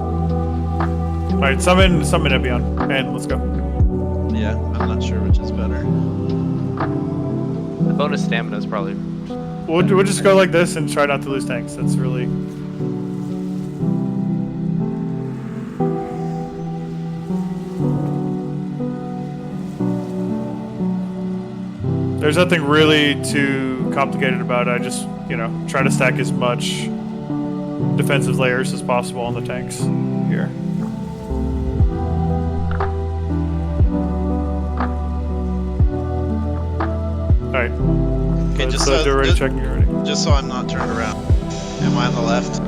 Alright, summon Ebion, and let's go. Yeah, I'm not sure which is better. The bonus stamina is probably. We'll just go like this and try not to lose tanks. That's really. There's nothing really too complicated about it. I just, try to stack as much defensive layers as possible on the tanks here. Alright. Okay, just so they're ready, checking you ready. Just so I'm not turned around. Am I on the left?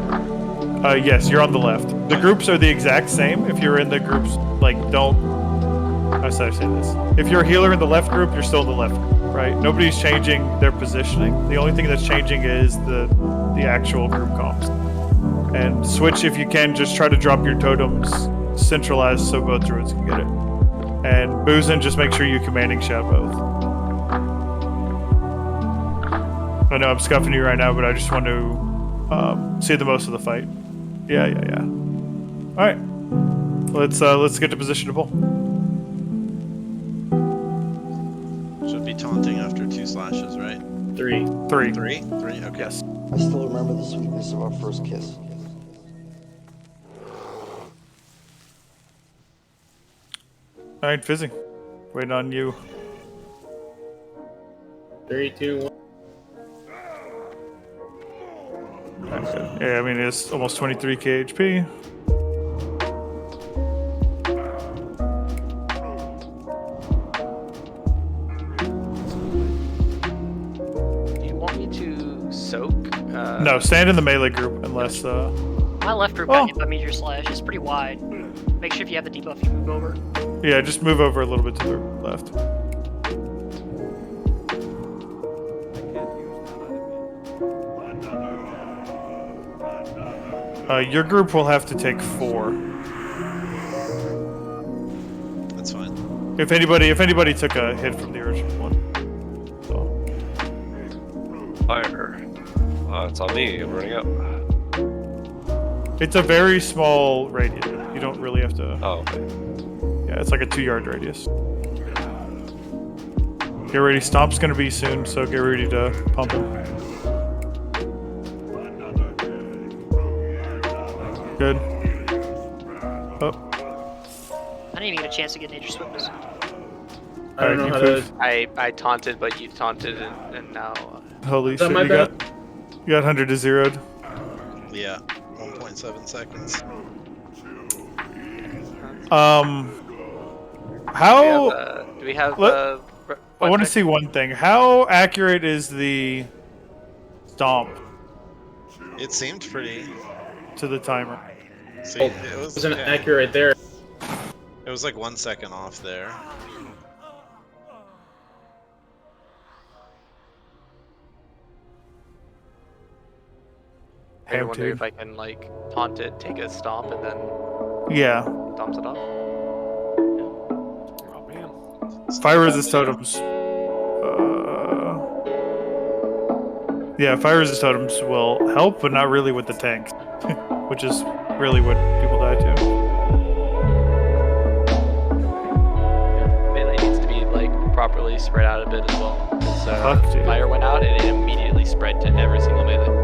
Yes, you're on the left. The groups are the exact same. If you're in the groups, how should I say this? If you're a healer in the left group, you're still in the left group, right? Nobody's changing their positioning. The only thing that's changing is the actual group comps. And switch if you can. Just try to drop your totems centralized so both druids can get it. And Boozin, just make sure you commanding shout both. I know I'm scuffing you right now, but I just want to see the most of the fight. Yeah. All right, let's get to position to pull. Should be taunting after 2 slashes, right? 3. 3. 3? 3? Okay. Yes. I still remember the sweetness of our first kiss. All right, fizzing. Waiting on you. 3, 2, 1. Yeah, I mean it's almost 23k HP. Do you want me to soak? No, stand in the melee group unless. My left group got hit by Meteor Slash. It's pretty wide. Make sure if you have the debuff, you move over. Yeah, just move over a little bit to the left. Your group will have to take 4. That's fine. If anybody took a hit from the original one. So. Fire. It's on me. I'm running up. It's a very small radius. You don't really have to. Oh, okay. Yeah, it's like a 2-yard radius. Get ready. Stomp's gonna be soon, so get ready to pump him. Good. Oh. I didn't even get a chance to get Nature Swiftness. I don't know how to. I taunted, but you taunted, and now. Holy Is that shit! my You bad? got 100 to 0'd. Yeah, 1.7 seconds. How? Do we have? I want to see one thing. How accurate is the stomp It seemed pretty. to the timer? See, it wasn't okay. accurate there. It was like 1 second off there. I wonder if I can like taunt it, take a stomp, and then Yeah. stomps it off. Oh man. Fire resist totems. Yeah, fire resist totems will help, but not really with the tank, which is really what people die to. Melee needs to be like properly spread out a bit as well. Fuck, dude. Fire went out and it immediately spread to every single melee.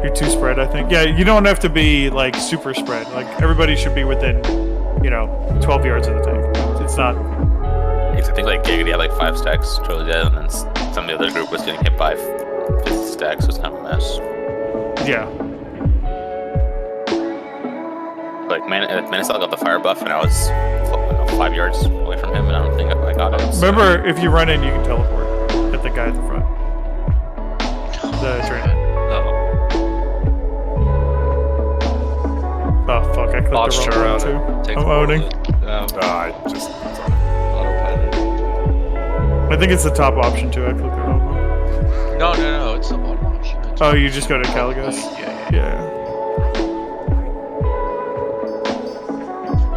You're too spread, I think. Yeah, you don't have to be like super spread. Like everybody should be within, 12 yards of the tank. It's not. I think like Giggity had like 5 stacks, totally dead, and then some of the other group was getting hit by 50 stacks, so it's kind of a mess. Yeah. Like Manisal got the fire buff, and I was 5 yards away from him, and I don't think I got it. So. Remember, if you run in, you can teleport at the guy at the front. The trainer. Oh fuck! I clicked Launch the her wrong out one and too. take I'm the owning. I just Autopilot. I think it's the top option too. I clicked the wrong one. No, it's the bottom option. Oh, you just go to Caligos? Yeah.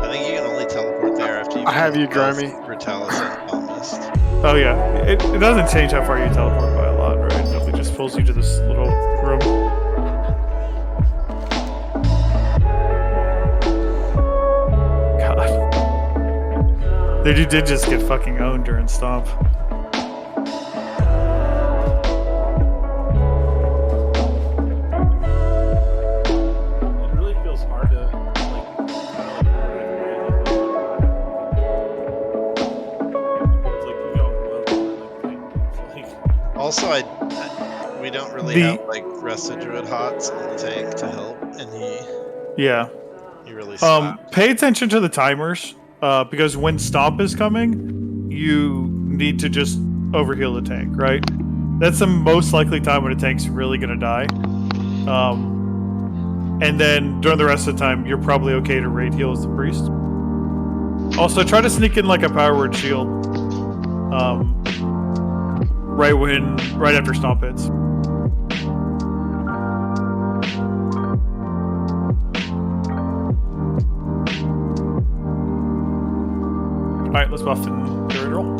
I think you can only teleport there after you. I have you, Grimy. Brutalis and Almist. Oh yeah. It doesn't change how far you teleport by a lot, right? It definitely just pulls you to this little room. God. They did just get fucking owned during Stomp. It really feels hard to Also, we don't really have like Rested Druid Hots on the tank to help, and Yeah. he really slapped. Pay attention to the timers, because when Stomp is coming, you need to just overheal the tank, right? That's the most likely time when a tank's really gonna die. And then during the rest of the time, you're probably okay to raid heal as the priest. Also, try to sneak in like a power word shield, right after Stomp hits. Alright, let's buff and get ready to roll.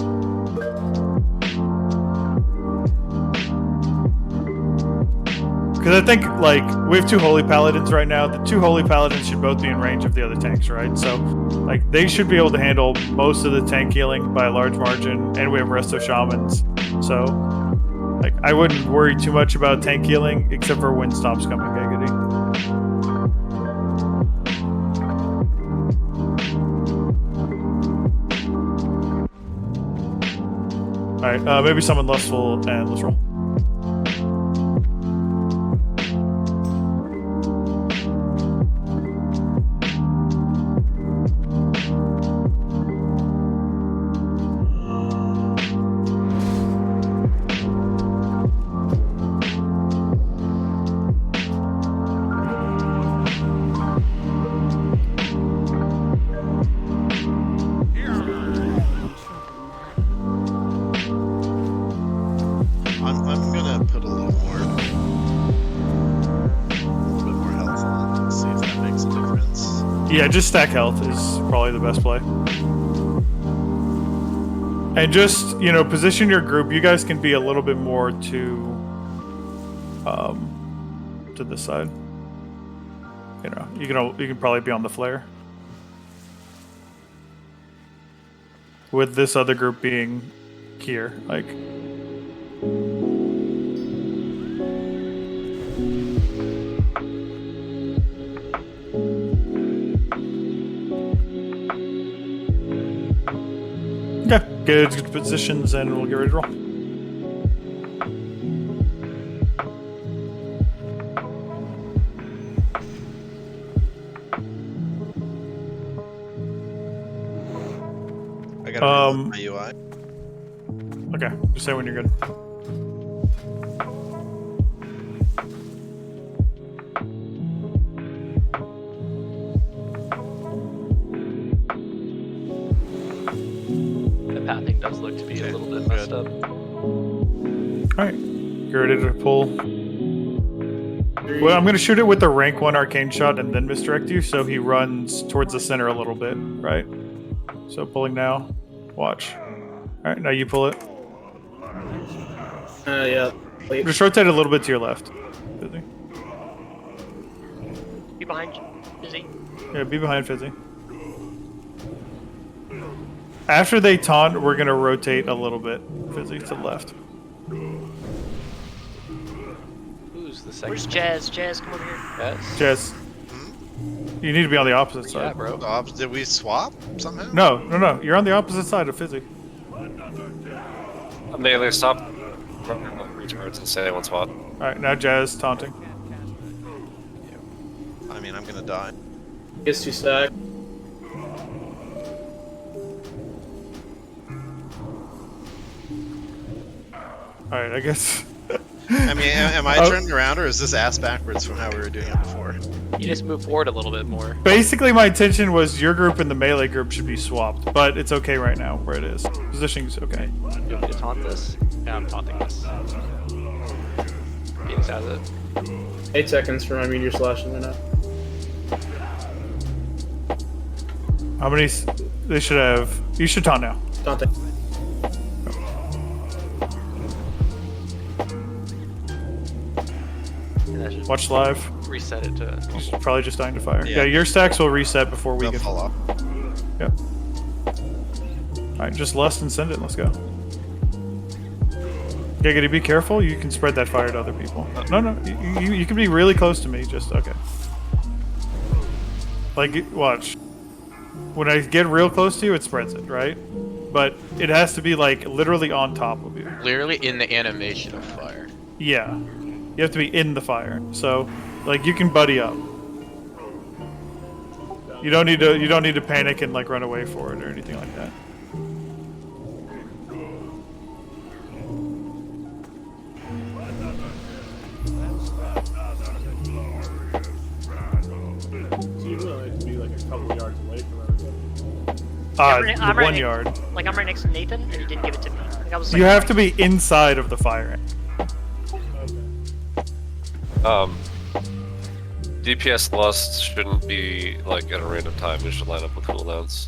Because I think, like, we have 2 Holy Paladins right now. The 2 Holy Paladins should both be in range of the other tanks, right? So, like, they should be able to handle most of the tank healing by a large margin, and we have Resto Shamans. So, like, I wouldn't worry too much about tank healing, except for when Stomp's coming, Giggity. Alright, maybe summon Lustful, and let's roll. I'm gonna put a little bit more health on, see if that makes a difference. Yeah, just stack health is probably the best play. And just, position your group. You guys can be a little bit more to this side. You can probably be on the flare. with this other group being here. Like, okay, get good positions and we'll get ready to roll. I gotta reload my UI. Okay, just say when you're good. The pathing does look to be a little bit messed up. Alright, you ready to pull? Well, I'm gonna shoot it with the rank 1 arcane shot and then misdirect you, so he runs towards the center a little bit, right? So pulling now. Watch. Alright, now you pull it. Yeah. Wait. Just rotate a little bit to your left. Fizzy. Be behind Fizzy. Yeah, be behind Fizzy. After they taunt, we're gonna rotate a little bit, Fizzy, to the left. Who's the second? Where's Jazz? Jazz, come over here. Jazz? Jazz. You need to be on the opposite side. Yeah, bro. Did we swap somehow? No. You're on the opposite side of Fizzy. Melee stop. Retards and say one spot. Alright, now Jazz taunting. I mean, I'm gonna die. Gets 2 stack. Alright, I guess. I mean, am I turning around or is this ass backwards from how we were doing it before? You just move forward a little bit more. Basically, my intention was your group and the melee group should be swapped, but it's okay right now where it is. Positioning's okay. You want me to taunt this? Yeah, I'm taunting this. Phoenix has it. 8 seconds for my meteor slash and then How many? They should have. You should taunt now. Taunting. Watch live. Reset it to. Probably just dying to fire. Yeah. Yeah, your stacks will reset before we They'll get. fall off. Yep. Alright, just lust and send it. Let's go. Giggity, be careful. You can spread that fire to other people. No. You can be really close to me. Just okay. Like, watch. When I get real close to you, it spreads it, right? But it has to be like literally on top of you. Literally in the animation of fire. Yeah. You have to be in the fire. So, like, you can buddy up. You don't need to panic and like run away for it or anything like that. So you really have to be like a couple yards away from everybody. I'm right 1 next- yard. Like, I'm right next to Nathan, and he didn't give it to me. Like, I was like, You have to be inside of the fire. DPS lust shouldn't be like at a random time. We should line up with cooldowns.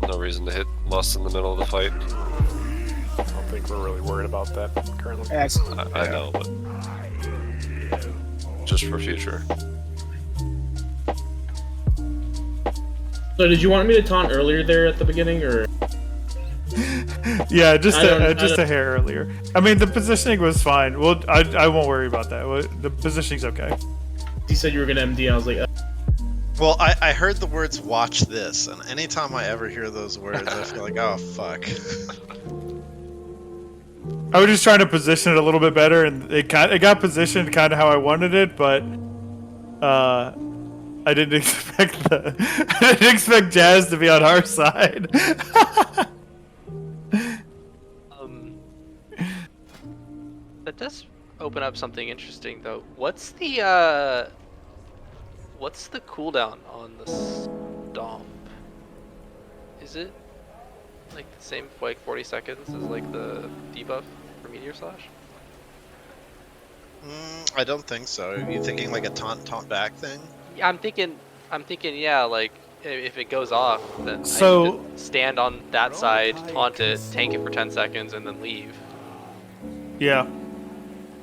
No reason to hit lust in the middle of the fight. I don't think we're really worried about that currently. I know, but just for future. So did you want me to taunt earlier there at the beginning, or? Yeah, just I don't- a hair earlier. I mean, the positioning was fine. Well, I won't worry about that. The positioning's okay. You said you were gonna MD, I was like, Well, I heard the words "watch this," and anytime I ever hear those words, I feel like, oh fuck. I was just trying to position it a little bit better, and it got positioned kind of how I wanted it, but I didn't expect I didn't expect Jazz to be on our side. That does open up something interesting, though. What's the cooldown on the stomp? Is it like the same for like 40 seconds as like the debuff for Meteor Slash? I don't think so. Are you thinking like a taunt back thing? Yeah, I'm thinking, yeah, like if it goes off, then So- I need to stand on that side, taunt it, tank it for 10 seconds, and then leave. Yeah.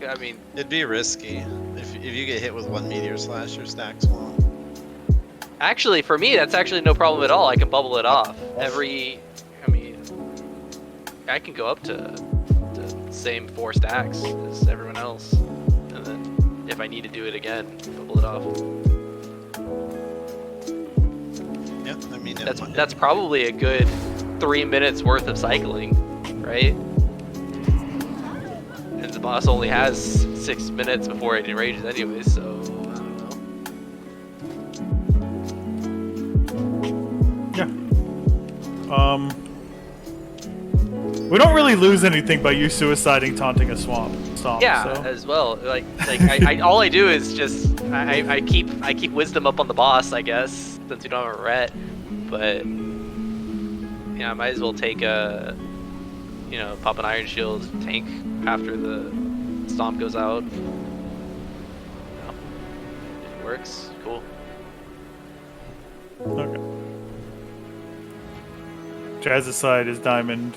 I mean, It'd be risky. If you get hit with one meteor slash, your stacks won't. actually, for me, that's actually no problem at all. I can bubble it off. I mean, I can go up to the same 4 stacks as everyone else, and then if I need to do it again, bubble it off. Yeah, I mean that's probably a good 3 minutes worth of cycling, right? And the boss only has 6 minutes before it rages anyway, so I don't know. We don't really lose anything by you suiciding, taunting a stomp. Yeah, so. as well. Like I all I do is just I keep wisdom up on the boss, I guess, since we don't have a ret. But yeah, I might as well take a pop an iron shield tank after the stomp goes out. If it works, cool. Okay. Jazz's side is diamond.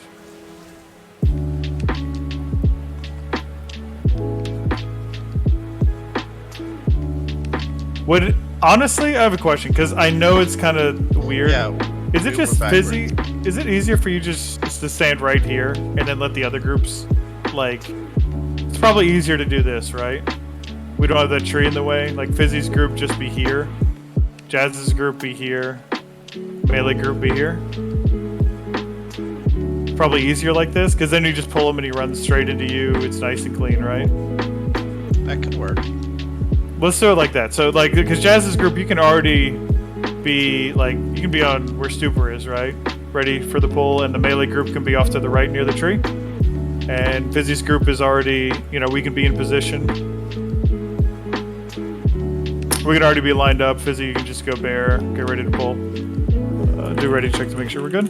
Honestly, I have a question because I know it's kind of weird. Yeah, is it just fizzy? Is it easier for you just to stand right here and then let the other groups, like, it's probably easier to do this, right? We don't have that tree in the way. Like, Fizzy's group just be here. Jazz's group be here. Melee group be here. Probably easier like this because then you just pull him and he runs straight into you. It's nice and clean, right? That could work. Let's do it like that. So, like, because Jazz's group, you can already be, like, you can be on where Stupor is, right? Ready for the pull, and the melee group can be off to the right near the tree. And Fizzy's group is already, we can be in position. We can already be lined up. Fizzy, you can just go bear, get ready to pull. Do ready check to make sure we're good.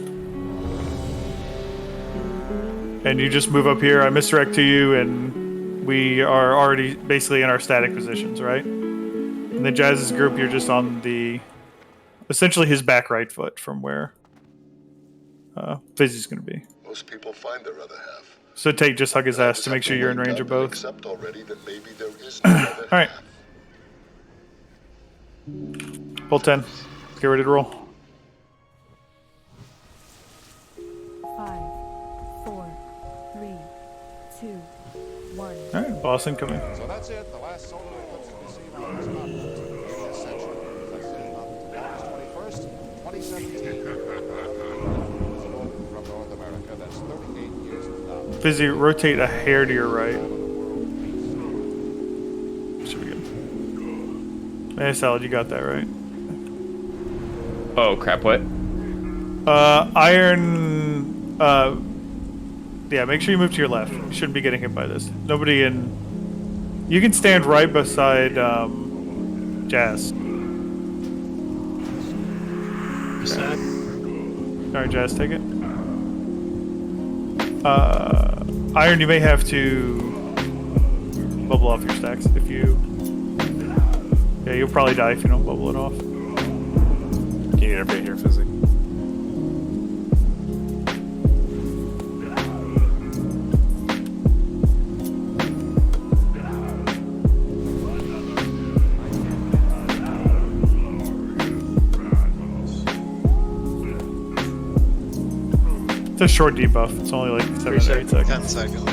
And you just move up here. I misdirect to you, and we are already basically in our static positions, right? And then Jazz's group, you're just on essentially his back right foot from where Fizzy's going to be. Most people find their other half. So just hug his ass to make sure you're in range of both. Accept already that maybe there is no other All right. Pull 10. Get ready to roll. 5, 4, 3, 2, 1. All right, boss incoming. So that's it. The last solar eclipse to be seen on this continent in this century. That's it on August 21st, 2017. From North America, that's 38 years from now. Fizzy, rotate a hair to your right. Should be good. Hey, Salad, you got that right. Oh crap! What? Iron. Yeah, make sure you move to your left. You shouldn't be getting hit by this. Nobody in. You can stand right beside Jazz. Okay. Alright, Jazz, take it. Iron, you may have to bubble off your stacks if you. Yeah, you'll probably die if you don't bubble it off. Can you interfere here, Fizzy? It's a short debuff. It's only like 7 or 8 seconds. 10 seconds.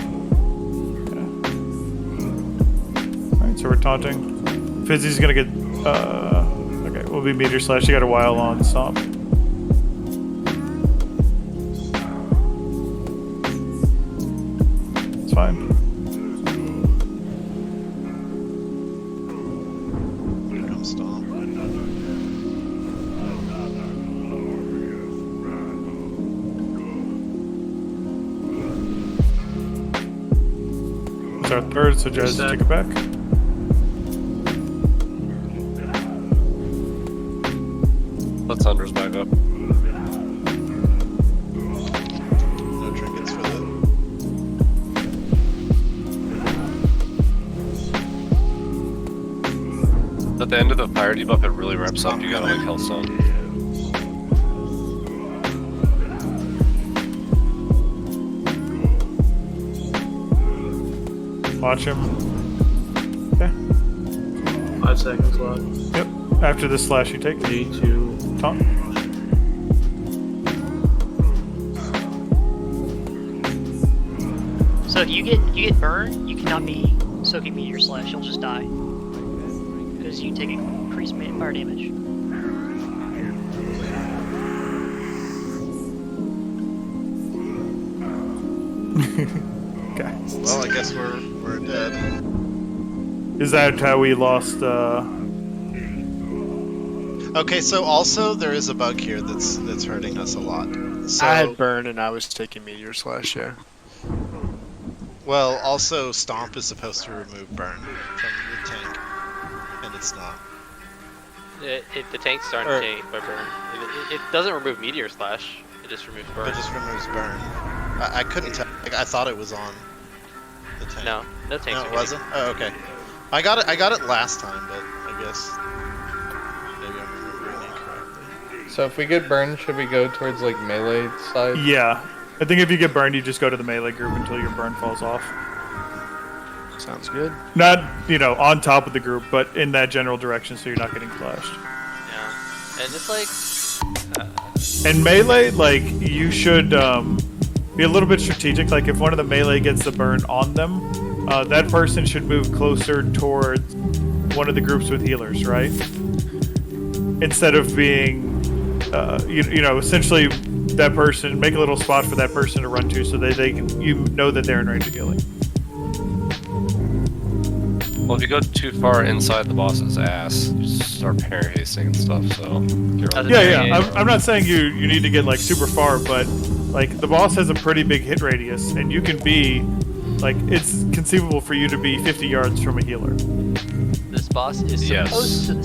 Yeah. Alright, so we're taunting. Fizzy's gonna get, okay, we'll be meteor slash. You got a while on stomp. It's fine. Here comes stomp. It's our third, so Jazz, take it back. Let Thunder's back up. No trinkets for that. At the end of the fire debuff, it really ramps up. You gotta like Hellstone. Watch him. Okay. 5 seconds left. Yep. After this slash, you take 3, 2, taunt. Also, if you get burned, you cannot be soaking meteor slash. You'll just die because you take increased fire damage. Okay. Well, I guess we're dead. Is that how we lost? Okay, so also there is a bug here that's hurting us a lot. So, I had burn and I was taking meteor slash. Yeah. well, also Stomp is supposed to remove burn from your tank, and it's not. The tanks aren't changed by burn. It doesn't remove meteor slash. It just removes burn. It just removes burn. I couldn't tell. Like, I thought it was on the tank. No tanks. No, are it wasn't. Oh, okay. I got it last time, but I guess maybe I'm remembering incorrectly. So if we get burned, should we go towards like melee side? Yeah, I think if you get burned, you just go to the melee group until your burn falls off. Sounds good. Not on top of the group, but in that general direction, so you're not getting flashed. Yeah, and just like. And melee, like you should be a little bit strategic. Like if one of the melee gets the burn on them, that person should move closer towards one of the groups with healers, right? Instead of being, essentially that person, make a little spot for that person to run to, so that they can, that they're in range of healing. Well, if you go too far inside the boss's ass, you start parry hasting and stuff. So I'm not saying you need to get like super far, but like the boss has a pretty big hit radius, and you can be like it's conceivable for you to be 50 yards from a healer. This boss is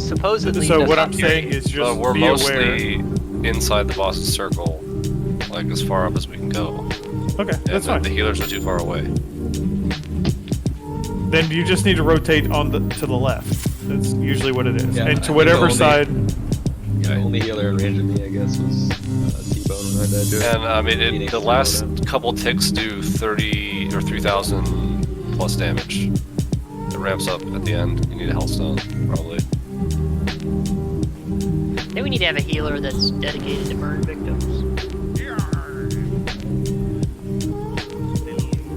supposedly. So what I'm saying is just we're be mostly aware. inside the boss's circle, like as far up as we can go. Okay, that's fine. The healers are too far away. Then you just need to rotate to the left. That's usually what it is. Yeah, and to whatever side. The only healer in range of me, I guess, was T-Bone when I died to it. And I mean, the last couple ticks do 30 or 3,000 plus damage. It ramps up at the end. You need a Hellstone, probably. Then we need to have a healer that's dedicated to burn victims.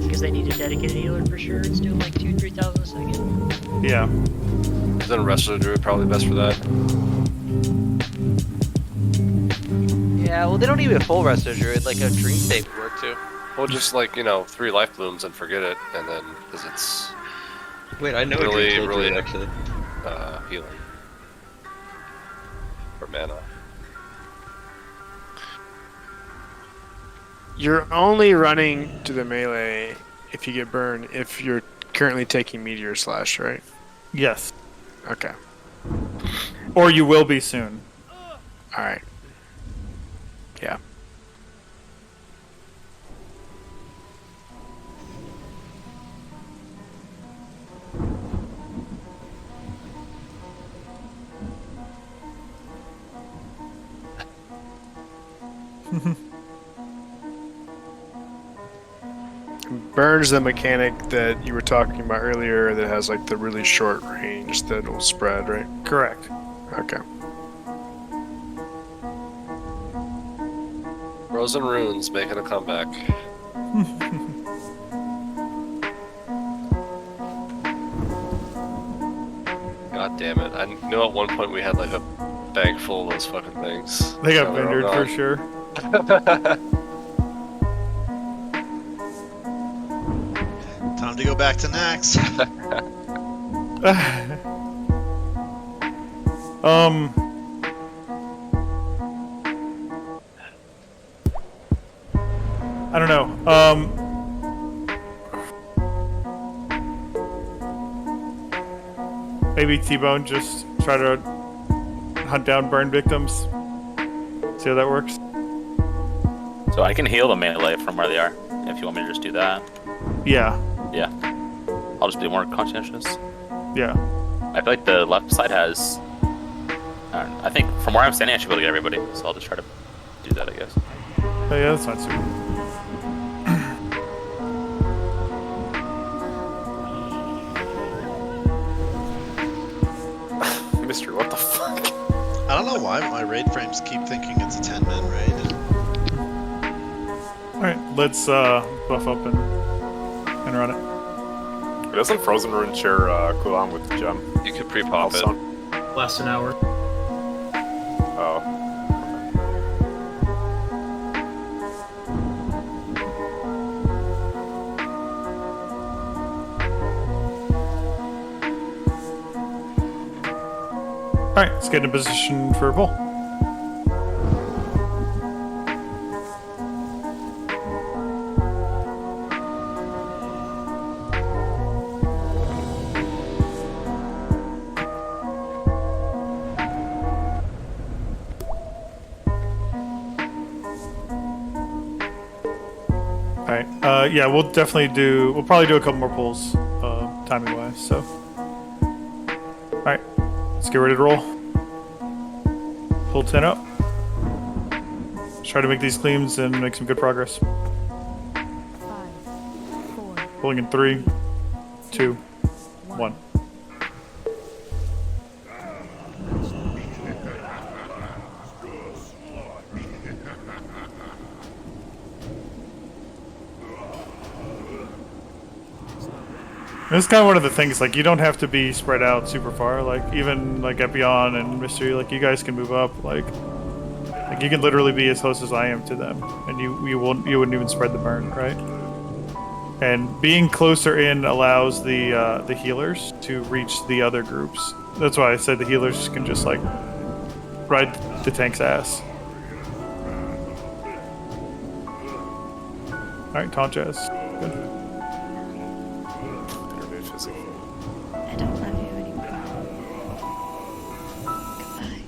Because they need a dedicated healer for sure. It's doing like 2,000-3,000 a second. Yeah. Then Wrestler Druid probably best for that. Yeah, well, they don't need a full Wrestler Druid. Like a Dream State would work too. Well, just like 3 life blooms and forget it, and then because it's Wait, I know really, a Dream really Druid, actually. Healing for mana. You're only running to the melee if you get burned if you're currently taking meteor slash, right? Yes. Okay. Or you will be soon. All right. Yeah. Burn's the mechanic that you were talking about earlier that has like the really short range that will spread, right? Correct. Okay. Frozen Runes making a comeback. God damn it. I knew at one point we had like a bag full of those fucking things. They got So they're all vendored for gone. sure. Time to go back to Nax. I don't know. Maybe T-Bone just try to hunt down burn victims. See how that works. So I can heal the melee from where they are, if you want me to just do that. Yeah. Yeah. I'll just be more conscientious. Yeah. I feel like the left side has... I think from where I'm standing, I should be able to get everybody, so I'll just try to do that, I guess. Oh, yeah, that's not super. Mystery, what the fuck? I don't know why my raid frames keep thinking it's a 10-man raid. Alright, let's buff up and and run it. Doesn't Frozen Ruin share cooldown with the gem? You could pre-pop it. Last an hour. Oh. Alright, let's get in position for a pull. Alright, yeah, we'll probably do a couple more pulls, timing wise, so. Alright, let's get ready to roll. Pull 10 up. Let's try to make these cleans and make some good progress. 5, 4, Pulling in 3, 2, 1. This is kind of one of the things, like, you don't have to be spread out super far, like, even, like, Epion and Mystery, like, you guys can move up, like you can literally be as close as I am to them, and you wouldn't even spread the burn, right? And being closer in allows the healers to reach the other groups. That's why I said the healers can just, like, ride the tank's ass. Alright, taunt Jazz. Good. I don't love you anymore. Goodbye.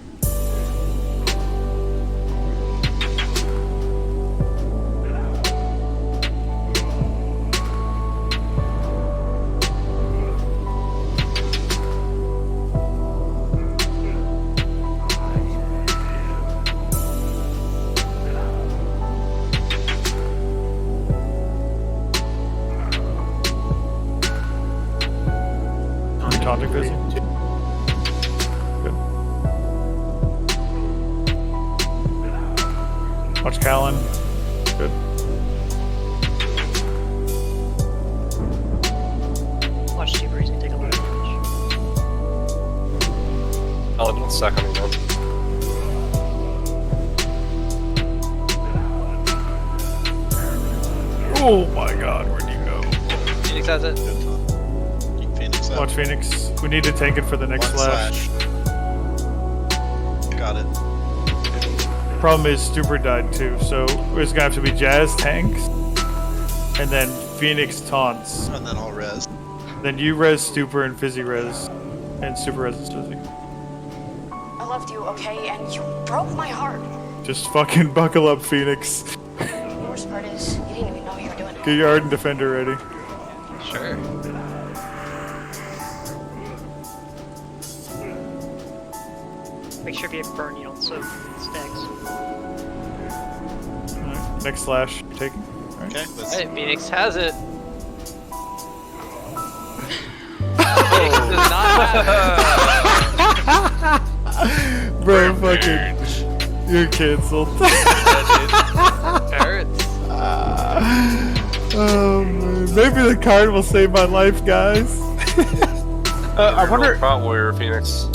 Taunting busy. Good. Watch Callan. Good. Watch Super, he's gonna take a lot of damage. I'll have 1 second again. Oh my god, where'd you go? Phoenix has it. Keep Phoenix up. Watch Phoenix. We need to tank it for the next slash. Got it. Problem is, Stupor died too, so it's gonna have to be Jazz tanks, and then Phoenix taunts. And then I'll res. Then you res Stupor and Fizzy res, and Super res Fizzy. I loved you, okay? And you broke my heart. Just fucking buckle up, Phoenix. The worst part is, you didn't even know you were doing it. Get your Ardent Defender ready. Sure. Make sure if you have burn, you don't soak stacks. Alright, next slash, you're taking. Alright. Okay, let's Hey, Phoenix has it. Phoenix does not have it. Bro, fucking, you're canceled. Parrots. Oh man, maybe the card will save my life, guys. I wonder. Prot Warrior Phoenix.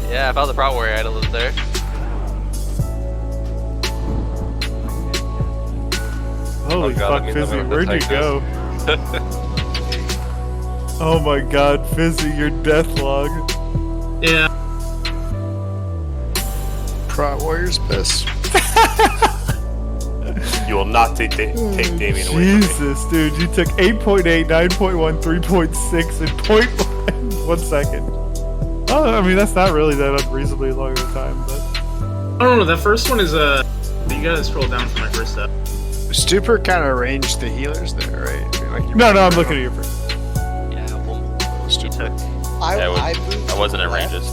Yeah, if I was a Prot Warrior, I'd have lived there. Holy fuck, Fizzy, where'd you go? Oh my god, Fizzy, your death log. Yeah. Prot Warrior's pissed. You will not take Damien away from me. Jesus, dude, you took 8.8, 9.1, 3.6, and 0.1 1 second. Oh, I mean, that's not really that unreasonably long of a time, but... I don't know, that first one is, you gotta scroll down for my first step. Stupor kind of arranged the healers there, right? I mean, like No, I'm looking at you first. Yeah, well, Stupor. I wasn't in left. ranges.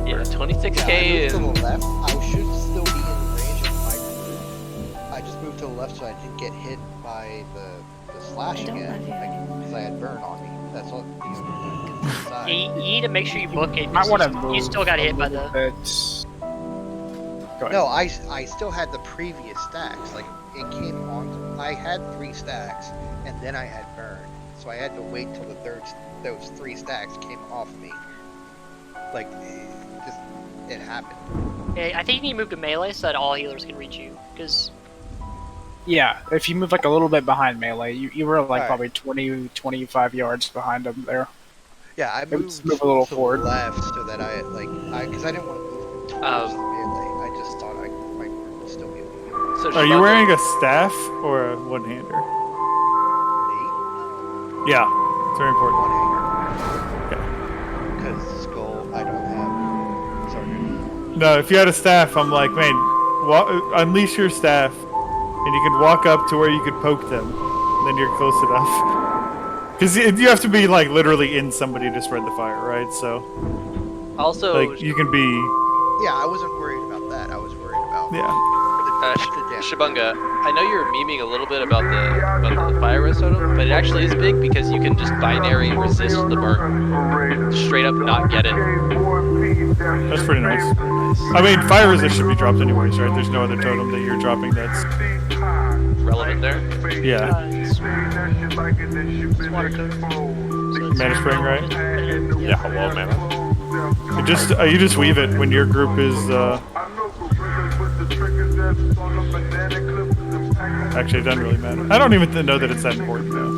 Yeah, 26k I moved to and... the left. I should still be in range of my group. I just moved to the left so I didn't get hit by the slash again. Because I had burn on me. That's all. You need to make sure you book it. Might want to You move still got hit by the... No, I still had the previous stacks. Like, it came on. I had 3 stacks, and then I had burn. so I had to wait till those 3 stacks came off me. Like, it happened. Yeah, I think you need to move to melee so that all healers can reach you. Because Yeah, if you move like a little bit behind melee, you were like Alright. probably 20, 25 yards behind them there. Yeah, I Maybe moved move a little to forward. the left so that because I didn't want to move towards the melee. I just thought my group would still be able to do it. So Are you wearing a staff or a one-hander? Yeah, it's very important. Because skull, I don't have. Sorry. No, if you had a staff, I'm like, man, unleash your staff, and you can walk up to where you could poke them. Then you're close enough. Because you have to be like literally in somebody to spread the fire, right? So, Also, like you can be. Yeah, I wasn't worried about that. I was worried about Shabunga, I know you're memeing a little bit about the fire res totem, but it actually is big because you can just binary resist the burn. Straight up not get it. That's pretty nice. I mean, fire resist should be dropped anyways, right? There's no other totem that you're dropping that's relevant there. Yeah. Mana spring, right? Yeah, hello, man. You just weave it when your group is. Actually, it doesn't really matter. I don't even know that it's that important now.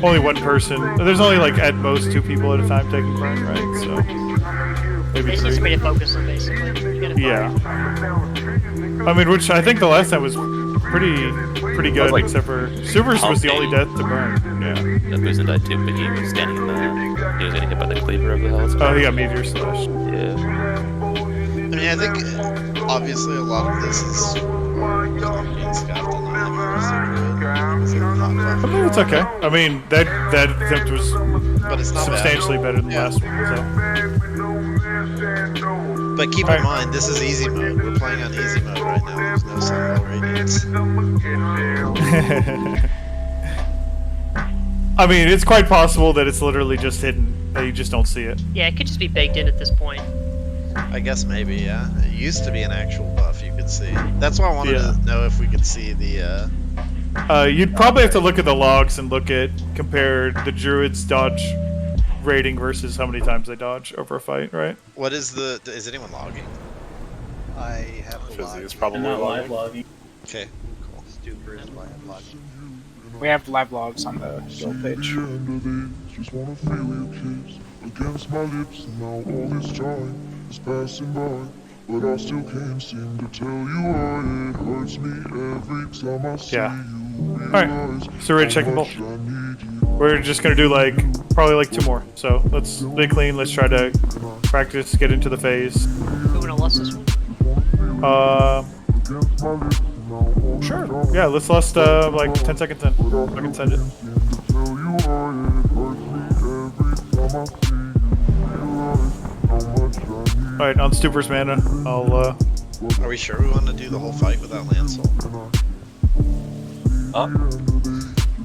Only one person. There's only like at most 2 people at a time taking burn, right? So maybe They 3. need somebody to focus them, basically. You gotta Yeah. I mean, which I think the last time was pretty good, like, except for Supers was the only death to burn. Yeah. The Boozin died too, but he was standing in the. He was getting hit by the cleaver of the hell. Oh, he got meteor slash. Yeah. I mean, I think obviously a lot of this is being scuffed and I mean, it's okay. I mean, that attempt was But it's not substantially better than the last one. So. But keep in mind, this is easy mode. We're playing on easy mode right now. There's no Sentinel radiance. I mean, it's quite possible that it's literally just hidden, that you just don't see it. Yeah, it could just be baked in at this point. I guess maybe, yeah. It used to be an actual buff you could see. That's why I wanted to know if we could see the, You'd probably have to look at the logs and compare the druid's dodge rating versus how many times they dodge over a fight, right? What is is anyone logging? I have the log. It's probably logging. Okay, cool. Stupers, I have logging. We have live logs on the guild page. Just wanna feel your kiss against my lips, and now all this time is passing by, but I still can't seem to tell you why it hurts me every time I see you. Alright, so we're checking both. We're just gonna do probably 2 more. So let's be clean, let's try to practice, get into the phase. Who wanna lust this one? Sure. Yeah, let's lust 10 seconds in. I can send it. Alright, on Stuper's mana, I'll Are we sure we want to do the whole fight without Lancel?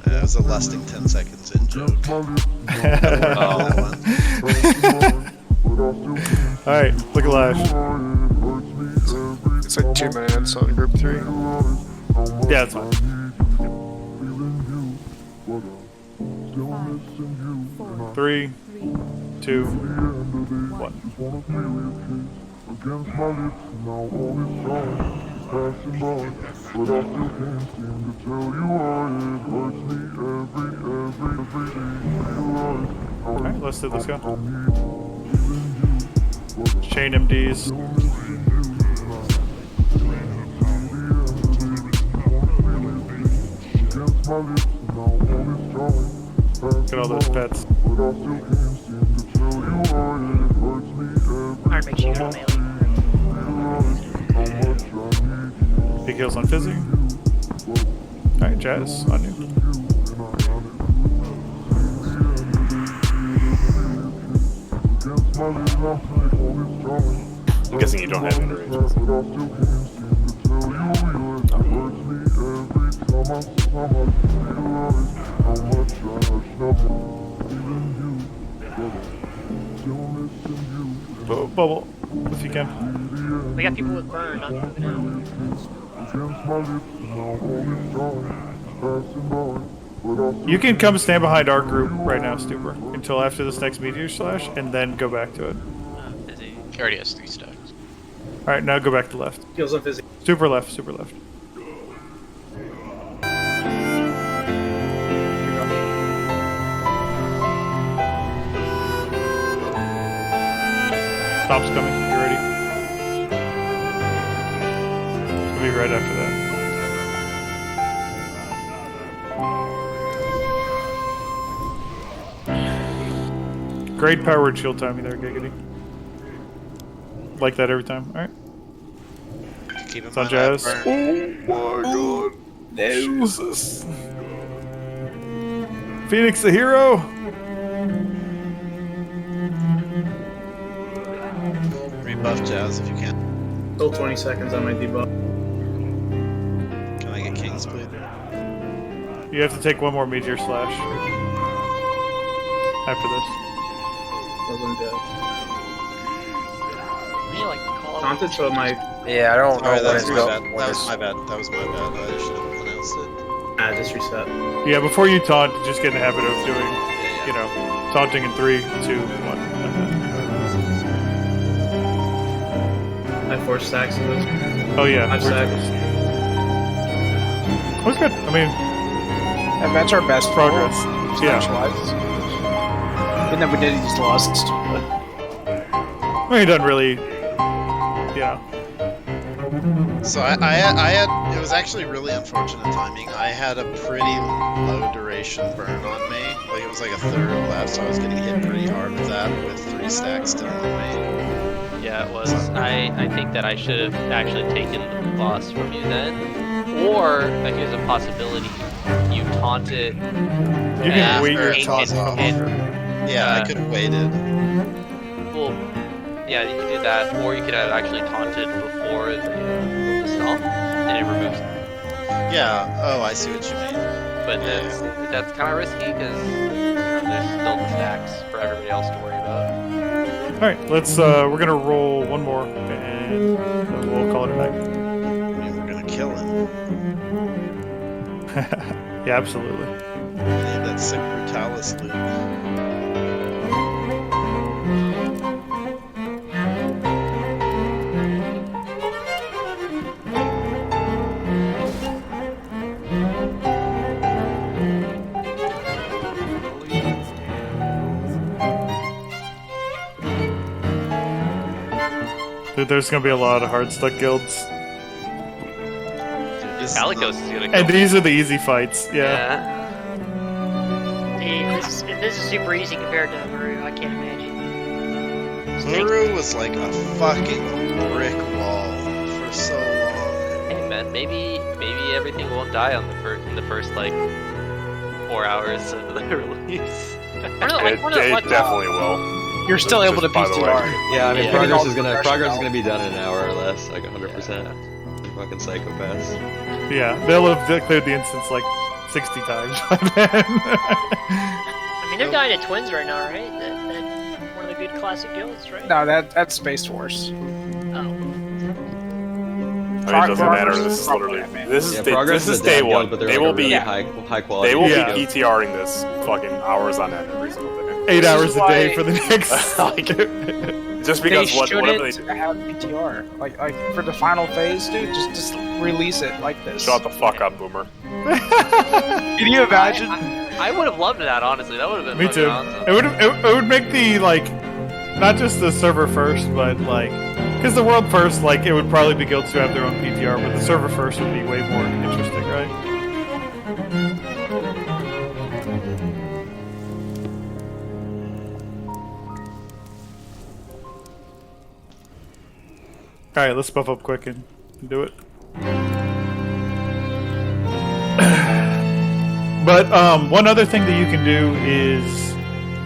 It was a lusting 10 seconds in joke. Alright, look alive. It's like 2 minutes on group 3. Yeah, it's fine. 3, 2, 1. Against my lips, now all this time is passing by, but I still can't seem to tell you why it hurts me every day. Alright, let's go. Chain MDs. Look at all those pets. Alright, make sure you go to melee. Big heals on Fizzy. Alright, Jazz, on you. I'm guessing you don't have iterations. Bubble, if you can. We got people with burn, not moving out. You can come stand behind our group right now, Stuber, until after this next meteor slash, and then go back to it. Busy. He already has 3 stacks. Alright, now go back to left. Heals on Fizzy. Super left, super left. Stop's coming, you ready? It'll be right after that. Great powered shield timing there, Giggity. Like that every time, alright? Keep It's on Jazz. burn. Oh my god. No. Jesus. Phoenix the hero! Rebuff Jazz if you can. Still 20 seconds on my debuff. Can I get King's Bleed? You have to take one more meteor slash. After this. Wasn't dead. What do you like call it? Taunted, so my. Yeah, I don't know Alright, when that it's was my go. bad. That was my bad. That was my bad. I should have pronounced it. Ah, just reset. Yeah, before you taunt, just get in the habit of doing, you know, taunting in 3, 2, 1. I have 4 stacks of those. Oh yeah. 5 stacks. That's good. I mean, And that's our best progress. Yeah. And then we did just lost. I mean, he doesn't really, you know. So I had, it was actually really unfortunate timing. I had a pretty low duration burn on me. Like it was like a third left, so I was getting hit pretty hard with that with 3 stacks still on me. Yeah, it was. I think that I should have actually taken the boss from you then. Or, here's a possibility. You taunt it. You can wait your taunt off. Yeah, I could have waited. Well, yeah, you can do that. Or you could have actually taunted before the stop, and it removes it. Yeah, oh, I see what you mean. But that's kind of risky, because there's still the stacks for everybody else to worry about. Alright, let's, we're gonna roll one more, and then we'll call it a night. I mean, we're gonna kill him. Yeah, absolutely. I need that sick brutalis loot. Dude, there's gonna be a lot of hard stuck guilds. Calicos is gonna kill And these are the easy fights, yeah. This is super easy compared to Maru. I can't imagine. Muru was like a fucking brick wall for so long. Hey man, maybe everything won't die on in the first like 4 hours of the release. It definitely will. You're still able to beat the art. Yeah, I mean, Yeah. progress is gonna be done in an hour or less, like 100%. Fucking psychopaths. Yeah, they'll have cleared the instance like 60 times by then. I mean, they're dying to twins right now, right? That one of the good classic guilds, right? No, that's Space Force. Oh. I mean, it doesn't matter. This is literally this is day one. But they will be high quality. They will Yeah. be PTRing this fucking hours on end every single day. 8 hours a day for the next. Just because they whatever they shouldn't have PTR. Like for the final phase, dude, just release it like this. shut the fuck up, Boomer. Can you imagine? I would have loved that, honestly. That would have been Me fucking too. awesome. It would make the like, not just the server first, but like, because the world first, like, it would probably be guilds who have their own PTR, but the server first would be way more interesting, right? Alright, let's buff up quick and do it. But one other thing that you can do is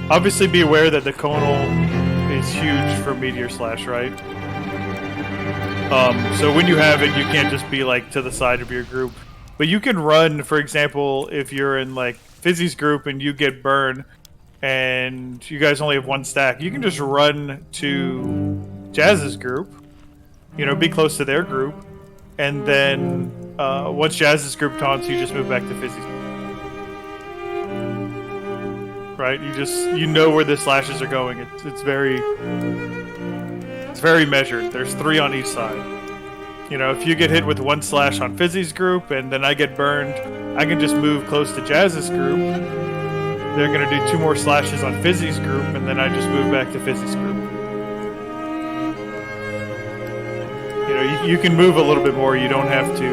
obviously be aware that the conal is huge for Meteor Slash, right? So when you have it, you can't just be like to the side of your group. But you can run, for example, if you're in like Fizzy's group and you get burned and you guys only have 1 stack, you can just run to Jazz's group, you know, be close to their group, and then once Jazz's group taunts, you just move back to Fizzy's group. right? You know where the slashes are going. It's very measured. There's 3 on each side. You know, if you get hit with 1 slash on Fizzy's group and then I get burned, I can just move close to Jazz's group. They're gonna do 2 more slashes on Fizzy's group, and then I just move back to Fizzy's group. You know, you can move a little bit more. You don't have to.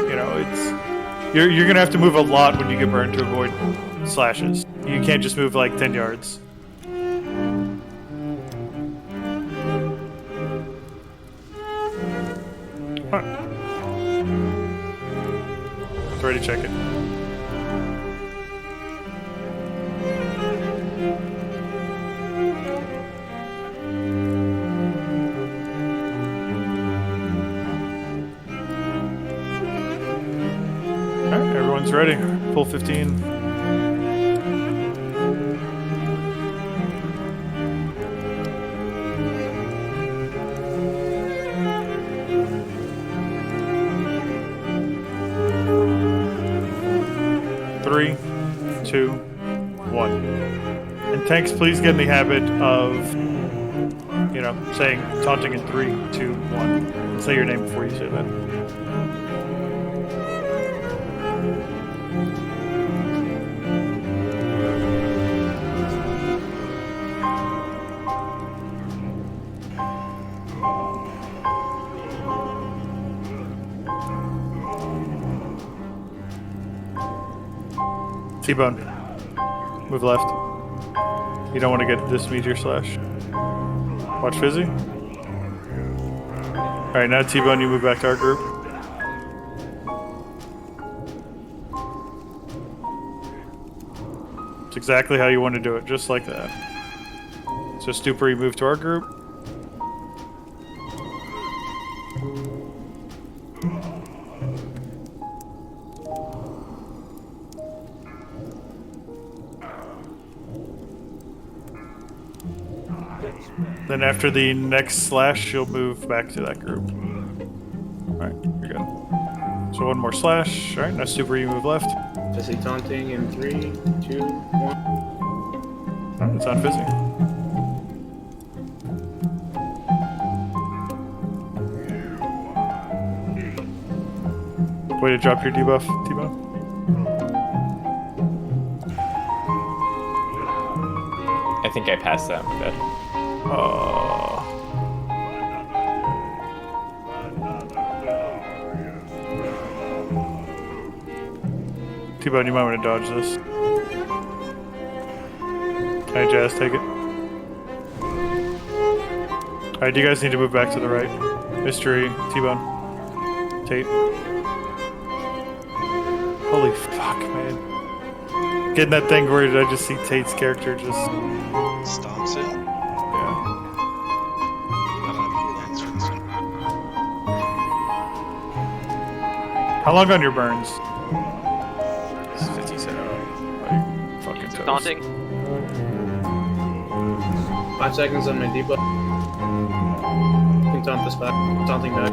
You know, you're gonna have to move a lot when you get burned to avoid slashes. You can't just move like 10 yards. Alright. Ready to check it. Alright, everyone's ready. Full 15. Three, 2, 1. And tanks, please get in the habit of, you know, saying taunting in 3, 2, 1. And say your name before you say that. T-Bone. Move left. You don't want to get this meteor slash. Watch Fizzy. Alright, now T-Bone, you move back to our group. It's exactly how you want to do it, just like that. So Stupri, move to our group. Then after the next slash, you'll move back to that group. Alright, you're good. So 1 more slash. Alright, now Super, you move left. Fizzy taunting in 3, 2, 1. Alright, it's on Fizzy. Way to drop your debuff, T-Bone. I think I passed that. I'm good. T-Bone, you might want to dodge this. Alright, Jazz, take it. Alright, you guys need to move back to the right. Mystery, T-Bone. Tate. Holy fuck, man. Getting that thing where I just see Tate's character just... Stomps it? How long on your burns? It's 57. Fucking toast. Taunting. 5 seconds on my debuff. You can taunt this back. Taunting back.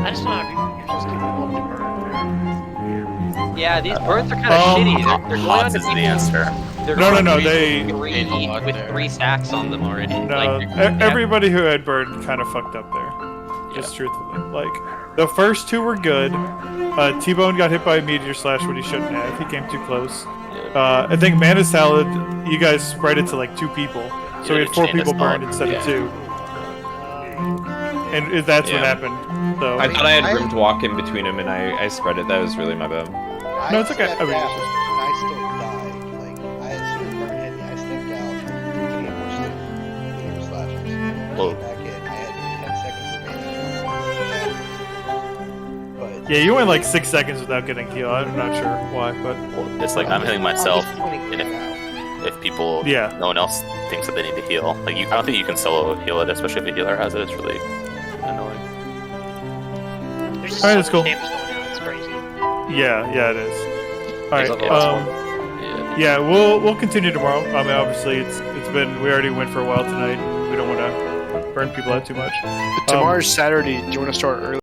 I just don't know if you're just gonna love to burn. Yeah, these burns are kind of shitty. They're going on to is the answer. They're No, going no, to they... with 3 stacks on them already. No, Like, everybody who had burned kind of fucked up there. Just truthfully. Like, the first 2 were good. T-Bone got hit by a meteor slash when he shouldn't have. He came too close. I think Mana Salad, you guys spread it to like 2 people. So we had 4 people burned instead of 2. And that's what happened. So I thought I had room to walk in between them, and I spread it. That was really my bad. No, it's okay. I I mean, stepped out, and I still died. Like, I had super burn hit me. I stepped out, didn't get much meteor slashes. Came back in. I had 10 seconds remaining. But yeah, you went like 6 seconds without getting healed. I'm not sure why, but It's like I'm healing myself, and if people, no one else thinks that they need to heal. Like I don't think you can solo heal it, especially if a healer has it. It's really annoying. There's Alright, that's so cool. much damage going on. It's crazy. Yeah, it is. All right. Yeah, we'll continue tomorrow. I mean, obviously, it's been we already went for a while tonight. We don't want to burn people out too much. Tomorrow's Saturday. Do you want to start early?